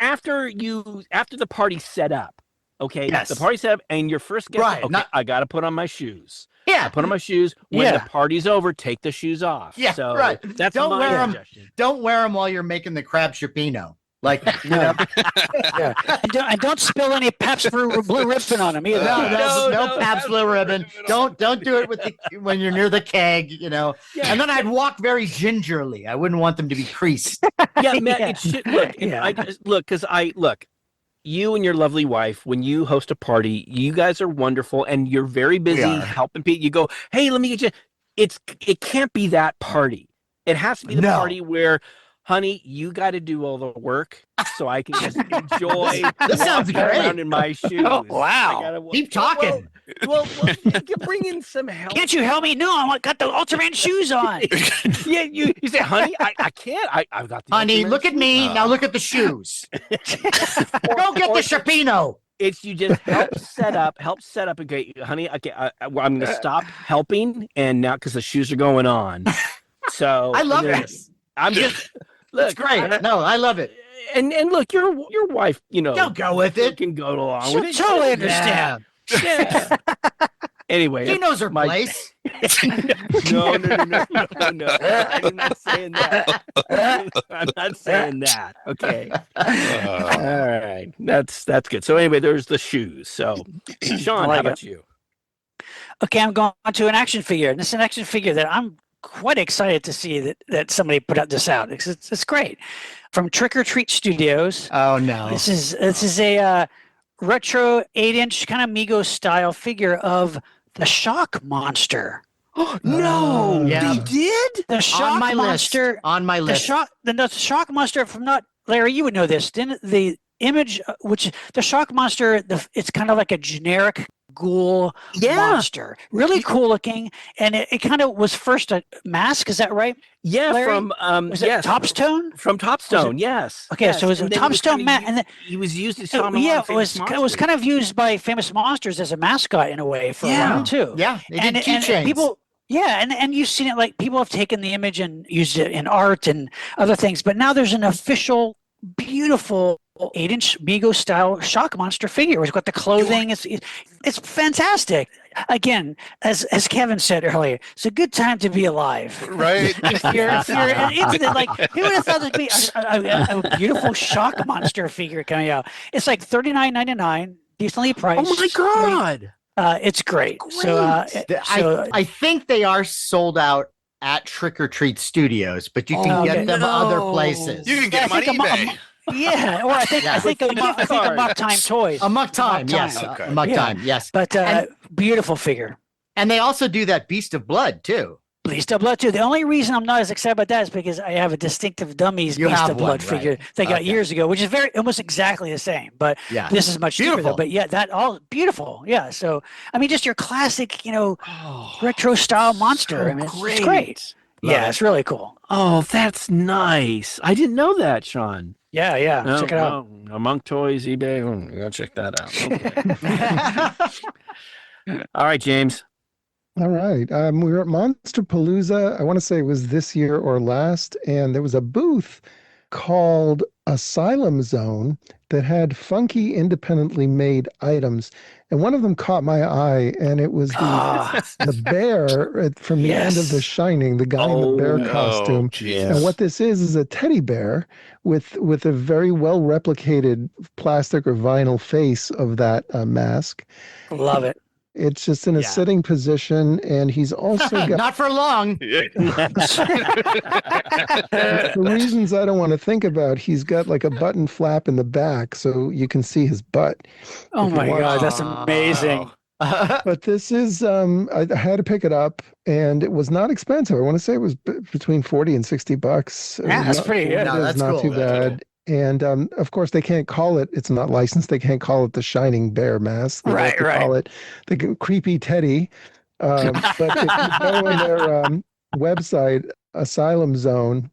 Speaker 4: After the party's set up, okay?
Speaker 1: Yes.
Speaker 4: The party's set up and your first guest,
Speaker 1: right.
Speaker 4: Okay, I got to put on my shoes.
Speaker 1: Yeah.
Speaker 4: I put on my shoes. When the party's over, take the shoes off.
Speaker 1: Yeah,
Speaker 4: so
Speaker 1: right.
Speaker 4: That's
Speaker 1: don't
Speaker 4: my
Speaker 1: wear them.
Speaker 4: suggestion.
Speaker 1: Don't wear them while you're making the crab chipino. Like, you know.
Speaker 3: And don't spill any Pabst Blue Ribbon on them either.
Speaker 1: No Pabst Blue Ribbon. Don't do it when you're near the keg, you know. Yeah. And then I'd walk very gingerly. I wouldn't want them to be creased.
Speaker 4: Yeah, Matt. It should look. you and your lovely wife, when you host a party, you guys are wonderful and you're very busy helping people. You go, hey, let me get you. It can't be that party. It has to be the party where, honey, you got to do all the work so I can just enjoy.
Speaker 1: This sounds great.
Speaker 4: Around in my shoes.
Speaker 3: Oh, wow.
Speaker 1: Keep talking.
Speaker 4: Well, you bring in some help.
Speaker 3: Can't you help me? No, I got the Ultraman shoes on.
Speaker 4: Yeah, you say, honey, I can't. I've got the
Speaker 1: Honey,
Speaker 4: Ultraman
Speaker 1: look at
Speaker 4: shoes
Speaker 1: me.
Speaker 4: on."
Speaker 1: Now look at the shoes. Go get the Shapino.
Speaker 4: It's you just help set up. Okay, honey, okay, I'm going to stop helping, and now because the shoes are going on. So
Speaker 1: I love this.
Speaker 4: I'm just look.
Speaker 1: It's great. No, I love it.
Speaker 4: And look, your wife,
Speaker 1: Don't go with it.
Speaker 4: can go along
Speaker 3: She'll
Speaker 4: with it.
Speaker 3: totally understand.
Speaker 4: Yeah. Anyway,
Speaker 1: She knows her place.
Speaker 4: No. I'm not saying that. I'm not saying that. Okay. All right. That's good. So anyway, there's the shoes. So Sean, how about you?
Speaker 3: Okay, I'm going to an action figure. And this is an action figure that I'm quite excited to see that somebody put this out. It's great. From Trick or Treat Studios.
Speaker 1: Oh no.
Speaker 3: This is a retro 8-inch kind of Mego style figure of the Shock Monster.
Speaker 4: No,
Speaker 1: yeah.
Speaker 4: they did?
Speaker 3: The Shock
Speaker 1: on my
Speaker 3: Monster.
Speaker 1: list. On my list.
Speaker 3: The Shock Monster from Larry, you would know this. Didn't the image, which the Shock Monster, it's kind of like a generic ghoul monster. Really cool looking. And it kind of was first a mask, is that right?
Speaker 4: Yeah,
Speaker 3: Larry?
Speaker 4: from
Speaker 3: Was it Topstone?
Speaker 4: From Topstone, yes.
Speaker 3: Okay,
Speaker 4: yes.
Speaker 3: so it was a Topstone mask, and
Speaker 4: he was used as
Speaker 3: it was kind of used by Famous Monsters as a mascot in a way for a while too.
Speaker 1: Yeah, they did
Speaker 3: and
Speaker 1: keychains.
Speaker 3: people. Yeah, and you've seen it, like people have taken the image and used it in art and other things, but now there's an official, beautiful 8-inch Mego style Shock Monster figure. It's got the clothing. It's fantastic. Again, as Kevin said earlier, it's a good time to be alive.
Speaker 5: Right.
Speaker 3: If you're into it, like who would have thought there'd be a beautiful Shock Monster figure coming out? It's like $39.99, decently priced.
Speaker 4: Oh my God.
Speaker 3: It's great. So
Speaker 1: I think they are sold out at Trick or Treat Studios, but you can get them other places.
Speaker 5: You can get them on eBay.
Speaker 3: Yeah, or I think a Muck Time Toys.
Speaker 1: A Muck Time, yes.
Speaker 5: Okay.
Speaker 1: A Muck Time, yes.
Speaker 3: But beautiful figure.
Speaker 1: And they also do that Beast of Blood too.
Speaker 3: Beast of Blood too. The only reason I'm not as excited about that is because I have a distinctive Dummies
Speaker 1: You
Speaker 3: Beast
Speaker 1: have
Speaker 3: of Blood
Speaker 1: one, right.
Speaker 3: figure they got years ago, which is almost exactly the same. But
Speaker 1: Yeah.
Speaker 3: this is much cheaper
Speaker 1: Beautiful.
Speaker 3: though. But yeah, that all beautiful. Yeah. So I mean, just your classic, retro style monster.
Speaker 4: so
Speaker 3: I mean, it's
Speaker 4: great.
Speaker 3: great. Yeah, it's really cool.
Speaker 4: Oh, that's nice. I didn't know that, Sean.
Speaker 3: Yeah, check it out.
Speaker 4: Monk Toys, eBay. Go check that out. Okay. All right, James.
Speaker 2: All right. We were at Monster Palooza. I want to say it was this year or last, and there was a booth called Asylum Zone that had funky, independently made items. And one of them caught my eye, and it was the bear from the end of The Shining, the guy in the bear costume. And what this is a teddy bear with a very well replicated plastic or vinyl face of that mask.
Speaker 3: Love it.
Speaker 2: It's just in a sitting position, and he's also got
Speaker 1: Not for long.
Speaker 2: for reasons I don't want to think about. He's got like a button flap in the back, so you can see his butt.
Speaker 3: Oh my God, that's amazing.
Speaker 2: But this is I had to pick it up, and it was not expensive. I want to say it was between 40 and 60 bucks.
Speaker 3: Yeah, that's pretty good.
Speaker 1: No, that's
Speaker 2: not
Speaker 1: cool.
Speaker 2: too
Speaker 1: That's
Speaker 2: bad. And of course, they can't call it. It's not licensed. They can't call it the Shining Bear mask. They have to call it the creepy Teddy. But if you go on their website, Asylum Zone,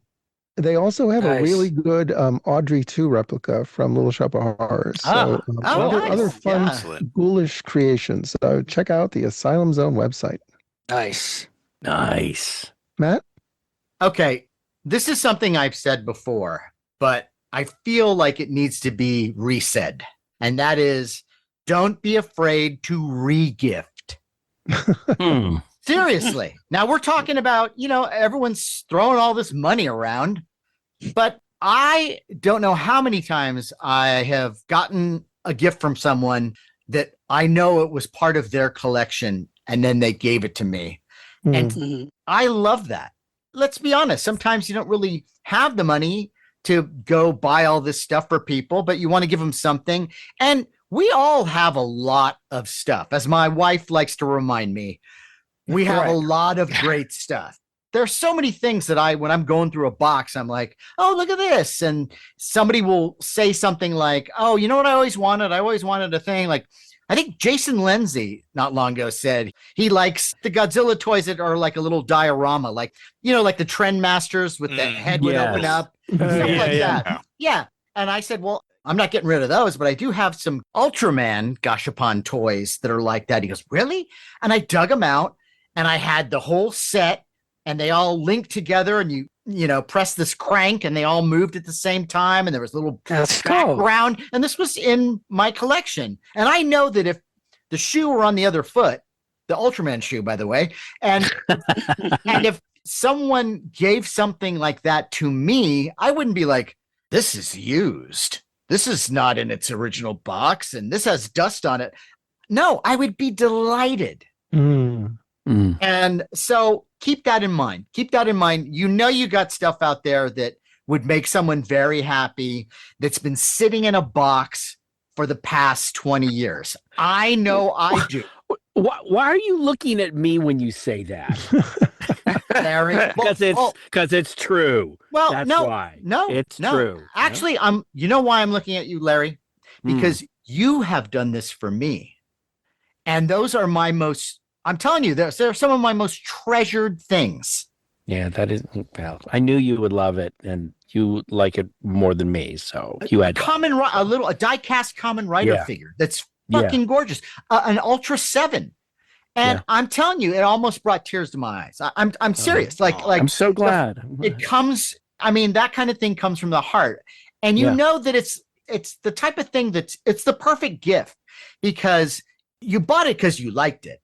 Speaker 2: they also have a really good Audrey 2 replica from Little Shop of Horrors. So other fun, ghoulish creations. So check out the Asylum Zone website.
Speaker 3: Nice.
Speaker 2: Matt?
Speaker 1: Okay, this is something I've said before, but I feel like it needs to be resaid. And that is, don't be afraid to re-gift. Seriously. Now we're talking about, everyone's throwing all this money around, but I don't know how many times I have gotten a gift from someone that I know it was part of their collection and then they gave it to me. And I love that. Let's be honest. Sometimes you don't really have the money to go buy all this stuff for people, but you want to give them something. And we all have a lot of stuff. As my wife likes to remind me, we have a lot of great stuff. There's so many things that when I'm going through a box, I'm like, oh, look at this. And somebody will say something like, oh, you know what I always wanted? I always wanted a thing. Like, I think Jason Lindsay not long ago said he likes the Godzilla toys that are like a little diorama, like, like the Trendmasters with the head would open up, stuff like that. Yeah. And I said, well, I'm not getting rid of those, but I do have some Ultraman Gashapon toys that are like that. He goes, really? And I dug them out and I had the whole set and they all linked together and you press this crank and they all moved at the same time. And there was a little background. And this was in my collection. And I know that if the shoe were on the other foot, the Ultraman shoe, by the way, and if someone gave something like that to me, I wouldn't be like, this is used. This is not in its original box and this has dust on it. No, I would be delighted. And so keep that in mind. Keep that in mind. You got stuff out there that would make someone very happy that's been sitting in a box for the past 20 years. I know I do.
Speaker 4: Why are you looking at me when you say that? Because it's true.
Speaker 1: Well,
Speaker 4: that's why.
Speaker 1: No,
Speaker 4: it's true.
Speaker 1: Actually, you know why I'm looking at you, Larry? Because you have done this for me. And those are I'm telling you, they're some of my most treasured things.
Speaker 4: Yeah, that is. Well, I knew you would love it, and you like it more than me. So you had
Speaker 1: a die-cast Common Rider figure that's fucking gorgeous, an Ultra 7, and I'm telling you, it almost brought tears to my eyes. I'm serious. Like
Speaker 4: I'm so glad
Speaker 1: it comes. I mean, that kind of thing comes from the heart, and you know that it's the type of thing it's the perfect gift because you bought it because you liked it.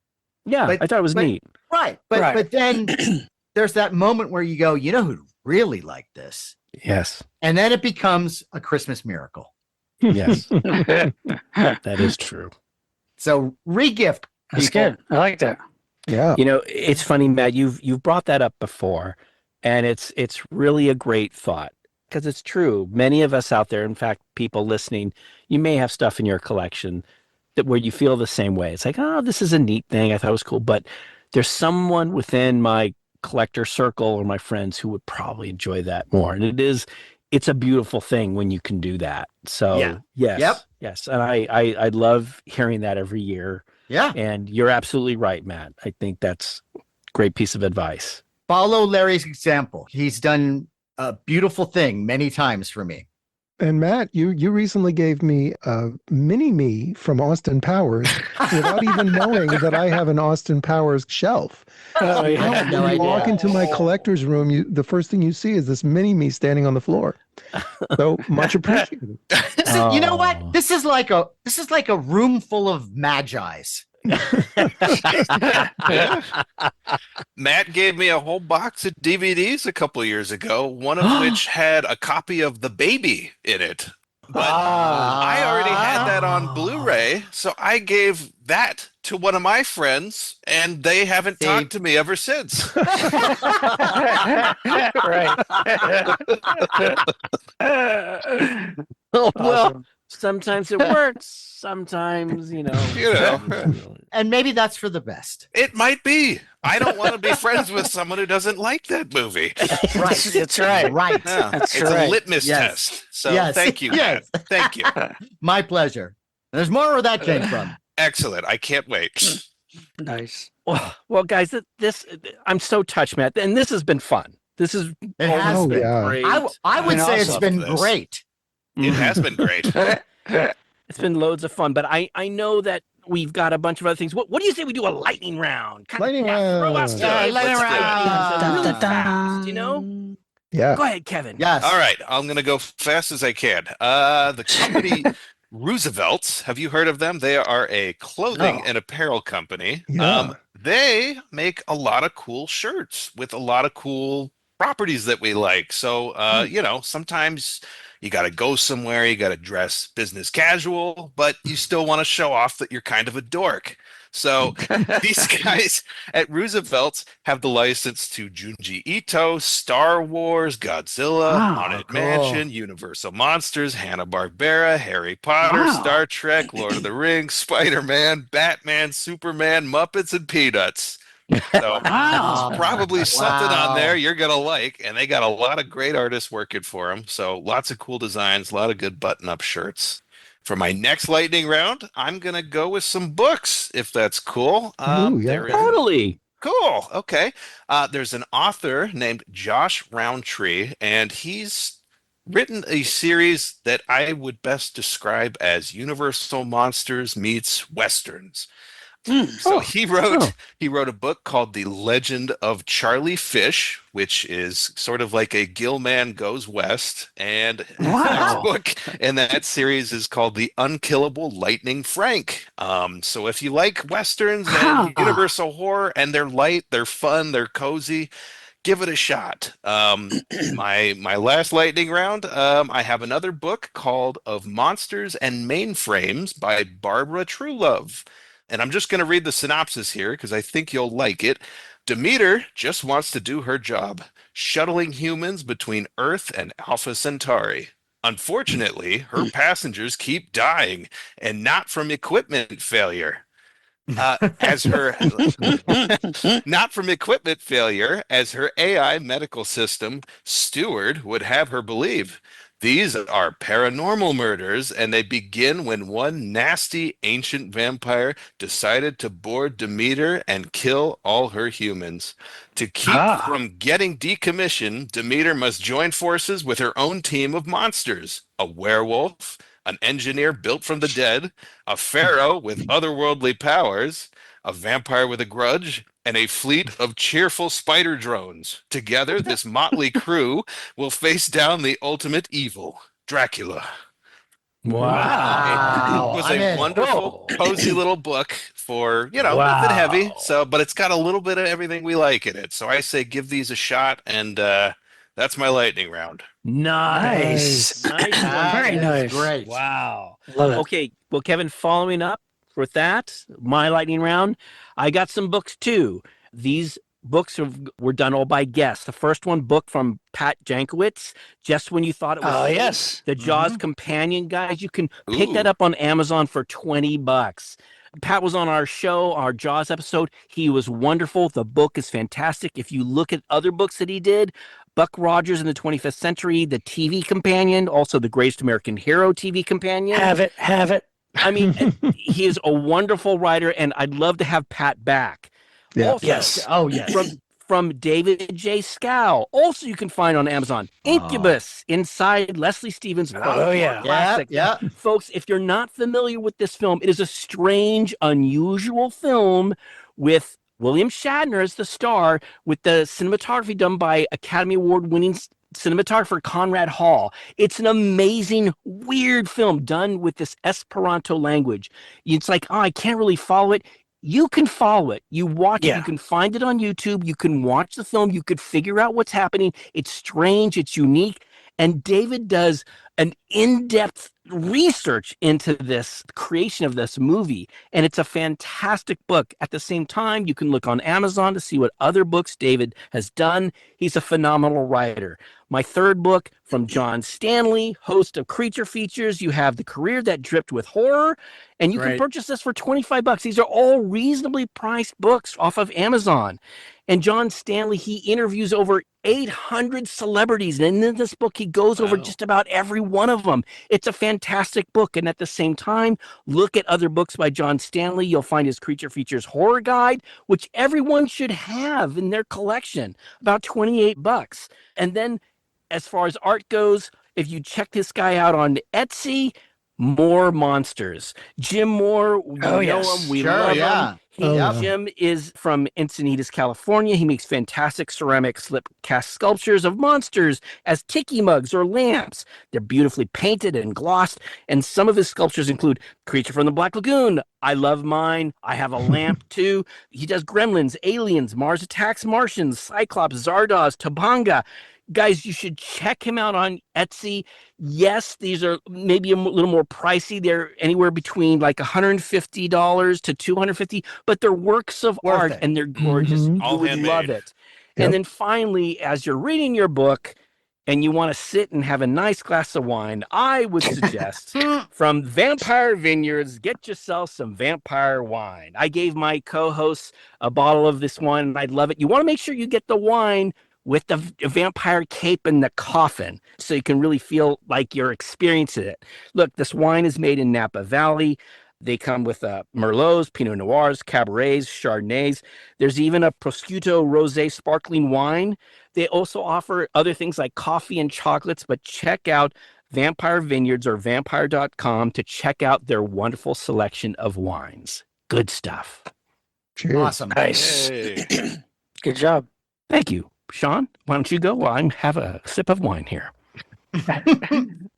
Speaker 4: Yeah, I thought it was neat.
Speaker 1: Right. But then there's that moment where you go, you know who really liked this?
Speaker 4: Yes.
Speaker 1: And then it becomes a Christmas miracle.
Speaker 4: Yes. That is true.
Speaker 1: So regift.
Speaker 3: That's good. I like that.
Speaker 2: Yeah.
Speaker 4: It's funny, Matt, you've brought that up before, and it's really a great thought because it's true. Many of us out there, in fact, people listening, you may have stuff in your collection where you feel the same way. It's like, oh, this is a neat thing. I thought it was cool. But there's someone within my collector circle or my friends who would probably enjoy that more. And it's a beautiful thing when you can do that. So yes. And I love hearing that every year.
Speaker 1: Yeah.
Speaker 4: And you're absolutely right, Matt. I think that's a great piece of advice.
Speaker 1: Follow Larry's example. He's done a beautiful thing many times for me.
Speaker 2: And Matt, you recently gave me a mini-me from Austin Powers without even knowing that I have an Austin Powers shelf.
Speaker 3: Oh, yeah.
Speaker 1: I had no
Speaker 2: When you
Speaker 1: idea.
Speaker 2: walk into my collector's room, the first thing you see is this mini-me standing on the floor. So much appreciated.
Speaker 1: You know what? This is like a room full of magi's.
Speaker 5: Matt gave me a whole box of DVDs a couple of years ago, one of which had a copy of The Baby in it. But I already had that on Blu-ray, so I gave that to one of my friends, and they haven't talked to me ever since.
Speaker 3: Right.
Speaker 4: Well,
Speaker 3: Awesome.
Speaker 4: sometimes it works. Sometimes,
Speaker 1: And maybe that's for the best.
Speaker 5: It might be. I don't want to be friends with someone who doesn't like that movie.
Speaker 1: Right.
Speaker 3: That's right.
Speaker 1: Right.
Speaker 5: Yeah,
Speaker 3: That's
Speaker 5: it's
Speaker 3: right.
Speaker 5: a litmus
Speaker 1: Yes.
Speaker 5: test. So
Speaker 1: Yes.
Speaker 5: thank you,
Speaker 1: Yes.
Speaker 5: Matt. Thank you.
Speaker 1: My pleasure. There's more where that came from.
Speaker 5: Excellent. I can't wait.
Speaker 3: Nice.
Speaker 4: Well, guys, I'm so touched, Matt, and this has been fun. This is
Speaker 1: It has
Speaker 2: been.
Speaker 4: great.
Speaker 1: I would say it's
Speaker 3: awesome.
Speaker 1: been
Speaker 5: This.
Speaker 1: great.
Speaker 5: It has been great.
Speaker 4: It's been loads of fun, but I know that we've got a bunch of other things. What do you say we do a lightning round?
Speaker 2: Lightning
Speaker 4: Throw us
Speaker 2: round.
Speaker 4: to
Speaker 1: Yeah,
Speaker 4: it.
Speaker 1: lightning
Speaker 4: Let's do it.
Speaker 1: round.
Speaker 4: Really fast, you know?
Speaker 2: Yeah.
Speaker 4: Go ahead, Kevin.
Speaker 1: Yes.
Speaker 5: All right. I'm going to go fast as I can. The company Roosevelt's, have you heard of them? They are a clothing and apparel company.
Speaker 2: Yeah.
Speaker 5: They make a lot of cool shirts with a lot of cool properties that we like. So, sometimes you got to go somewhere, you got to dress business casual, but you still want to show off that you're kind of a dork. So these guys at Roosevelt's have the license to Junji Ito, Star Wars, Godzilla, Haunted Mansion, Universal Monsters, Hanna-Barbera, Harry Potter, Star Trek, Lord of the Rings, Spider-Man, Batman, Superman, Muppets, and Peanuts. So there's probably something on there you're going to like, and they got a lot of great artists working for them. So lots of cool designs, a lot of good button-up shirts. For my next lightning round, I'm going to go with some books, if that's cool.
Speaker 4: Totally.
Speaker 5: Cool. Okay. There's an author named Josh Roundtree, and he's written a series that I would best describe as Universal Monsters meets Westerns. So he wrote a book called The Legend of Charlie Fish, which is sort of like a Gilman Goes West. And his next book in that series is called The Unkillable Lightning Frank. So if you like Westerns and Universal horror, and they're light, they're fun, they're cozy, give it a shot. My last lightning round, I have another book called Of Monsters and Mainframes by Barbara Truelove. And I'm just going to read the synopsis here because I think you'll like it. Demeter just wants to do her job, shuttling humans between Earth and Alpha Centauri. Unfortunately, her passengers keep dying, and not from equipment failure. As her not from equipment failure, as her AI medical system, Steward, would have her believe. These are paranormal murders, and they begin when one nasty ancient vampire decided to board Demeter and kill all her humans. To keep from getting decommissioned, Demeter must join forces with her own team of monsters, a werewolf, an engineer built from the dead, a pharaoh with otherworldly powers, a vampire with a grudge, and a fleet of cheerful spider drones. Together, this motley crew will face down the ultimate evil, Dracula.
Speaker 1: Wow.
Speaker 5: It was a wonderful, cozy little book for, nothing heavy. So, but it's got a little bit of everything we like in it. So I say give these a shot, and that's my lightning round.
Speaker 3: Nice. Very nice.
Speaker 1: Great.
Speaker 4: Wow.
Speaker 3: Love it.
Speaker 4: Okay. Well, Kevin, following up with that, my lightning round, I got some books too. These books were done all by guests. The first one, book from Pat Jankowitz, Just When You Thought It Was Safe, the Jaws Companion. Guys, you can pick that up on Amazon for $20. Pat was on our show, our Jaws episode. He was wonderful. The book is fantastic. If you look at other books that he did, Buck Rogers in the 25th Century, the TV Companion, also the Greatest American Hero TV Companion.
Speaker 3: Have it.
Speaker 4: I mean, he is a wonderful writer, and I'd love to have Pat back.
Speaker 2: Yeah.
Speaker 4: Also,
Speaker 3: Yes.
Speaker 4: From David J. Scow. Also, you can find on Amazon. Incubus, inside Leslie Stevens' classic.
Speaker 1: Yeah.
Speaker 4: Folks, if you're not familiar with this film, it is a strange, unusual film with William Shatner as the star, with the cinematography done by Academy Award-winning cinematographer Conrad Hall. It's an amazing, weird film done with this Esperanto language. It's like, I can't really follow it. You can follow it. You watch it. You can find it on YouTube. You can watch the film. You could figure out what's happening. It's strange. It's unique. And David does an in-depth research into this creation of this movie. And it's a fantastic book. At the same time, you can look on Amazon to see what other books David has done. He's a phenomenal writer. My third book from John Stanley, host of Creature Features. You have The Career That Dripped with Horror, and you can purchase this for $25. These are all reasonably priced books off of Amazon. And John Stanley, he interviews over 800 celebrities. And in this book, he goes over just about every one of them. It's a fantastic book. And at the same time, look at other books by John Stanley. You'll find his Creature Features Horror Guide, which everyone should have in their collection, about $28. And then as far as art goes, if you check this guy out on Etsy, More Monsters. Jim Moore, we know him, we love him. Jim is from Encinitas, California. He makes fantastic ceramic slip cast sculptures of monsters as tiki mugs or lamps. They're beautifully painted and glossed, and some of his sculptures include Creature from the Black Lagoon. I love mine. I have a lamp too. He does Gremlins, Aliens, Mars Attacks Martians, Cyclops, Zardoz, Topanga. Guys, you should check him out on Etsy. Yes, these are maybe a little more pricey. They're anywhere between like $150 to $250, but they're works of art and they're gorgeous.
Speaker 2: Mhm.
Speaker 4: You
Speaker 5: All
Speaker 4: would
Speaker 5: handmade.
Speaker 4: love it.
Speaker 2: Yep.
Speaker 4: And then finally, as you're reading your book and you want to sit and have a nice glass of wine, I would suggest from Vampire Vineyards, get yourself some vampire wine. I gave my co-hosts a bottle of this wine and I'd love it. You want to make sure you get the wine with the vampire cape and the coffin so you can really feel like you're experiencing it. Look, this wine is made in Napa Valley. They come with Merlots, Pinot Noirs, Caberets, Chardonnays. There's even a Prosciutto Rosé sparkling wine. They also offer other things like coffee and chocolates, but check out Vampire Vineyards or vampire.com to check out their wonderful selection of wines. Good stuff.
Speaker 2: Cheers.
Speaker 1: Awesome.
Speaker 3: Nice.
Speaker 5: Hey.
Speaker 3: Good job.
Speaker 4: Thank you. Sean, why don't you go while I have a sip of wine here?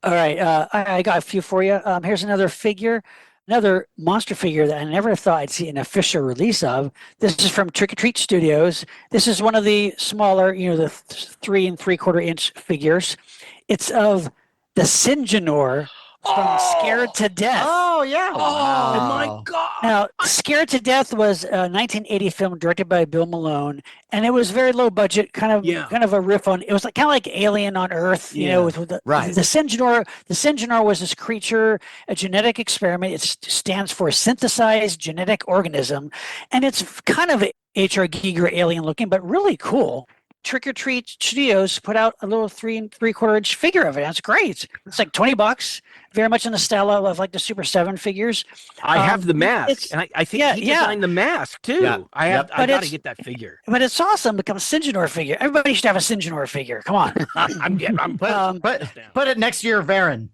Speaker 3: All right. I got a few for you. Here's another figure, another monster figure that I never thought I'd see an official release of. This is from Trick or Treat Studios. This is one of the smaller, the 3 3/4 inch figures. It's of the Sinjanor from Scared to Death.
Speaker 1: Oh yeah.
Speaker 4: Oh my
Speaker 1: Wow.
Speaker 4: God.
Speaker 3: Now, Scared to Death was a 1980 film directed by Bill Malone, and it was very low budget, kind of a riff on. It was kind of like Alien on Earth, with the
Speaker 1: Right.
Speaker 3: The Sinjanor. The Sinjanor was this creature, a genetic experiment. It stands for synthesized genetic organism, and it's kind of H.R. Giger alien looking, but really cool. Trick or Treat Studios put out a little 3 3/4 inch figure of it. It's great. It's like $20, very much in the style of like the Super 7 figures.
Speaker 4: I have the mask,
Speaker 3: it's-
Speaker 4: and I think he designed the mask too.
Speaker 1: Yeah.
Speaker 4: I
Speaker 1: Yep.
Speaker 4: got to
Speaker 3: it's-
Speaker 4: get that figure.
Speaker 3: But it's awesome. Become a Sinjanor figure. Everybody should have a Sinjanor figure. Come on.
Speaker 4: I'm
Speaker 1: Put it next to your Varen.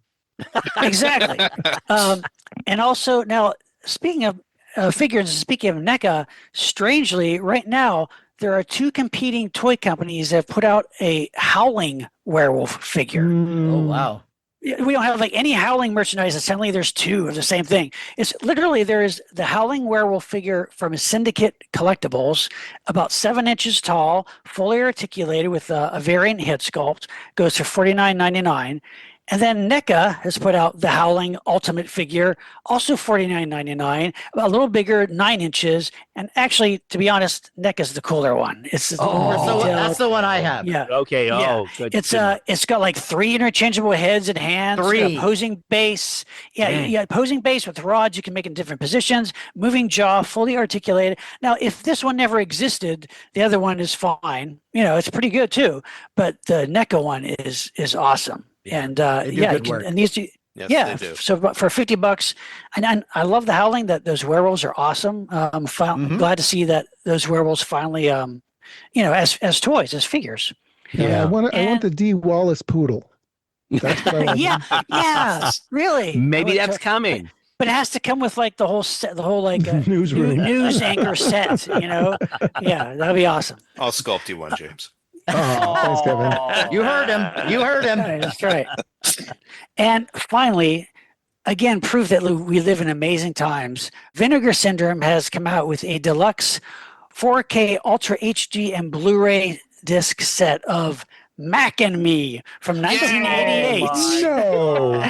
Speaker 3: Exactly. And also now, speaking of figures, speaking of NECA, strangely, right now, there are 2 competing toy companies that have put out a Howling werewolf figure.
Speaker 1: Oh wow.
Speaker 3: We don't have like any Howling merchandise, and suddenly there's 2 of the same thing. It's literally, there's the Howling werewolf figure from Syndicate Collectibles, about 7 inches tall, fully articulated with a variant head sculpt, goes for $49.99. And then NECA has put out the Howling Ultimate figure, also $49.99, a little bigger, 9 inches. And actually, to be honest, NECA's the cooler one. It's the more
Speaker 1: So
Speaker 3: detailed.
Speaker 1: that's the one I have.
Speaker 3: Yeah.
Speaker 4: Okay.
Speaker 3: Yeah.
Speaker 4: Oh, good.
Speaker 3: It's got like 3 interchangeable heads and hands.
Speaker 1: 3.
Speaker 3: Got opposing base. Yeah,
Speaker 1: Dang.
Speaker 3: yeah, opposing base with rods you can make in different positions. Moving jaw, fully articulated. Now, if this one never existed, the other one is fine. It's pretty good too. But the NECA one is awesome. And
Speaker 1: They do good work.
Speaker 3: and these
Speaker 5: Yes, they do.
Speaker 3: so for $50, and I love the Howling. That those werewolves are awesome. I'm glad to see that those werewolves finally, as toys, as figures.
Speaker 2: Yeah, I want
Speaker 3: And-
Speaker 2: the D. Wallace poodle. That's what I want.
Speaker 3: yeah, really.
Speaker 4: Maybe
Speaker 3: I would
Speaker 4: that's
Speaker 3: try-
Speaker 4: coming.
Speaker 3: But it has to come with like the whole set, the whole like
Speaker 2: Newsroom.
Speaker 3: news anchor set. Yeah, that'd be awesome.
Speaker 5: I'll sculpt you one, James.
Speaker 2: Oh, thanks, Kevin.
Speaker 1: You heard him. You heard him.
Speaker 3: Right, that's right. And finally, again, proof that we live in amazing times. Vinegar Syndrome has come out with a deluxe 4K Ultra HD and Blu-ray disc set of Mac and Me from 1988.
Speaker 2: No.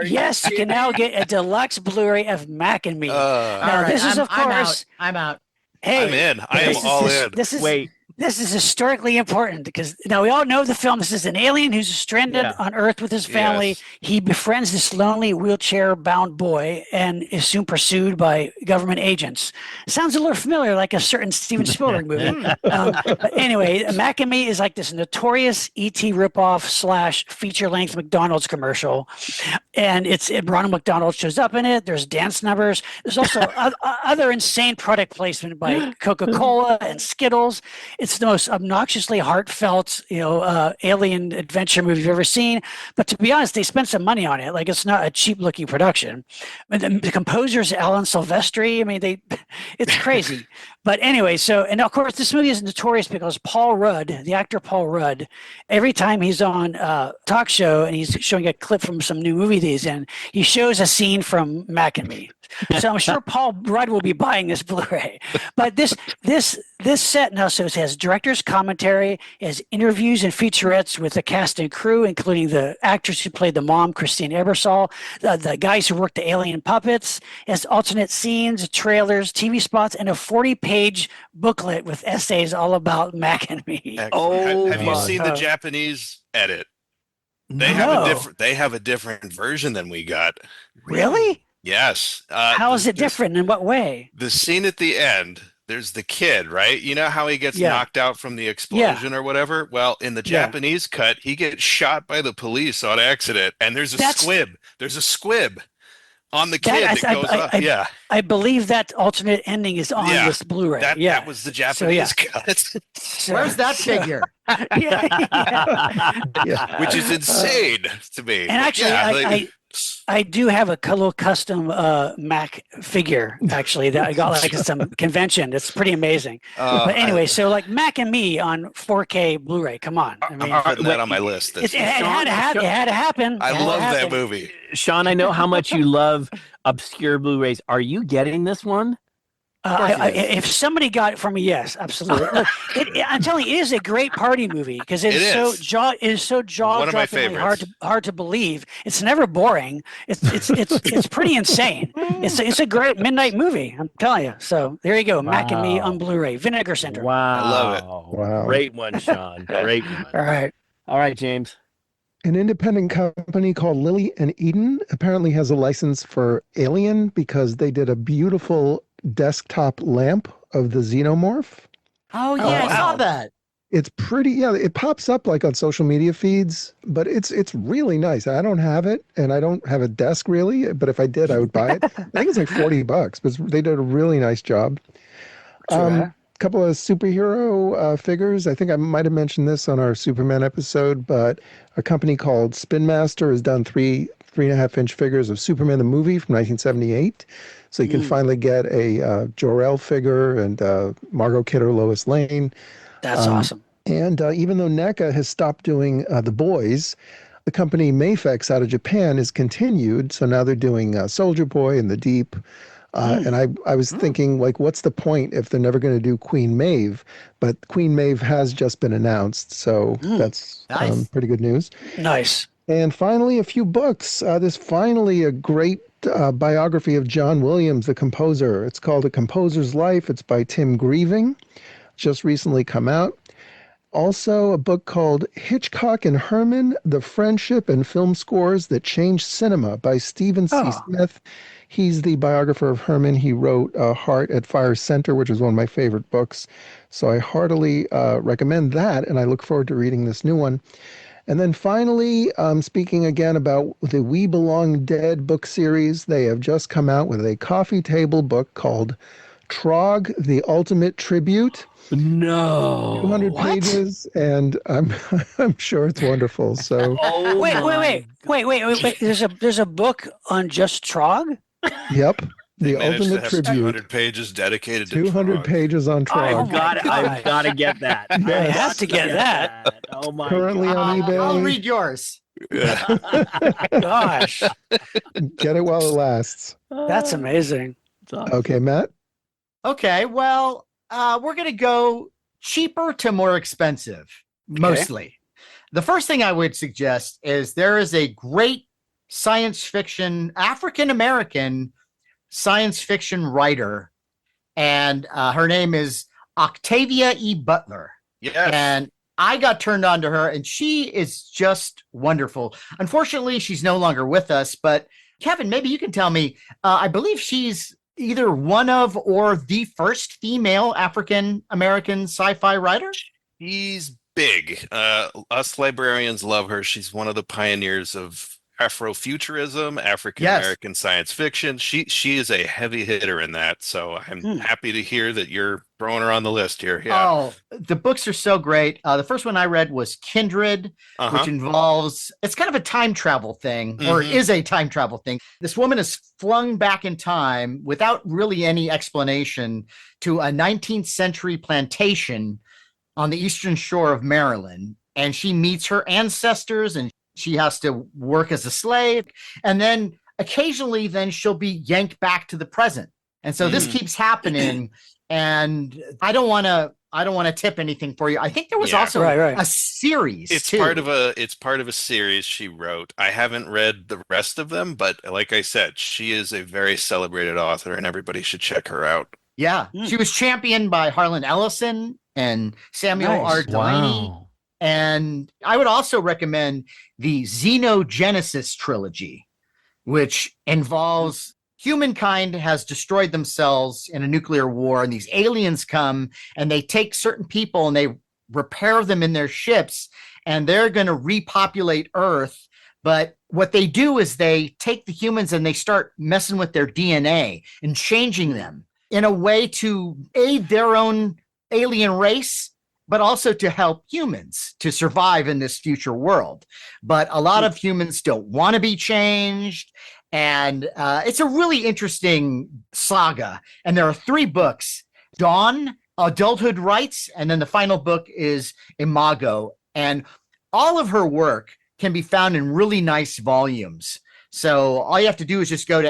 Speaker 3: Yes, you can now get a deluxe Blu-ray of Mac and Me. Now,
Speaker 1: All right,
Speaker 3: this is, of course,
Speaker 1: I'm out.
Speaker 3: hey,
Speaker 5: I'm in. I am
Speaker 3: this is-
Speaker 5: all
Speaker 3: this-
Speaker 5: in.
Speaker 3: This is
Speaker 4: Wait.
Speaker 3: This is historically important because now we all know the film. This is an alien who's stranded on Earth with his family.
Speaker 5: Yes.
Speaker 3: He befriends this lonely wheelchair-bound boy and is soon pursued by government agents. Sounds a little familiar, like a certain Steven Spielberg movie. But anyway, Mac and Me is like this notorious E.T. ripoff / feature-length McDonald's commercial, and Ronald McDonald shows up in it. There's dance numbers. There's also other insane product placement by Coca-Cola and Skittles. It's the most obnoxiously heartfelt, alien adventure movie you've ever seen. But to be honest, they spent some money on it. Like, it's not a cheap-looking production. But the composer's Alan Silvestri. I mean, it's crazy. But anyway, and of course, this movie is notorious because Paul Rudd, the actor Paul Rudd, every time he's on a talk show and he's showing a clip from some new movie that he's in, he shows a scene from Mac and Me. So I'm sure Paul Rudd will be buying this Blu-ray. But this set now, so it has director's commentary, it has interviews and featurettes with the cast and crew, including the actress who played the mom, Christine Ebersol, the guys who worked the alien puppets. It has alternate scenes, trailers, TV spots, and a 40-page booklet with essays all about Mac and me.
Speaker 5: Oh, have you seen the Japanese edit? They have a different version than we got.
Speaker 3: Really?
Speaker 5: Yes.
Speaker 3: How is it different? In what way?
Speaker 5: The scene at the end, there's the kid, right? You know how he gets knocked out from the explosion or whatever? Well, in the Japanese cut, he gets shot by the police on accident, and there's a squib. There's a squib on the kid that goes up.
Speaker 3: I believe that alternate ending is on this Blu-ray.
Speaker 5: That was the Japanese cut.
Speaker 1: Where's that figure?
Speaker 5: Which is insane to me.
Speaker 3: And actually, I do have a little custom Mac figure, actually, that I got like at some convention. It's pretty amazing. But anyway, so like Mac and Me on 4K Blu-ray. Come on. I mean,
Speaker 5: I'm putting that on my list.
Speaker 3: It had to happen.
Speaker 5: I love that movie.
Speaker 4: Sean, I know how much you love obscure Blu-rays. Are you getting this one?
Speaker 3: If somebody got it for me, yes, absolutely. Look, I'm telling you, it is a great party movie because it is so jaw-droppingly hard to believe. It's never boring. It's pretty insane. It's a great midnight movie. I'm telling you. So there you go, Mac and Me on Blu-ray, Vinegar Syndrome.
Speaker 4: Wow,
Speaker 5: I love it.
Speaker 2: Wow,
Speaker 4: great one, Sean. Great one.
Speaker 3: All right,
Speaker 4: James.
Speaker 2: An independent company called Lily and Eden apparently has a license for Alien because they did a beautiful desktop lamp of the xenomorph.
Speaker 1: Oh yeah, I saw that.
Speaker 2: It's pretty, it pops up like on social media feeds, but it's really nice. I don't have it, and I don't have a desk really, but if I did, I would buy it. I think it's like $40, but they did a really nice job. Couple of superhero figures. I think I might have mentioned this on our Superman episode, but a company called Spin Master has done 3.5-inch figures of Superman the movie from 1978. So you can finally get a Jor-El figure and Margot Kidder, Lois Lane.
Speaker 3: That's awesome.
Speaker 2: And even though NECA has stopped doing The Boys, the company Mafex out of Japan is continued. So now they're doing Soldier Boy and The Deep. And I was thinking, like, what's the point if they're never going to do Queen Maeve? But Queen Maeve has just been announced. So that's pretty good news.
Speaker 3: Nice.
Speaker 2: And finally, a few books. There's finally a great biography of John Williams, the composer. It's called A Composer's Life. It's by Tim Grieving. Just recently come out. Also, a book called Hitchcock and Herman, The Friendship and Film Scores That Changed Cinema by Stephen C. Smith. He's the biographer of Herman. He wrote Heart at Fire Center, which is one of my favorite books. So I heartily recommend that, and I look forward to reading this new one. And then finally, speaking again about the We Belong Dead book series, they have just come out with a coffee table book called Trog, The Ultimate Tribute.
Speaker 4: No.
Speaker 2: 200 pages, and I'm sure it's wonderful. So
Speaker 3: wait. There's a book on just Trog?
Speaker 2: Yep. The Ultimate Tribute.
Speaker 5: 200 pages dedicated to
Speaker 2: 200
Speaker 5: Trog.
Speaker 2: pages on Trog.
Speaker 4: I've got to get that.
Speaker 3: I have to get that.
Speaker 4: Oh my
Speaker 2: Currently on eBay.
Speaker 1: I'll read yours.
Speaker 3: Gosh.
Speaker 2: Get it while it lasts.
Speaker 3: That's amazing.
Speaker 2: Okay, Matt?
Speaker 1: Okay, well, we're going to go cheaper to more expensive, mostly. The first thing I would suggest is there is a great science fiction, African-American science fiction writer, and her name is Octavia E. Butler.
Speaker 5: Yes.
Speaker 1: And I got turned on to her, and she is just wonderful. Unfortunately, she's no longer with us, but Kevin, maybe you can tell me, I believe she's either one of or the first female African-American sci-fi writer?
Speaker 5: She's big. Us librarians love her. She's one of the pioneers of Afrofuturism, African-American science fiction. She is a heavy hitter in that. So I'm happy to hear that you're throwing her on the list here. Yeah.
Speaker 1: Oh, the books are so great. The first one I read was Kindred, which involves, it's kind of a time travel thing, or is a time travel thing. This woman is flung back in time without really any explanation to a 19th century plantation on the eastern shore of Maryland. And she meets her ancestors, and she has to work as a slave. And then occasionally then she'll be yanked back to the present. And so this keeps happening. And I don't want to tip anything for you. I think there was also a series.
Speaker 5: It's
Speaker 1: too.
Speaker 5: part of a series she wrote. I haven't read the rest of them, but like I said, she is a very celebrated author and everybody should check her out.
Speaker 1: Yeah. She was championed by Harlan Ellison and Samuel R. Delaney.
Speaker 4: Wow.
Speaker 1: And I would also recommend the Xenogenesis trilogy, which involves humankind has destroyed themselves in a nuclear war, and these aliens come and they take certain people and they repair them in their ships, and they're going to repopulate Earth. But what they do is they take the humans and they start messing with their DNA and changing them in a way to aid their own alien race, but also to help humans to survive in this future world. But a lot of humans don't want to be changed. And it's a really interesting saga. And there are 3 books: Dawn, Adulthood Rights, and then the final book is Imago. And all of her work can be found in really nice volumes. So all you have to do is just go to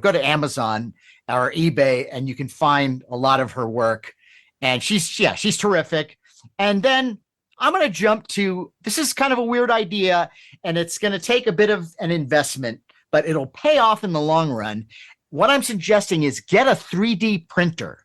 Speaker 1: go to Amazon or eBay, and you can find a lot of her work. And she's terrific. And then I'm going to jump to, this is kind of a weird idea, and it's going to take a bit of an investment, but it'll pay off in the long run. What I'm suggesting is get a 3D printer.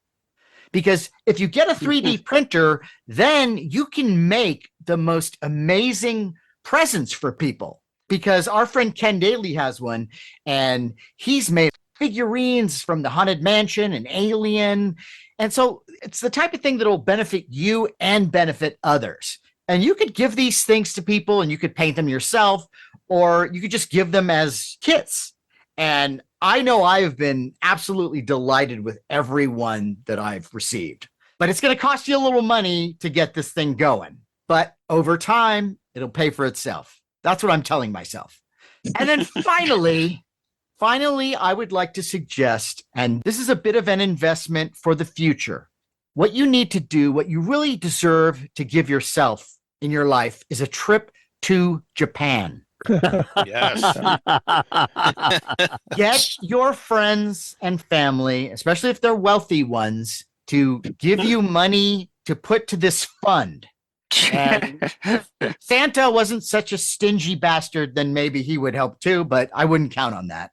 Speaker 1: Because if you get a 3D printer, then you can make the most amazing presents for people. Because our friend Ken Daly has one, and he's made figurines from the Haunted Mansion and Alien. And so it's the type of thing that will benefit you and benefit others. And you could give these things to people and you could paint them yourself, or you could just give them as kits. And I know I have been absolutely delighted with every one that I've received. But it's going to cost you a little money to get this thing going. But over time, it'll pay for itself. That's what I'm telling myself. And then finally, I would like to suggest, and this is a bit of an investment for the future. What you need to do, what you really deserve to give yourself in your life, is a trip to Japan.
Speaker 5: Yes.
Speaker 1: Get your friends and family, especially if they're wealthy ones, to give you money to put to this fund. And Santa wasn't such a stingy bastard, then maybe he would help too, but I wouldn't count on that.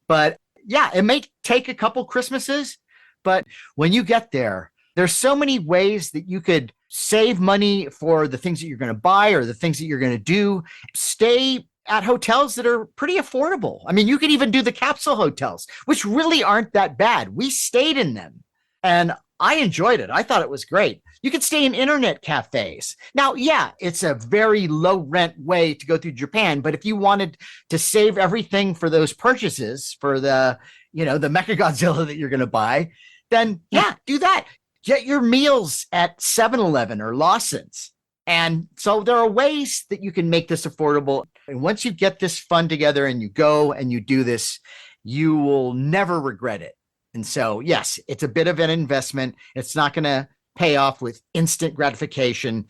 Speaker 1: But yeah, it may take a couple Christmases, but when you get there, there's so many ways that you could save money for the things that you're going to buy or the things that you're going to do. Stay at hotels that are pretty affordable. I mean, you could even do the capsule hotels, which really aren't that bad. We stayed in them and I enjoyed it. I thought it was great. You could stay in internet cafes. Now, yeah, it's a very low rent way to go through Japan, but if you wanted to save everything for those purchases for the Mechagodzilla that you're going to buy, then yeah, do that. Get your meals at 7-Eleven or Lawson's. And so there are ways that you can make this affordable. And once you get this fund together and you go and you do this, you will never regret it. And so, yes, it's a bit of an investment. It's not going to pay off with instant gratification,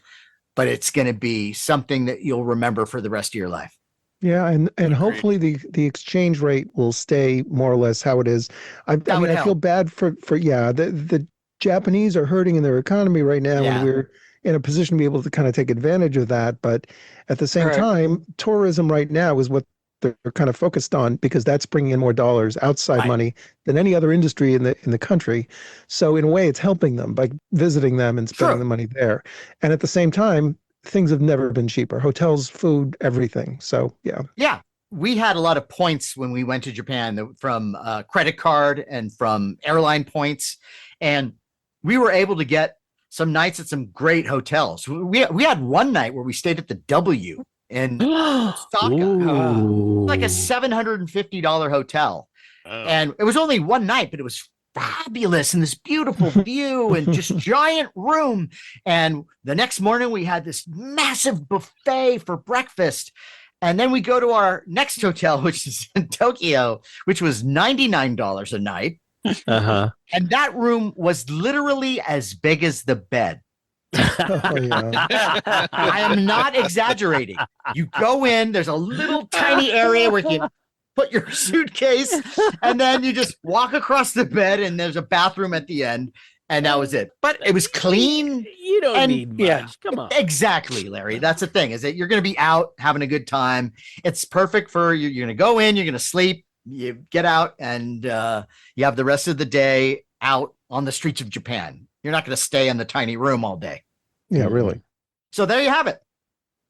Speaker 1: but it's going to be something that you'll remember for the rest of your life.
Speaker 2: Yeah, and hopefully the exchange rate will stay more or less how it is. I feel bad for the Japanese are hurting in their economy right now, and we're in a position to be able to kind of take advantage of that. But at the same time, tourism right now is what they're kind of focused on, because that's bringing in more dollars, outside money, than any other industry in the country. So in a way, it's helping them by visiting them and spending the money there. And at the same time, things have never been cheaper. Hotels, food, everything. So yeah.
Speaker 1: Yeah. We had a lot of points when we went to Japan from credit card and from airline points. And we were able to get some nights at some great hotels. We had one night where we stayed at the W in Osaka, like a $750 hotel. And it was only one night, but it was fabulous and this beautiful view and just giant room. And the next morning we had this massive buffet for breakfast. And then we go to our next hotel, which is in Tokyo, which was $99 a night. And that room was literally as big as the bed. I am not exaggerating. You go in, there's a little tiny area where you can put your suitcase, and then you just walk across the bed, and there's a bathroom at the end, and that was it. But it was clean.
Speaker 4: You don't need much.
Speaker 3: Yeah.
Speaker 4: Come on.
Speaker 1: Exactly, Larry. That's the thing, is that you're going to be out having a good time. It's perfect for you. You're going to go in, you're going to sleep, you get out, and you have the rest of the day out on the streets of Japan. You're not going to stay in the tiny room all day.
Speaker 2: Yeah, really.
Speaker 1: So there you have it.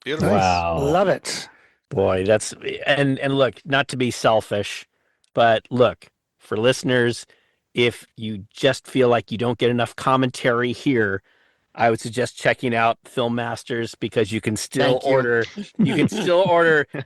Speaker 5: Beautiful.
Speaker 4: Wow.
Speaker 3: Love it.
Speaker 4: Boy, that's and look, not to be selfish, but look, for listeners, if you just feel like you don't get enough commentary here, I would suggest checking out Film Masters, because you can still order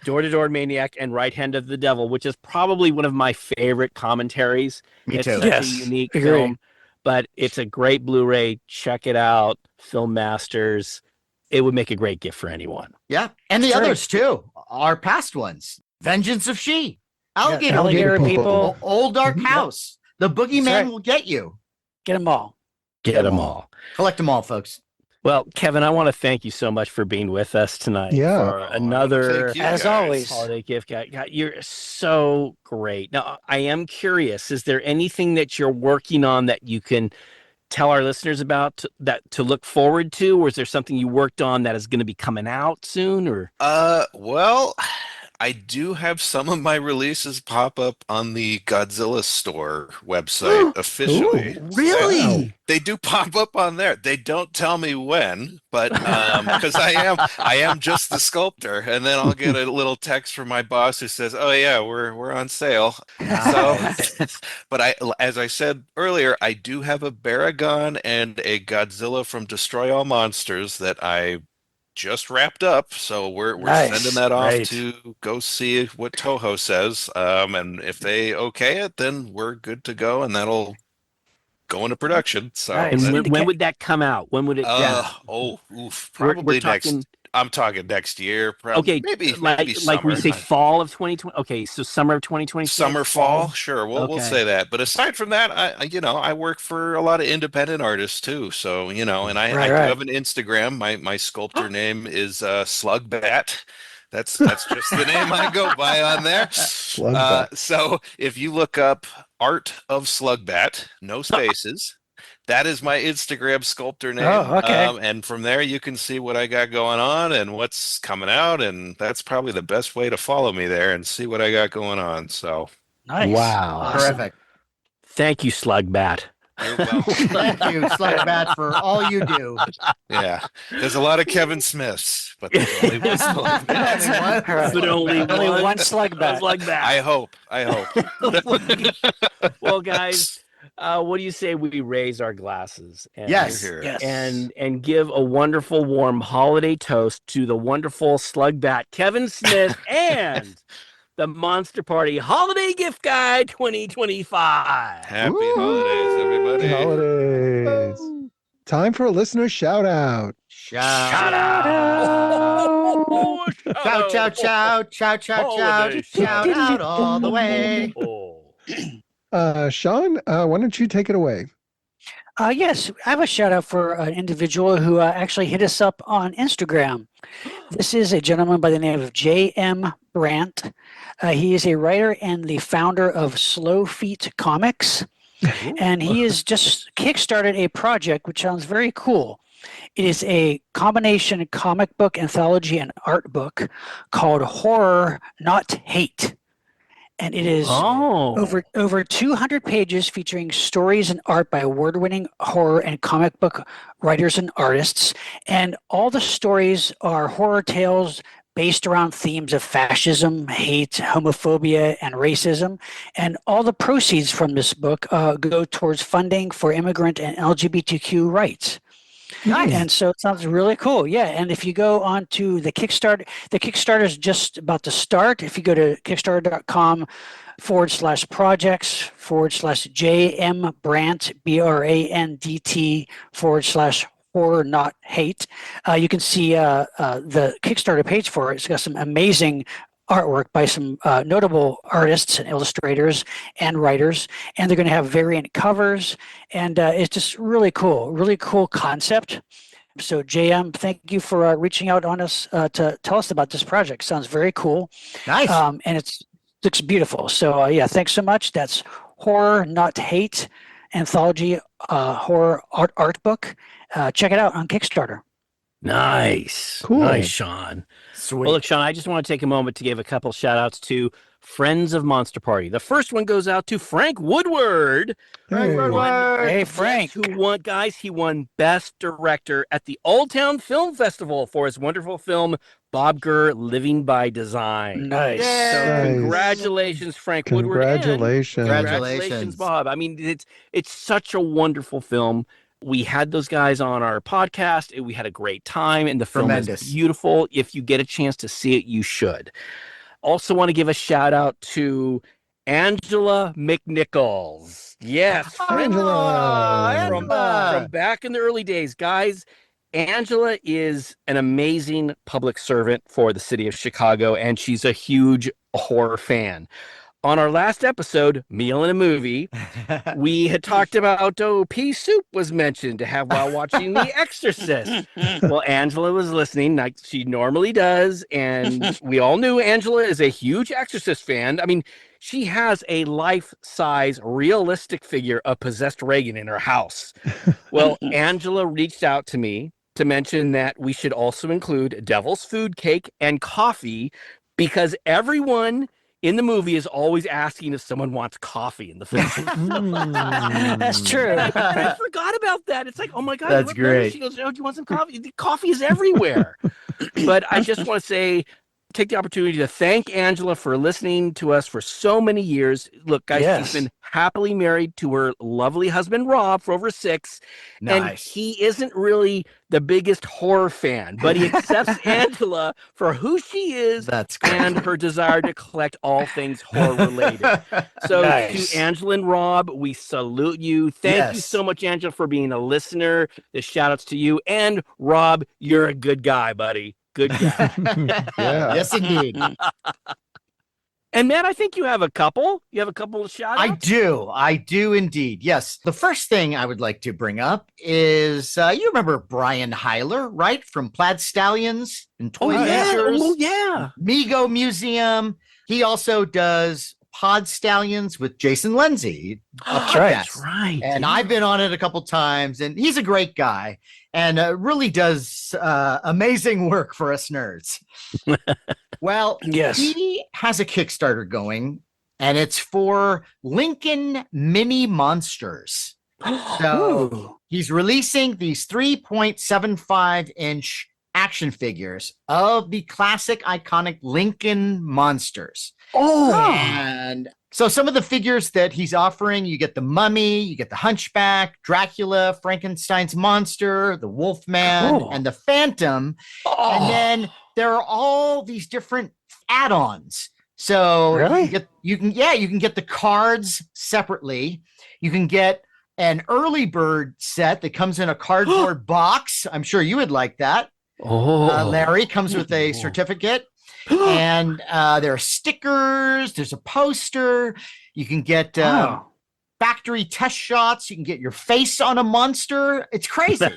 Speaker 4: Door to Door Maniac and Right Hand of the Devil, which is probably one of my favorite commentaries.
Speaker 1: Me
Speaker 4: It's
Speaker 1: too.
Speaker 4: such
Speaker 3: Yes,
Speaker 4: a unique
Speaker 3: agree.
Speaker 4: film, but it's a great Blu-ray. Check it out, Film Masters. It would make a great gift for anyone.
Speaker 1: Yeah. And the
Speaker 3: That's right.
Speaker 1: others too, our past ones. Vengeance of She, Alligator,
Speaker 3: Alligator
Speaker 1: People,
Speaker 3: People.
Speaker 1: Old Dark House. The Boogeyman
Speaker 3: right.
Speaker 1: will get you.
Speaker 3: Get them all.
Speaker 4: Get them all.
Speaker 1: Collect them all, folks.
Speaker 4: Well, Kevin, I want to thank you so much for being with us tonight.
Speaker 2: Yeah.
Speaker 4: For another
Speaker 5: Thank you,
Speaker 3: As
Speaker 5: guys.
Speaker 3: always.
Speaker 4: holiday gift. You're so great. Now, I am curious, is there anything that you're working on that you can tell our listeners about to look forward to, or is there something you worked on that is going to be coming out soon? Or
Speaker 5: Well, I do have some of my releases pop up on the Godzilla store website officially.
Speaker 2: Ooh,
Speaker 1: Really?
Speaker 5: They do pop up on there. They don't tell me when, but because I am just the sculptor, and then I'll get a little text from my boss who says, "Oh yeah, we're on sale." So, but as I said earlier, I do have a Baragon and a Godzilla from Destroy All Monsters that I just wrapped up, so we're
Speaker 3: Nice.
Speaker 5: sending that off
Speaker 4: Great.
Speaker 5: to go see what Toho says, and if they okay it, then we're good to go, and that'll go into production. So
Speaker 3: Nice.
Speaker 4: and
Speaker 3: Then-
Speaker 4: when would that come out? When would it?
Speaker 5: probably
Speaker 4: we're
Speaker 5: next.
Speaker 4: talking.
Speaker 5: I'm talking next year. Probably,
Speaker 4: Okay,
Speaker 5: maybe
Speaker 4: like we
Speaker 5: summer.
Speaker 4: say, fall of 2020. Okay, so summer of 2020.
Speaker 5: Summer, fall, sure. We'll
Speaker 4: Okay.
Speaker 5: say that. But aside from that, I work for a lot of independent artists too. So and I
Speaker 3: Right,
Speaker 5: do
Speaker 3: right.
Speaker 5: have an Instagram. My sculptor name is Slugbat. That's just the name I go by on there.
Speaker 2: Slugbat.
Speaker 5: So if you look up Art of Slugbat, no spaces. That is my Instagram sculptor name.
Speaker 3: Oh, okay.
Speaker 5: And from there, you can see what I got going on and what's coming out. And that's probably the best way to follow me there and see what I got going on. So,
Speaker 3: Nice.
Speaker 4: Wow.
Speaker 3: Awesome.
Speaker 1: Terrific.
Speaker 4: Thank you, Slugbat.
Speaker 5: you're welcome.
Speaker 1: Thank you, Slugbat, for all you do.
Speaker 5: Yeah. There's a lot of Kevin Smiths, but there's only one Slugbat.
Speaker 4: But only
Speaker 3: one slug bat.
Speaker 4: Slugbat.
Speaker 5: I hope.
Speaker 4: Well, guys, what do you say we raise our glasses? And,
Speaker 1: Yes.
Speaker 5: Here.
Speaker 3: Yes.
Speaker 4: and give a wonderful, warm holiday toast to the wonderful Slugbat, Kevin Smith, and the Monster Party Holiday Gift Guide 2025.
Speaker 5: Happy
Speaker 1: Woo!
Speaker 5: holidays, everybody.
Speaker 2: Holidays. Time for a listener shout out.
Speaker 1: Shout
Speaker 4: out!
Speaker 1: Chow, chow, chow, chow, chow, chow.
Speaker 4: Holiday
Speaker 1: Shout out all the way.
Speaker 2: Sean, why don't you take it away?
Speaker 3: Yes, I have a shout out for an individual who actually hit us up on Instagram. This is a gentleman by the name of J.M. Brandt. He is a writer and the founder of Slow Feet Comics. And he has just kickstarted a project which sounds very cool. It is a combination comic book anthology and art book called Horror Not Hate. And it is over 200 pages featuring stories and art by award-winning horror and comic book writers and artists. And all the stories are horror tales based around themes of fascism, hate, homophobia, and racism. And all the proceeds from this book go towards funding for immigrant and LGBTQ rights.
Speaker 1: Nice.
Speaker 3: And so it sounds really cool. Yeah. And if you go on to the Kickstarter is just about to start. If you go to kickstarter.com/projects/JM Brandt, BRANDT /horror not hate. You can see the Kickstarter page for it. It's got some amazing artwork by some notable artists and illustrators and writers, and they're going to have variant covers, and it's just really cool concept. So JM, thank you for reaching out on us to tell us about this project. Sounds very cool.
Speaker 1: Nice.
Speaker 3: And Looks beautiful. So yeah, thanks so much. That's Horror Not Hate anthology horror art book. Check it out on Kickstarter.
Speaker 4: Nice.
Speaker 2: Cool.
Speaker 4: Nice, Sean.
Speaker 1: Sweet.
Speaker 4: Well, look, Sean, I just want to take a moment to give a couple shout outs to friends of Monster Party. The first one goes out to Frank Woodward.
Speaker 2: Hey.
Speaker 3: Hey, Frank.
Speaker 4: Who won, guys? He won Best Director at the Old Town Film Festival for his wonderful film, Bob Gurr, Living by Design.
Speaker 3: Nice.
Speaker 4: So
Speaker 2: Nice.
Speaker 4: congratulations, Frank Woodward. and
Speaker 2: Congratulations.
Speaker 4: Congratulations, Bob. I mean, it's such a wonderful film. We had those guys on our podcast. We had a great time, and the film
Speaker 1: Tremendous.
Speaker 4: is beautiful. If you get a chance to see it, you should. Also want to give a shout out to Angela McNichols. Yes,
Speaker 2: Angela.
Speaker 4: from back in the early days, guys. Angela is an amazing public servant for the city of Chicago, and she's a huge horror fan. On our last episode, Meal and a Movie, we had talked about pea soup was mentioned to have while watching The Exorcist. Well, Angela was listening like she normally does, and we all knew Angela is a huge Exorcist fan. I mean, she has a life-size realistic figure of possessed Reagan in her house. Well, Angela reached out to me to mention that we should also include Devil's Food Cake and coffee, because everyone in the movie is always asking if someone wants coffee in the film.
Speaker 3: That's true.
Speaker 4: I forgot about that. It's like, oh my God.
Speaker 1: That's
Speaker 4: what number?
Speaker 1: great.
Speaker 4: She goes, oh, do you want some coffee? The coffee is everywhere. But I just want to say, take the opportunity to thank Angela for listening to us for so many years. Look, guys,
Speaker 3: Yes.
Speaker 4: she's been happily married to her lovely husband, Rob, for over 6. And
Speaker 1: Nice.
Speaker 4: he isn't really the biggest horror fan, but he accepts Angela for who she is
Speaker 1: That's great.
Speaker 4: and her desire to collect all things horror related. So
Speaker 3: Nice.
Speaker 4: to Angela and Rob, we salute you. Thank you
Speaker 1: Yes.
Speaker 4: so much, Angela, for being a listener. The shout outs to you. And Rob, you're a good guy, buddy. Good guy.
Speaker 2: Yeah.
Speaker 1: Yes, indeed.
Speaker 4: And Matt, I think you have a couple. You have a couple of shout outs?
Speaker 1: I do indeed. Yes. The first thing I would like to bring up is you remember Brian Heiler, right? From Plaid Stallions and Toy Ventures,
Speaker 4: Oh, yeah.
Speaker 1: Mego Museum. He also does Pod Stallions with Jason Lindsay.
Speaker 3: That's right.
Speaker 4: That's right.
Speaker 1: And
Speaker 4: yeah.
Speaker 1: I've been on it a couple times, and he's a great guy and really does amazing work for us nerds. Well,
Speaker 3: Yes.
Speaker 1: he has a Kickstarter going, and it's for Lincoln Mini Monsters. So
Speaker 3: Ooh.
Speaker 1: he's releasing these 3.75-inch action figures of the classic iconic Lincoln monsters.
Speaker 3: Oh.
Speaker 1: And so some of the figures that he's offering, you get the Mummy, you get the Hunchback, Dracula, Frankenstein's monster, the Wolfman,
Speaker 3: Cool.
Speaker 1: and the Phantom.
Speaker 3: Oh.
Speaker 1: And then there are all these different add-ons. So
Speaker 3: Really?
Speaker 1: you can get the cards separately. You can get an early bird set that comes in a cardboard box. I'm sure you would like that. Larry comes with a certificate. And there are stickers. There's a poster. You can get
Speaker 3: Wow.
Speaker 1: factory test shots. You can get your face on a monster. It's crazy.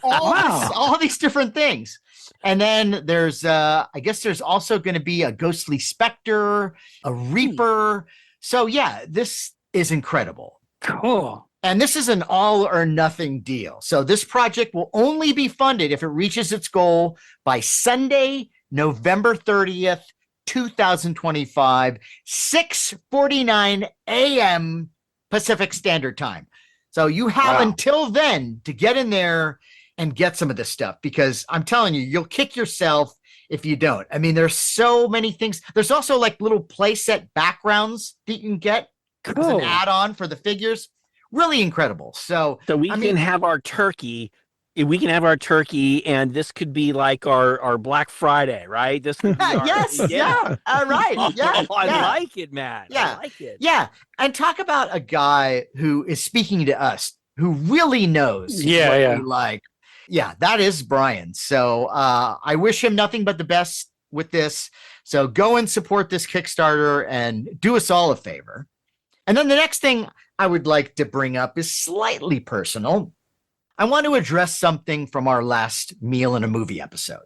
Speaker 1: all these different things. And then there's, I guess there's also going to be a ghostly specter, a reaper. So yeah, this is incredible.
Speaker 3: Cool.
Speaker 1: And this is an all or nothing deal. So this project will only be funded if it reaches its goal by Sunday, November 30th, 2025, 6:49 a.m. Pacific Standard Time. So you have until then to get in there and get some of this stuff, because I'm telling you, you'll kick yourself if you don't. I mean, there's so many things. There's also like little playset backgrounds that you can get as
Speaker 3: Cool.
Speaker 1: an add-on for the figures. Really incredible. So
Speaker 4: we
Speaker 1: I
Speaker 4: can
Speaker 1: mean-
Speaker 4: have our turkey. We can have our turkey, and this could be like our Black Friday, right? This could be our,
Speaker 1: yes, yeah, all right, yeah,
Speaker 4: I
Speaker 1: yeah.
Speaker 4: like it, Matt.
Speaker 1: Yeah.
Speaker 4: I like it.
Speaker 1: Yeah, and talk about a guy who is speaking to us, who really knows
Speaker 3: Yeah,
Speaker 1: what
Speaker 3: yeah.
Speaker 1: we like. Yeah, that is Brian. So I wish him nothing but the best with this. So go and support this Kickstarter and do us all a favor. And then the next thing I would like to bring up is slightly personal. I want to address something from our last Meal and a Movie episode.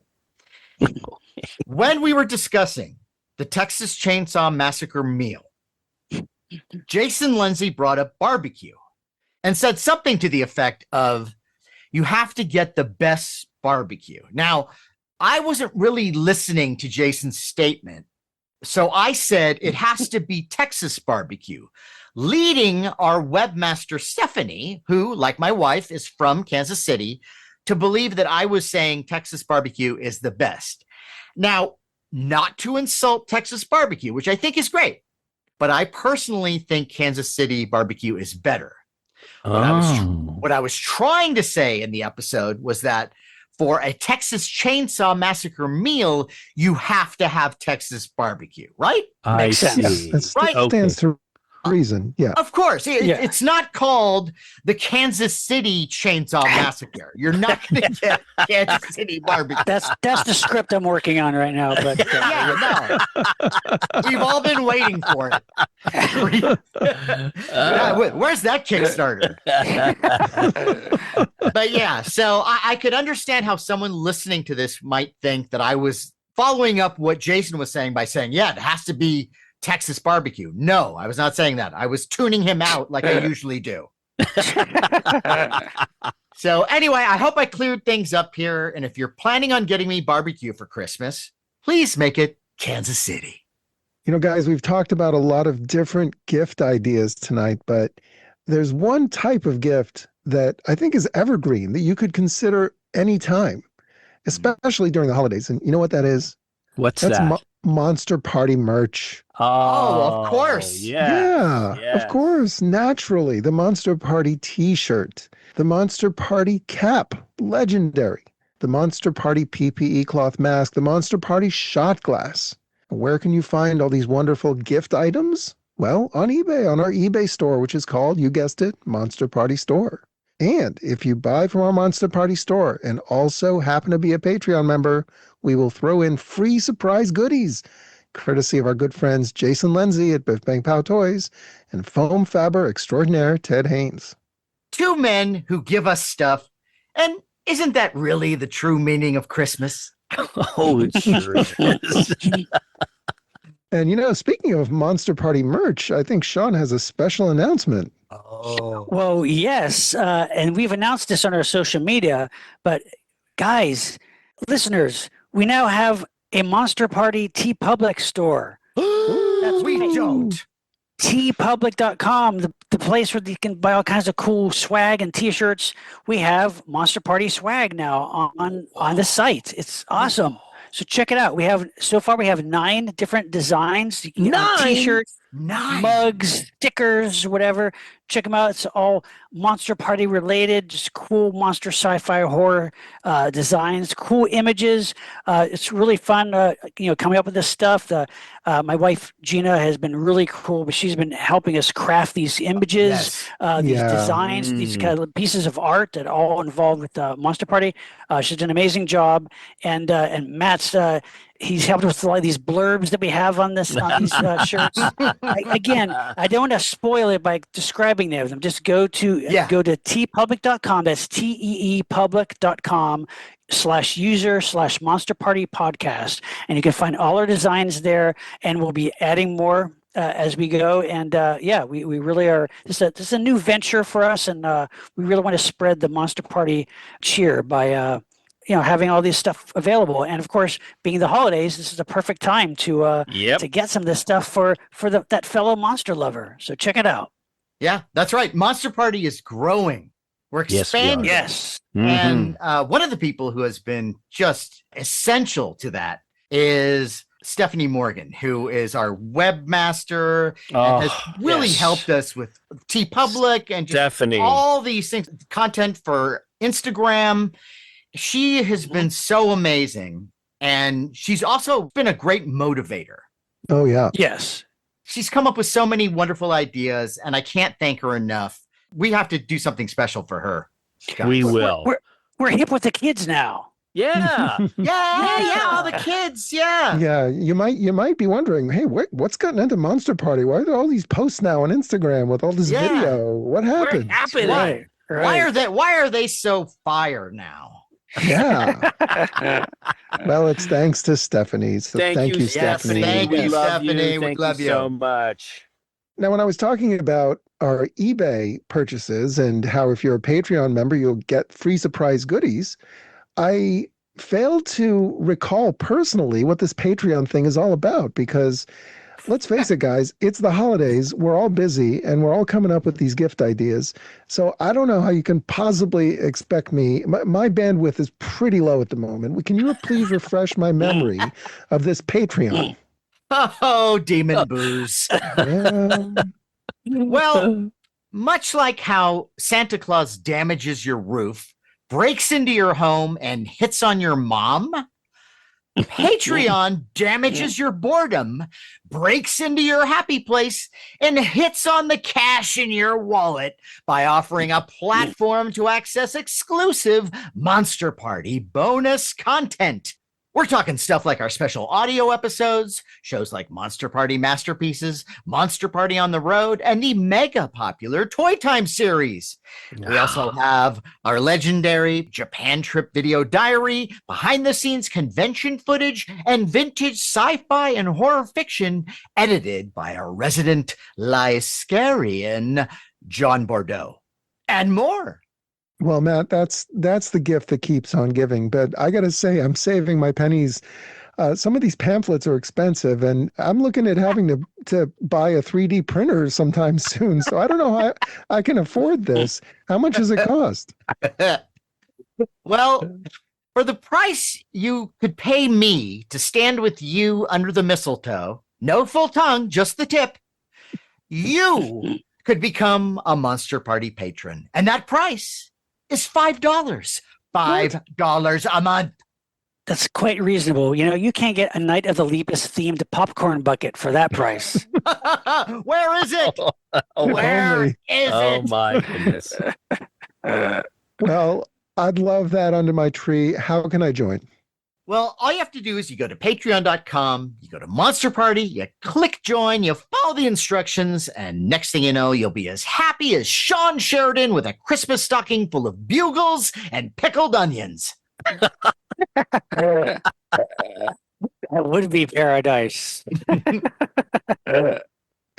Speaker 1: When we were discussing the Texas Chainsaw Massacre meal, Jason Lindsay brought up barbecue and said something to the effect of, you have to get the best barbecue. Now, I wasn't really listening to Jason's statement, so I said it has to be Texas barbecue, leading our webmaster Stephanie, who, like my wife, is from Kansas City, to believe that I was saying Texas barbecue is the best. Now, not to insult Texas barbecue, which I think is great, but I personally think Kansas City barbecue is better. What I was trying to say in the episode was that for a Texas Chainsaw Massacre meal, you have to have Texas barbecue, right?
Speaker 4: Makes sense.
Speaker 2: Yeah, that
Speaker 1: Right.
Speaker 2: stands to reason. Yeah.
Speaker 1: Of course. It's not called the Kansas City Chainsaw Massacre. You're not going to get Kansas City barbecue.
Speaker 3: That's the script I'm working on right now. But
Speaker 1: Yeah, no. We've all been waiting for it. Where's that Kickstarter? But yeah, so I could understand how someone listening to this might think that I was following up what Jason was saying by saying, yeah, it has to be Texas barbecue. No, I was not saying that. I was tuning him out like I usually do. So anyway, I hope I cleared things up here. And if you're planning on getting me barbecue for Christmas, please make it Kansas City.
Speaker 2: You know, guys, we've talked about a lot of different gift ideas tonight, but there's one type of gift that I think is evergreen that you could consider anytime, especially during the holidays. And you know what that is?
Speaker 4: What's that?
Speaker 2: Monster Party merch.
Speaker 1: Oh, of course.
Speaker 2: Yeah, of course. Naturally. The Monster Party t-shirt, the Monster Party cap, legendary, the Monster Party PPE cloth mask, the Monster Party shot glass. Where can you find all these wonderful gift items? Well, on eBay, on our eBay store, which is called, you guessed it, Monster Party Store. And if you buy from our Monster Party store and also happen to be a Patreon member, we will throw in free surprise goodies, courtesy of our good friends Jason Lindsay at Biff Bang Pow Toys and foam fabber extraordinaire Ted Haynes.
Speaker 1: Two men who give us stuff. And isn't that really the true meaning of Christmas?
Speaker 4: Oh, it sure is.
Speaker 2: And, you know, speaking of Monster Party merch, I think Sean has a special announcement.
Speaker 1: Oh.
Speaker 3: Well, yes. And we've announced this on our social media. But guys, listeners, we now have a Monster Party TeePublic store.
Speaker 1: That's we don't.
Speaker 3: TeePublic.com, the place where you can buy all kinds of cool swag and t-shirts. We have Monster Party swag now on the site. It's awesome. So check it out. We have 9 different designs.
Speaker 4: 9
Speaker 3: t-shirts,
Speaker 1: 9
Speaker 3: mugs, stickers, whatever. Check them out. It's all Monster Party related, just cool monster sci-fi horror designs, cool images. It's really fun, coming up with this stuff. My wife, Gina, has been really cool, but she's been helping us craft these images, these designs, these kind of pieces of art that all involved with Monster Party. She's done an amazing job. And Matt's, he's helped with a lot of these blurbs that we have on these shirts. I don't want to spoil it by describing them. Just go to teepublic.com. That's teepublic.com/user/Monster Party podcast, and you can find all our designs there. And we'll be adding more as we go. And we really are. This is a new venture for us, and we really want to spread the Monster Party cheer by having all this stuff available. And of course, being the holidays, this is a perfect time to get some of this stuff for that fellow monster lover. So check it out.
Speaker 1: Yeah, that's right. Monster Party is growing. We're expanding.
Speaker 3: Yes.
Speaker 1: And one of the people who has been just essential to that is Stephanie Morgan, who is our webmaster and has really helped us with TeePublic and just all these things, content for Instagram. She has been so amazing, and she's also been a great motivator.
Speaker 2: Oh, yeah.
Speaker 3: Yes.
Speaker 1: She's come up with so many wonderful ideas, and I can't thank her enough. We have to do something special for her.
Speaker 4: We will.
Speaker 3: We're hip with the kids now.
Speaker 4: Yeah.
Speaker 1: Yeah, all the kids,
Speaker 2: Yeah, you might be wondering, hey, what's gotten into Monster Party? Why are there all these posts now on Instagram with all this video? What happened?
Speaker 3: Right.
Speaker 1: Why are they so fire now?
Speaker 2: Yeah. Well, it's thanks to Stephanie. So thank you, Stephanie.
Speaker 1: Thank
Speaker 4: we
Speaker 1: you,
Speaker 4: love
Speaker 1: Stephanie.
Speaker 4: you.
Speaker 1: We
Speaker 4: Thank
Speaker 1: love
Speaker 4: you
Speaker 1: you.
Speaker 4: so much.
Speaker 2: Now, when I was talking about our eBay purchases and how if you're a Patreon member, you'll get free surprise goodies, I failed to recall personally what this Patreon thing is all about because let's face it, guys, it's the holidays. We're all busy and we're all coming up with these gift ideas. So I don't know how you can possibly expect me. My bandwidth is pretty low at the moment. Can you please refresh my memory of this Patreon?
Speaker 1: Oh, demon booze. Well, much like how Santa Claus damages your roof, breaks into your home, and hits on your mom, Patreon damages your boredom, breaks into your happy place, and hits on the cash in your wallet by offering a platform to access exclusive Monster Party bonus content. We're talking stuff like our special audio episodes, shows like Monster Party Masterpieces, Monster Party on the Road, and the mega popular Toy Time series. We also have our legendary Japan trip video diary, behind the scenes convention footage, and vintage sci-fi and horror fiction edited by our resident Lyscarian, John Bordeaux, and more.
Speaker 2: Well, Matt, that's the gift that keeps on giving. But I got to say, I'm saving my pennies. Some of these pamphlets are expensive, and I'm looking at having to buy a 3D printer sometime soon. So I don't know how I can afford this. How much does it cost?
Speaker 1: Well, for the price you could pay me to stand with you under the mistletoe, no full tongue, just the tip, you could become a Monster Party patron. And that price is $5. $5 a month.
Speaker 3: That's quite reasonable. You know, you can't get a Night of the Lepus themed popcorn bucket for that price.
Speaker 1: Where is it? Where is it?
Speaker 4: Oh my goodness.
Speaker 2: Well, I'd love that under my tree. How can I join?
Speaker 1: Well, all you have to do is you go to patreon.com, you go to Monster Party, you click join, you follow the instructions, and next thing you know, you'll be as happy as Shawn Sheridan with a Christmas stocking full of bugles and pickled onions.
Speaker 3: That would be paradise.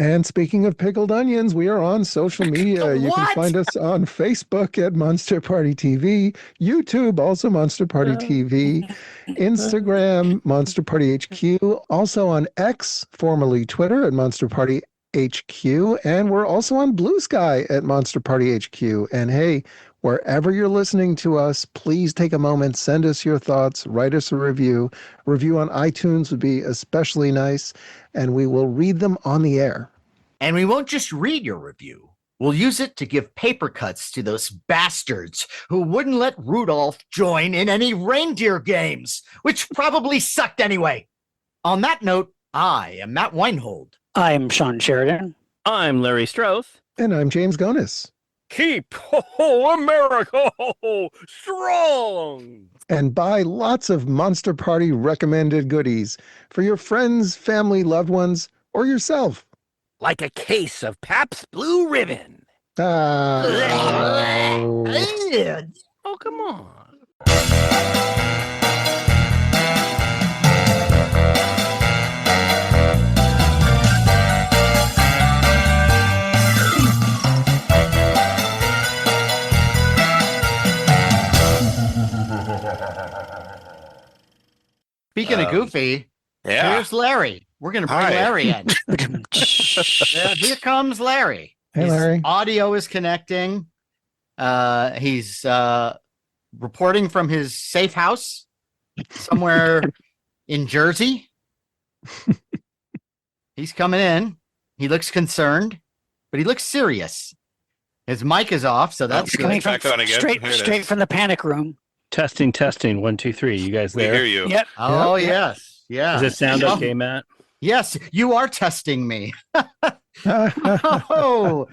Speaker 2: And speaking of pickled onions, we are on social media. You can find us on Facebook at Monster Party TV, YouTube, also Monster Party TV, Instagram, Monster Party HQ, also on X, formerly Twitter, at Monster Party HQ, and we're also on Blue Sky at Monster Party HQ. And hey, wherever you're listening to us, please take a moment, send us your thoughts, write us a review. Review on iTunes would be especially nice, and we will read them on the air.
Speaker 1: And we won't just read your review. We'll use it to give paper cuts to those bastards who wouldn't let Rudolph join in any reindeer games, which probably sucked anyway. On that note, I am Matt Weinhold.
Speaker 3: I'm Shawn Sheridan.
Speaker 4: I'm Larry Stroth.
Speaker 2: And I'm James Gonis.
Speaker 4: Keep America strong.
Speaker 2: And buy lots of Monster Party recommended goodies for your friends, family, loved ones, or yourself.
Speaker 4: Like a case of Pabst Blue Ribbon.
Speaker 2: Oh.
Speaker 4: Oh, come on.
Speaker 1: Speaking of Goofy,
Speaker 5: Yeah.
Speaker 1: here's Larry. We're going to bring
Speaker 5: Hi.
Speaker 1: Larry in. Yeah, here comes Larry.
Speaker 2: Hey,
Speaker 1: His
Speaker 2: Larry.
Speaker 1: audio is connecting. He's reporting from his safe house somewhere in Jersey. He's coming in. He looks concerned, but he looks serious. His mic is off, so that's
Speaker 5: Okay.
Speaker 1: good.
Speaker 3: Coming from
Speaker 5: Back on again.
Speaker 3: straight
Speaker 5: Here it
Speaker 3: straight
Speaker 5: is.
Speaker 3: from the panic room.
Speaker 4: Testing. 1, 2, 3. You guys
Speaker 5: We
Speaker 4: there?
Speaker 5: hear you.
Speaker 3: Yep.
Speaker 1: Oh,
Speaker 2: Yeah.
Speaker 1: yes. Yeah.
Speaker 4: Does it sound
Speaker 1: Oh,
Speaker 4: okay, Matt?
Speaker 1: Yes, you are testing me. Oh,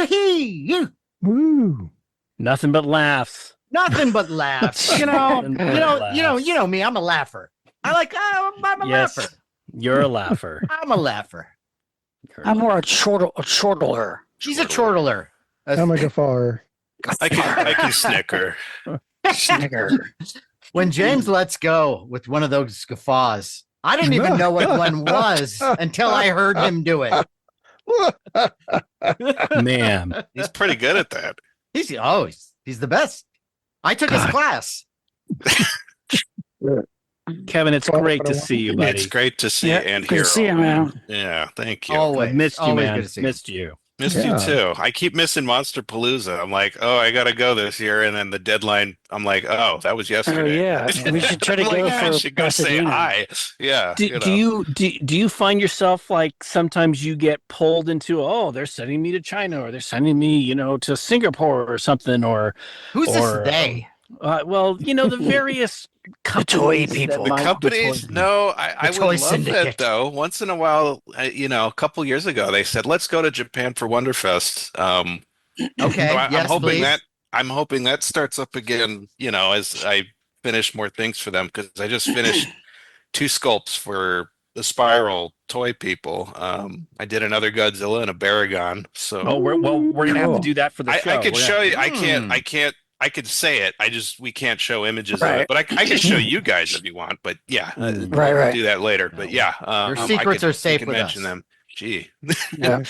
Speaker 1: you.
Speaker 2: Woo.
Speaker 4: Nothing but laughs.
Speaker 1: Nothing but laughs. You know,
Speaker 4: Nothing but
Speaker 1: you know me. I'm a laugher. I'm a
Speaker 4: Yes,
Speaker 1: laugher.
Speaker 4: you're a laugher.
Speaker 1: I'm a laugher.
Speaker 3: I'm more a chortler.
Speaker 1: She's a chortler.
Speaker 2: I'm a gaffer.
Speaker 5: I can snicker.
Speaker 3: Snigger.
Speaker 1: When James lets go with one of those guffaws, I didn't even know what one was until I heard him do it.
Speaker 4: Man.
Speaker 5: He's pretty good at that.
Speaker 1: He's the best. I took his class.
Speaker 4: Kevin, it's great to see you, buddy.
Speaker 5: It's great to see and
Speaker 3: good
Speaker 5: hear.
Speaker 3: to see you, man.
Speaker 5: Yeah, thank you.
Speaker 1: Always,
Speaker 4: I've missed you,
Speaker 1: always
Speaker 4: man.
Speaker 1: good to see you.
Speaker 4: Missed you.
Speaker 5: Missed you too. I keep missing Monster Palooza. I'm like, oh, I gotta go this year, and then the deadline. I'm like, oh, that was yesterday.
Speaker 3: Oh yeah, we should try to go
Speaker 5: I
Speaker 3: for
Speaker 5: should go say
Speaker 3: Pasadena.
Speaker 5: hi. Yeah.
Speaker 4: Do you find yourself like sometimes you get pulled into, oh, they're sending me to China, or they're sending me, to Singapore or something, or
Speaker 1: Who's this they?
Speaker 4: Well, the various
Speaker 3: The toy
Speaker 4: companies that
Speaker 3: people.
Speaker 5: The
Speaker 4: might-
Speaker 5: companies?
Speaker 4: the toy-
Speaker 5: No, I would
Speaker 1: toy
Speaker 5: love
Speaker 1: syndicate.
Speaker 5: that though. Once in a while, a couple years ago, they said, let's go to Japan for Wonderfest.
Speaker 1: Okay,
Speaker 5: So
Speaker 1: yes, please.
Speaker 5: I'm hoping that starts up again, as I finish more things for them, because I just finished 2 sculpts for the Spiral toy people. I did another Godzilla and a Baragon. So
Speaker 4: Oh, we're gonna have to
Speaker 3: Cool.
Speaker 4: do that for the show.
Speaker 5: I could
Speaker 4: We're
Speaker 5: show
Speaker 4: gonna-
Speaker 5: you. I could say it. We can't show images of
Speaker 3: Right.
Speaker 5: it, but I can show you guys if you want. But yeah,
Speaker 3: Right, right.
Speaker 5: do that later. But yeah,
Speaker 1: Your secrets are safe
Speaker 5: we can
Speaker 1: with
Speaker 5: mention
Speaker 1: us.
Speaker 5: them. Gee,
Speaker 3: Yeah.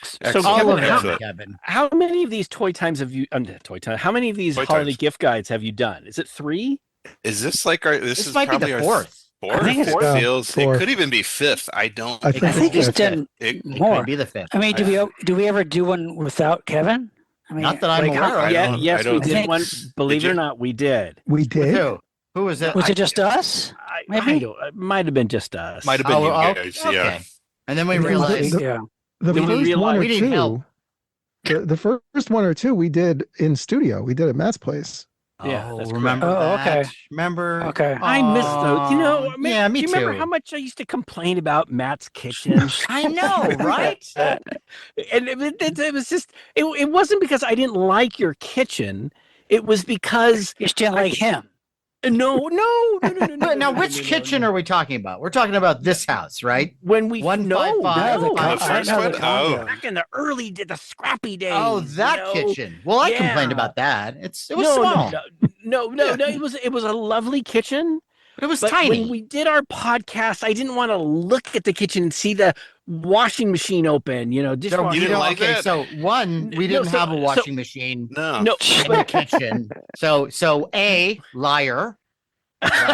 Speaker 4: So
Speaker 5: Excellent.
Speaker 1: All
Speaker 4: Kevin,
Speaker 1: of them,
Speaker 5: Excellent.
Speaker 1: Kevin.
Speaker 4: how many of these toy times have you? How many of these
Speaker 5: Toy
Speaker 4: holiday
Speaker 5: times.
Speaker 4: gift guides have you done? Is it 3?
Speaker 5: Is this like our? This
Speaker 1: This
Speaker 5: is
Speaker 1: might be
Speaker 5: probably
Speaker 1: the
Speaker 5: our
Speaker 1: fourth.
Speaker 5: fourth.
Speaker 3: I think it's-
Speaker 5: Fourth
Speaker 2: Yeah,
Speaker 5: feels.
Speaker 2: fourth.
Speaker 5: It could even be fifth. I don't.
Speaker 2: I
Speaker 5: think
Speaker 3: I think
Speaker 1: it's
Speaker 3: he's
Speaker 1: the
Speaker 3: done
Speaker 5: It,
Speaker 1: It
Speaker 3: more.
Speaker 1: could be the fifth.
Speaker 3: I mean, do we ever do one without Kevin? I mean,
Speaker 1: Not that I'm aware of.
Speaker 5: I
Speaker 4: Yeah,
Speaker 5: don't-
Speaker 4: yes,
Speaker 5: I
Speaker 4: we
Speaker 5: don't-
Speaker 4: did
Speaker 3: think-
Speaker 4: one. Believe
Speaker 5: Did
Speaker 4: it or
Speaker 5: you?
Speaker 4: not, we did.
Speaker 2: We
Speaker 1: With
Speaker 2: did.
Speaker 1: Who was it?
Speaker 3: was it just us?
Speaker 4: I
Speaker 3: Maybe?
Speaker 4: don't. It might have been just us.
Speaker 5: might have been you guys.
Speaker 1: okay.
Speaker 5: Yeah.
Speaker 1: And then we
Speaker 2: And then
Speaker 1: realized
Speaker 2: the-
Speaker 3: Yeah.
Speaker 2: The
Speaker 4: Then we
Speaker 2: first
Speaker 4: realized
Speaker 2: one or
Speaker 1: we need help.
Speaker 2: two. The first one or two we did in studio. We did at Matt's place.
Speaker 4: Yeah, that's
Speaker 1: remember
Speaker 3: correct. Oh,
Speaker 1: that?
Speaker 3: okay.
Speaker 1: Remember?
Speaker 3: Okay.
Speaker 4: I miss those.
Speaker 1: Aw,
Speaker 4: Man,
Speaker 1: yeah, me
Speaker 4: do you remember
Speaker 1: too.
Speaker 4: how much I used to complain about Matt's kitchen?
Speaker 1: I know, right?
Speaker 4: And it was just, it wasn't because I didn't like your kitchen. It was because
Speaker 3: You still like him?
Speaker 4: no.
Speaker 1: But now, which kitchen are we talking about? We're talking about this house, right?
Speaker 4: when we
Speaker 1: 155.
Speaker 4: no,
Speaker 1: The
Speaker 5: first
Speaker 3: I know
Speaker 5: one?
Speaker 3: the
Speaker 5: Oh.
Speaker 3: condo.
Speaker 4: back in the scrappy days.
Speaker 1: Oh, that
Speaker 4: you know?
Speaker 1: kitchen. Well, I complained
Speaker 4: Yeah.
Speaker 1: about that. It was
Speaker 4: No,
Speaker 1: small.
Speaker 4: no. It was a lovely kitchen.
Speaker 1: But it was
Speaker 4: But
Speaker 1: tiny.
Speaker 4: when we did our podcast, I didn't want to look at the kitchen and see the washing machine open.
Speaker 1: So,
Speaker 4: Dishwasher.
Speaker 5: You didn't like
Speaker 1: okay,
Speaker 5: that?
Speaker 1: so one, we
Speaker 4: No,
Speaker 1: didn't
Speaker 4: so-
Speaker 1: have a
Speaker 4: so-
Speaker 1: washing machine
Speaker 5: No.
Speaker 4: No,
Speaker 1: in the kitchen. So A, liar.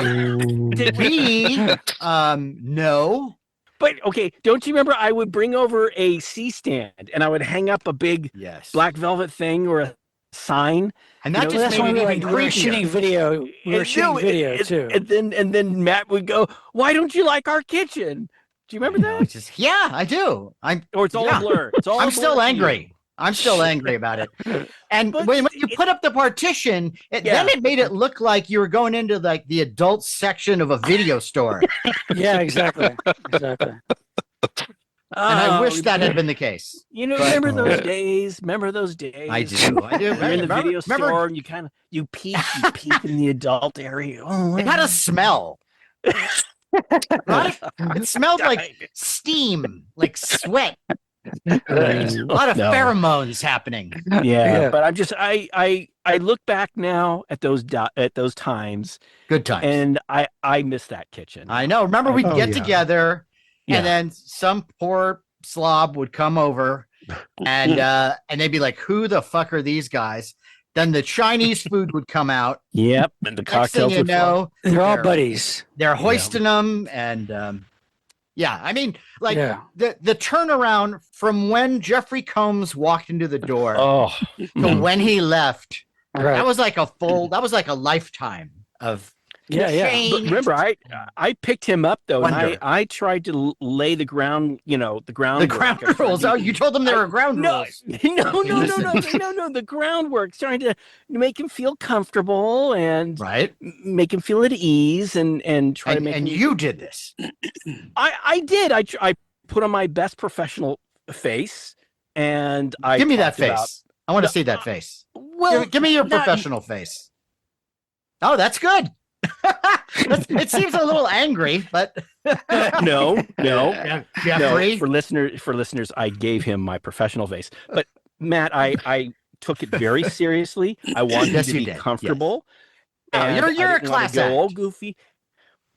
Speaker 2: Ooh.
Speaker 1: B, no.
Speaker 4: but okay. Don't you remember? I would bring over a C-stand and I would hang up a big
Speaker 1: Yes.
Speaker 4: black velvet thing or a sign.
Speaker 1: And that
Speaker 4: You know,
Speaker 1: just
Speaker 3: That's
Speaker 1: made
Speaker 3: why
Speaker 1: it
Speaker 3: we were,
Speaker 1: even
Speaker 3: like, we were
Speaker 1: creepier.
Speaker 3: shooting video. We were
Speaker 4: And
Speaker 3: shooting
Speaker 4: no,
Speaker 3: video
Speaker 4: and-
Speaker 3: too.
Speaker 4: And then Matt would go, "Why don't you like our kitchen? Do you remember
Speaker 1: No,
Speaker 4: that?
Speaker 1: it's just, yeah, I do.
Speaker 4: Or it's all
Speaker 1: yeah.
Speaker 4: a blur. It's all. a
Speaker 1: I'm
Speaker 4: blur
Speaker 1: still
Speaker 4: to you.
Speaker 1: angry. I'm still angry about it. And
Speaker 4: But
Speaker 1: when you
Speaker 4: it-
Speaker 1: put up the partition, then
Speaker 4: Yeah.
Speaker 1: it made it look like you were going into like the adult section of a video store.
Speaker 3: Yeah, exactly. Exactly.
Speaker 1: And I
Speaker 4: Oh,
Speaker 1: wish that had been the case.
Speaker 4: Remember those days? Remember those days?
Speaker 1: I do.
Speaker 4: You're in the
Speaker 1: Remember-
Speaker 4: video
Speaker 1: remember-
Speaker 4: store and you peek in the adult area. Oh,
Speaker 1: It had a smell. Right? It smelled like steam, like sweat. A lot of
Speaker 4: No.
Speaker 1: pheromones happening.
Speaker 4: Yeah,
Speaker 3: Yeah.
Speaker 4: but I'm just I look back now at those times
Speaker 1: Good times.
Speaker 4: and I miss that kitchen.
Speaker 1: I know. Remember, we'd
Speaker 2: Oh,
Speaker 1: get
Speaker 2: yeah.
Speaker 1: together,
Speaker 4: Yeah.
Speaker 1: and then some poor slob would come over, and they'd be like, "Who the fuck are these guys?" Then the Chinese food would come out.
Speaker 4: Yep, and the
Speaker 1: Next thing
Speaker 4: cocktails
Speaker 1: you
Speaker 4: would flow.
Speaker 1: know,
Speaker 3: They're all
Speaker 1: They're-
Speaker 3: buddies.
Speaker 1: they're hoisting them, and yeah, I mean, like
Speaker 3: Yeah.
Speaker 1: the turnaround from when Jeffrey Combs walked into the door
Speaker 4: Oh,
Speaker 1: to when he left.
Speaker 3: Right.
Speaker 1: That was like a lifetime of
Speaker 3: Yeah, yeah.
Speaker 1: change.
Speaker 4: but remember, I picked him up though, and
Speaker 1: Wonder.
Speaker 4: I tried to lay the ground, the ground.
Speaker 1: the ground rules. Oh, you told them there were ground
Speaker 4: No,
Speaker 1: rules.
Speaker 4: no, the groundwork, trying to make him feel comfortable and
Speaker 1: Right.
Speaker 4: make him feel at ease and try to make
Speaker 1: And
Speaker 4: him.
Speaker 1: you did this.
Speaker 4: I did. I put on my best professional face, and I
Speaker 1: Give me that
Speaker 4: talked about-
Speaker 1: face. I want to see that face.
Speaker 4: well,
Speaker 1: Give me your
Speaker 4: not-
Speaker 1: professional face. Oh, that's good. It seems a little angry, but
Speaker 4: no.
Speaker 1: Jeffrey.
Speaker 4: No, for listeners, I gave him my professional face. But Matt, I took it very seriously. I wanted
Speaker 1: Yes,
Speaker 4: him
Speaker 1: you
Speaker 4: to be
Speaker 1: did.
Speaker 4: comfortable.
Speaker 1: No,
Speaker 4: and
Speaker 1: you're
Speaker 4: I
Speaker 1: a
Speaker 4: didn't want
Speaker 1: class
Speaker 4: to go all
Speaker 1: act.
Speaker 4: goofy.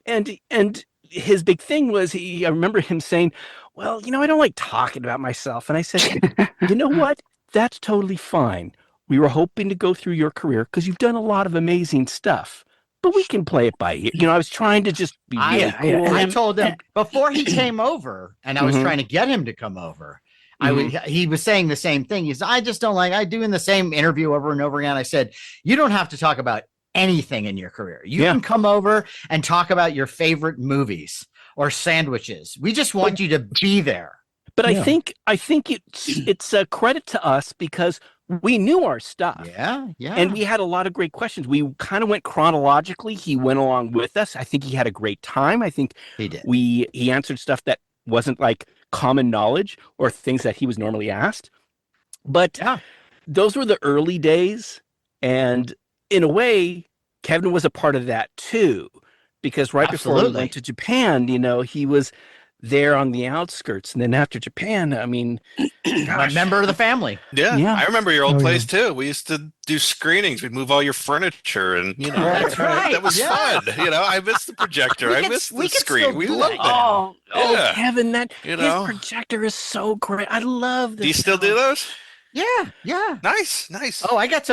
Speaker 4: And his big thing was I remember him saying, "Well, I don't like talking about myself." And I said, "You know what? That's totally fine. We were hoping to go through your career because you've done a lot of amazing stuff, but we can play it by ear." I was trying to just be really cool.
Speaker 1: I told him before he came over, and I was trying to get him to come over. He was saying the same thing. He said, "I just don't like doing the same interview over and over again." I said, "You don't have to talk about anything in your career. You can come over and talk about your favorite movies or sandwiches. We just want you to be there."
Speaker 4: But I think it's a credit to us because we knew our stuff.
Speaker 1: Yeah.
Speaker 4: And we had a lot of great questions. We kind of went chronologically. He went along with us. I think he had a great time. I think
Speaker 1: he did.
Speaker 4: He answered stuff that wasn't like common knowledge or things that he was normally asked. But those were the early days. And in a way, Kevin was a part of that too, because before we went to Japan, he was there on the outskirts. And then after Japan, I mean,
Speaker 1: a member of the family.
Speaker 5: Yeah. I remember your old place too. We used to do screenings. We'd move all your furniture and,
Speaker 1: That's right.
Speaker 5: That was fun. I missed the projector. I missed the screen. We loved that.
Speaker 4: Oh, Kevin, his projector is so great. I love this.
Speaker 5: Do you still do those?
Speaker 1: Yeah.
Speaker 5: Nice.
Speaker 1: Oh, I got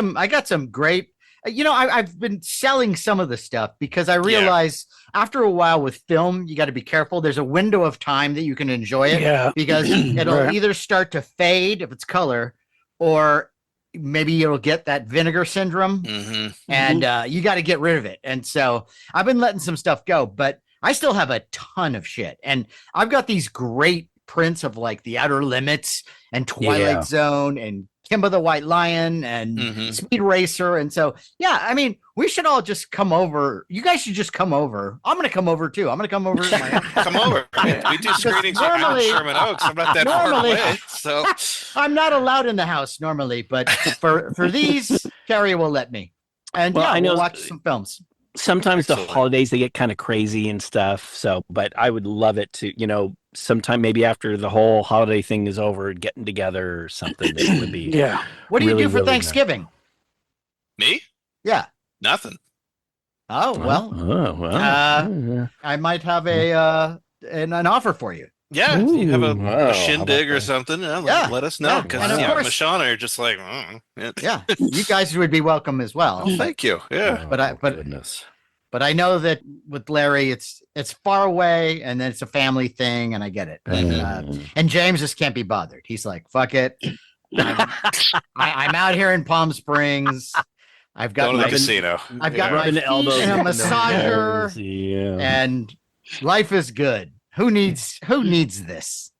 Speaker 1: some great. I've been selling some of the stuff because I realize after a while with film, you got to be careful. There's a window of time that you can enjoy it because it'll either start to fade if it's color, or maybe it'll get that vinegar syndrome, and you got to get rid of it. And so I've been letting some stuff go, but I still have a ton of shit. And I've got these great prints of like The Outer Limits and Twilight Zone and Kimba the White Lion and Speed Racer. And so, I mean, we should all just come over. You guys should just come over. I'm going to come over too. I'm going to come over.
Speaker 5: Come over. We do screenings out in Sherman Oaks. I'm not that far away. So
Speaker 1: I'm not allowed in the house normally, but for these, Carrie will let me. And I know we'll watch some films.
Speaker 4: Sometimes the holidays, they get kind of crazy and stuff. So, but I would love it to, sometime maybe after the whole holiday thing is over, getting together or something. That would be
Speaker 1: What do you do for Thanksgiving?
Speaker 5: Nice. Me?
Speaker 1: Yeah.
Speaker 5: Nothing.
Speaker 1: Oh, well. I might have an offer for you.
Speaker 5: Yeah, if you have a shindig or something, let us know. Because Michelle and I are just like,
Speaker 1: you guys would be welcome as well.
Speaker 5: Oh, thank you. Yeah,
Speaker 1: but I know that with Larry, it's far away, and then it's a family thing, and I get it. And James just can't be bothered. He's like, fuck it. I'm out here in Palm Springs. I've got my
Speaker 5: casino.
Speaker 1: I've got my feet and a massager, and life is good. Who needs this?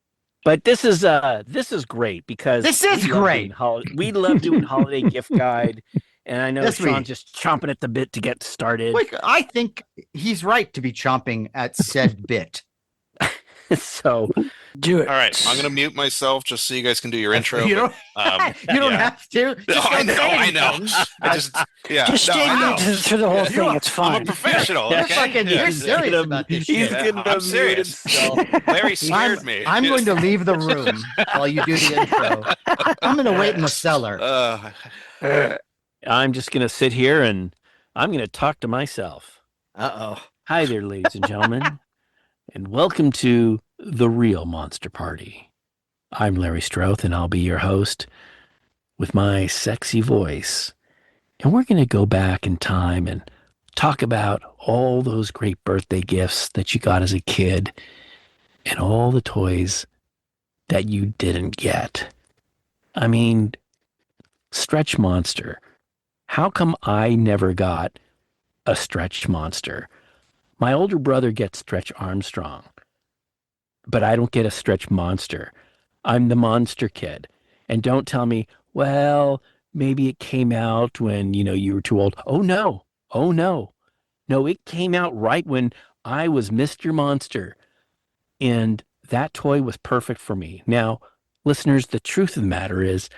Speaker 4: But this is great because
Speaker 1: this is great.
Speaker 4: We love doing holiday gift guide, and I know Sean's just chomping at the bit to get started.
Speaker 1: I think he's right to be chomping at said bit.
Speaker 4: So
Speaker 3: do it.
Speaker 5: All right, I'm gonna mute myself just so you guys can do your intro.
Speaker 1: You don't have to.
Speaker 5: I know. Just
Speaker 3: stay muted through the whole thing. It's fine.
Speaker 5: I'm a professional.
Speaker 1: You're serious about this shit.
Speaker 5: I'm serious. Larry scared me.
Speaker 1: I'm going to leave the room while you do the intro. I'm going to wait in the cellar.
Speaker 4: I'm just going to sit here and I'm going to talk to myself.
Speaker 1: Uh-oh.
Speaker 4: Hi there, ladies and gentlemen. And welcome to The Real Monster Party. I'm Larry Stroth, and I'll be your host with my sexy voice. And we're going to go back in time and talk about all those great birthday gifts that you got as a kid and all the toys that you didn't get. I mean, Stretch Monster. How come I never got a Stretch Monster? My older brother gets Stretch Armstrong, but I don't get a Stretch Monster. I'm the monster kid. And don't tell me, well, maybe it came out when, you were too old. Oh, no. No, it came out right when I was Mr. Monster. And that toy was perfect for me. Now, listeners, the truth of the matter is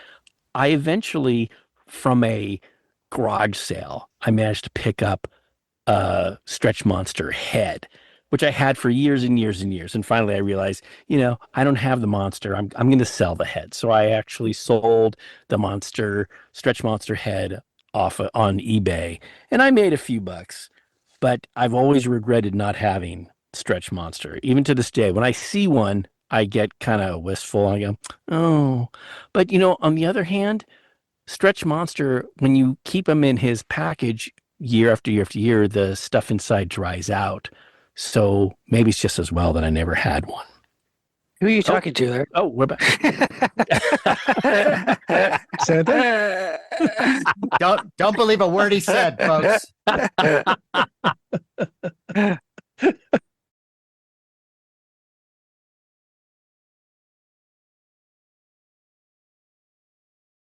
Speaker 4: I eventually, from a garage sale, I managed to pick up a Stretch Monster head, which I had for years and years and years. And finally I realized, I don't have the monster. I'm going to sell the head. So I actually sold the Stretch Monster head off on eBay, and I made a few bucks, but I've always regretted not having Stretch Monster. Even to this day, when I see one, I get kind of wistful. I go, oh, but on the other hand, Stretch Monster, when you keep him in his package year after year after year, the stuff inside dries out. So maybe it's just as well that I never had one.
Speaker 3: Who are you talking to there?
Speaker 4: Oh, what about
Speaker 2: Santa?
Speaker 1: Don't believe a word he said, folks.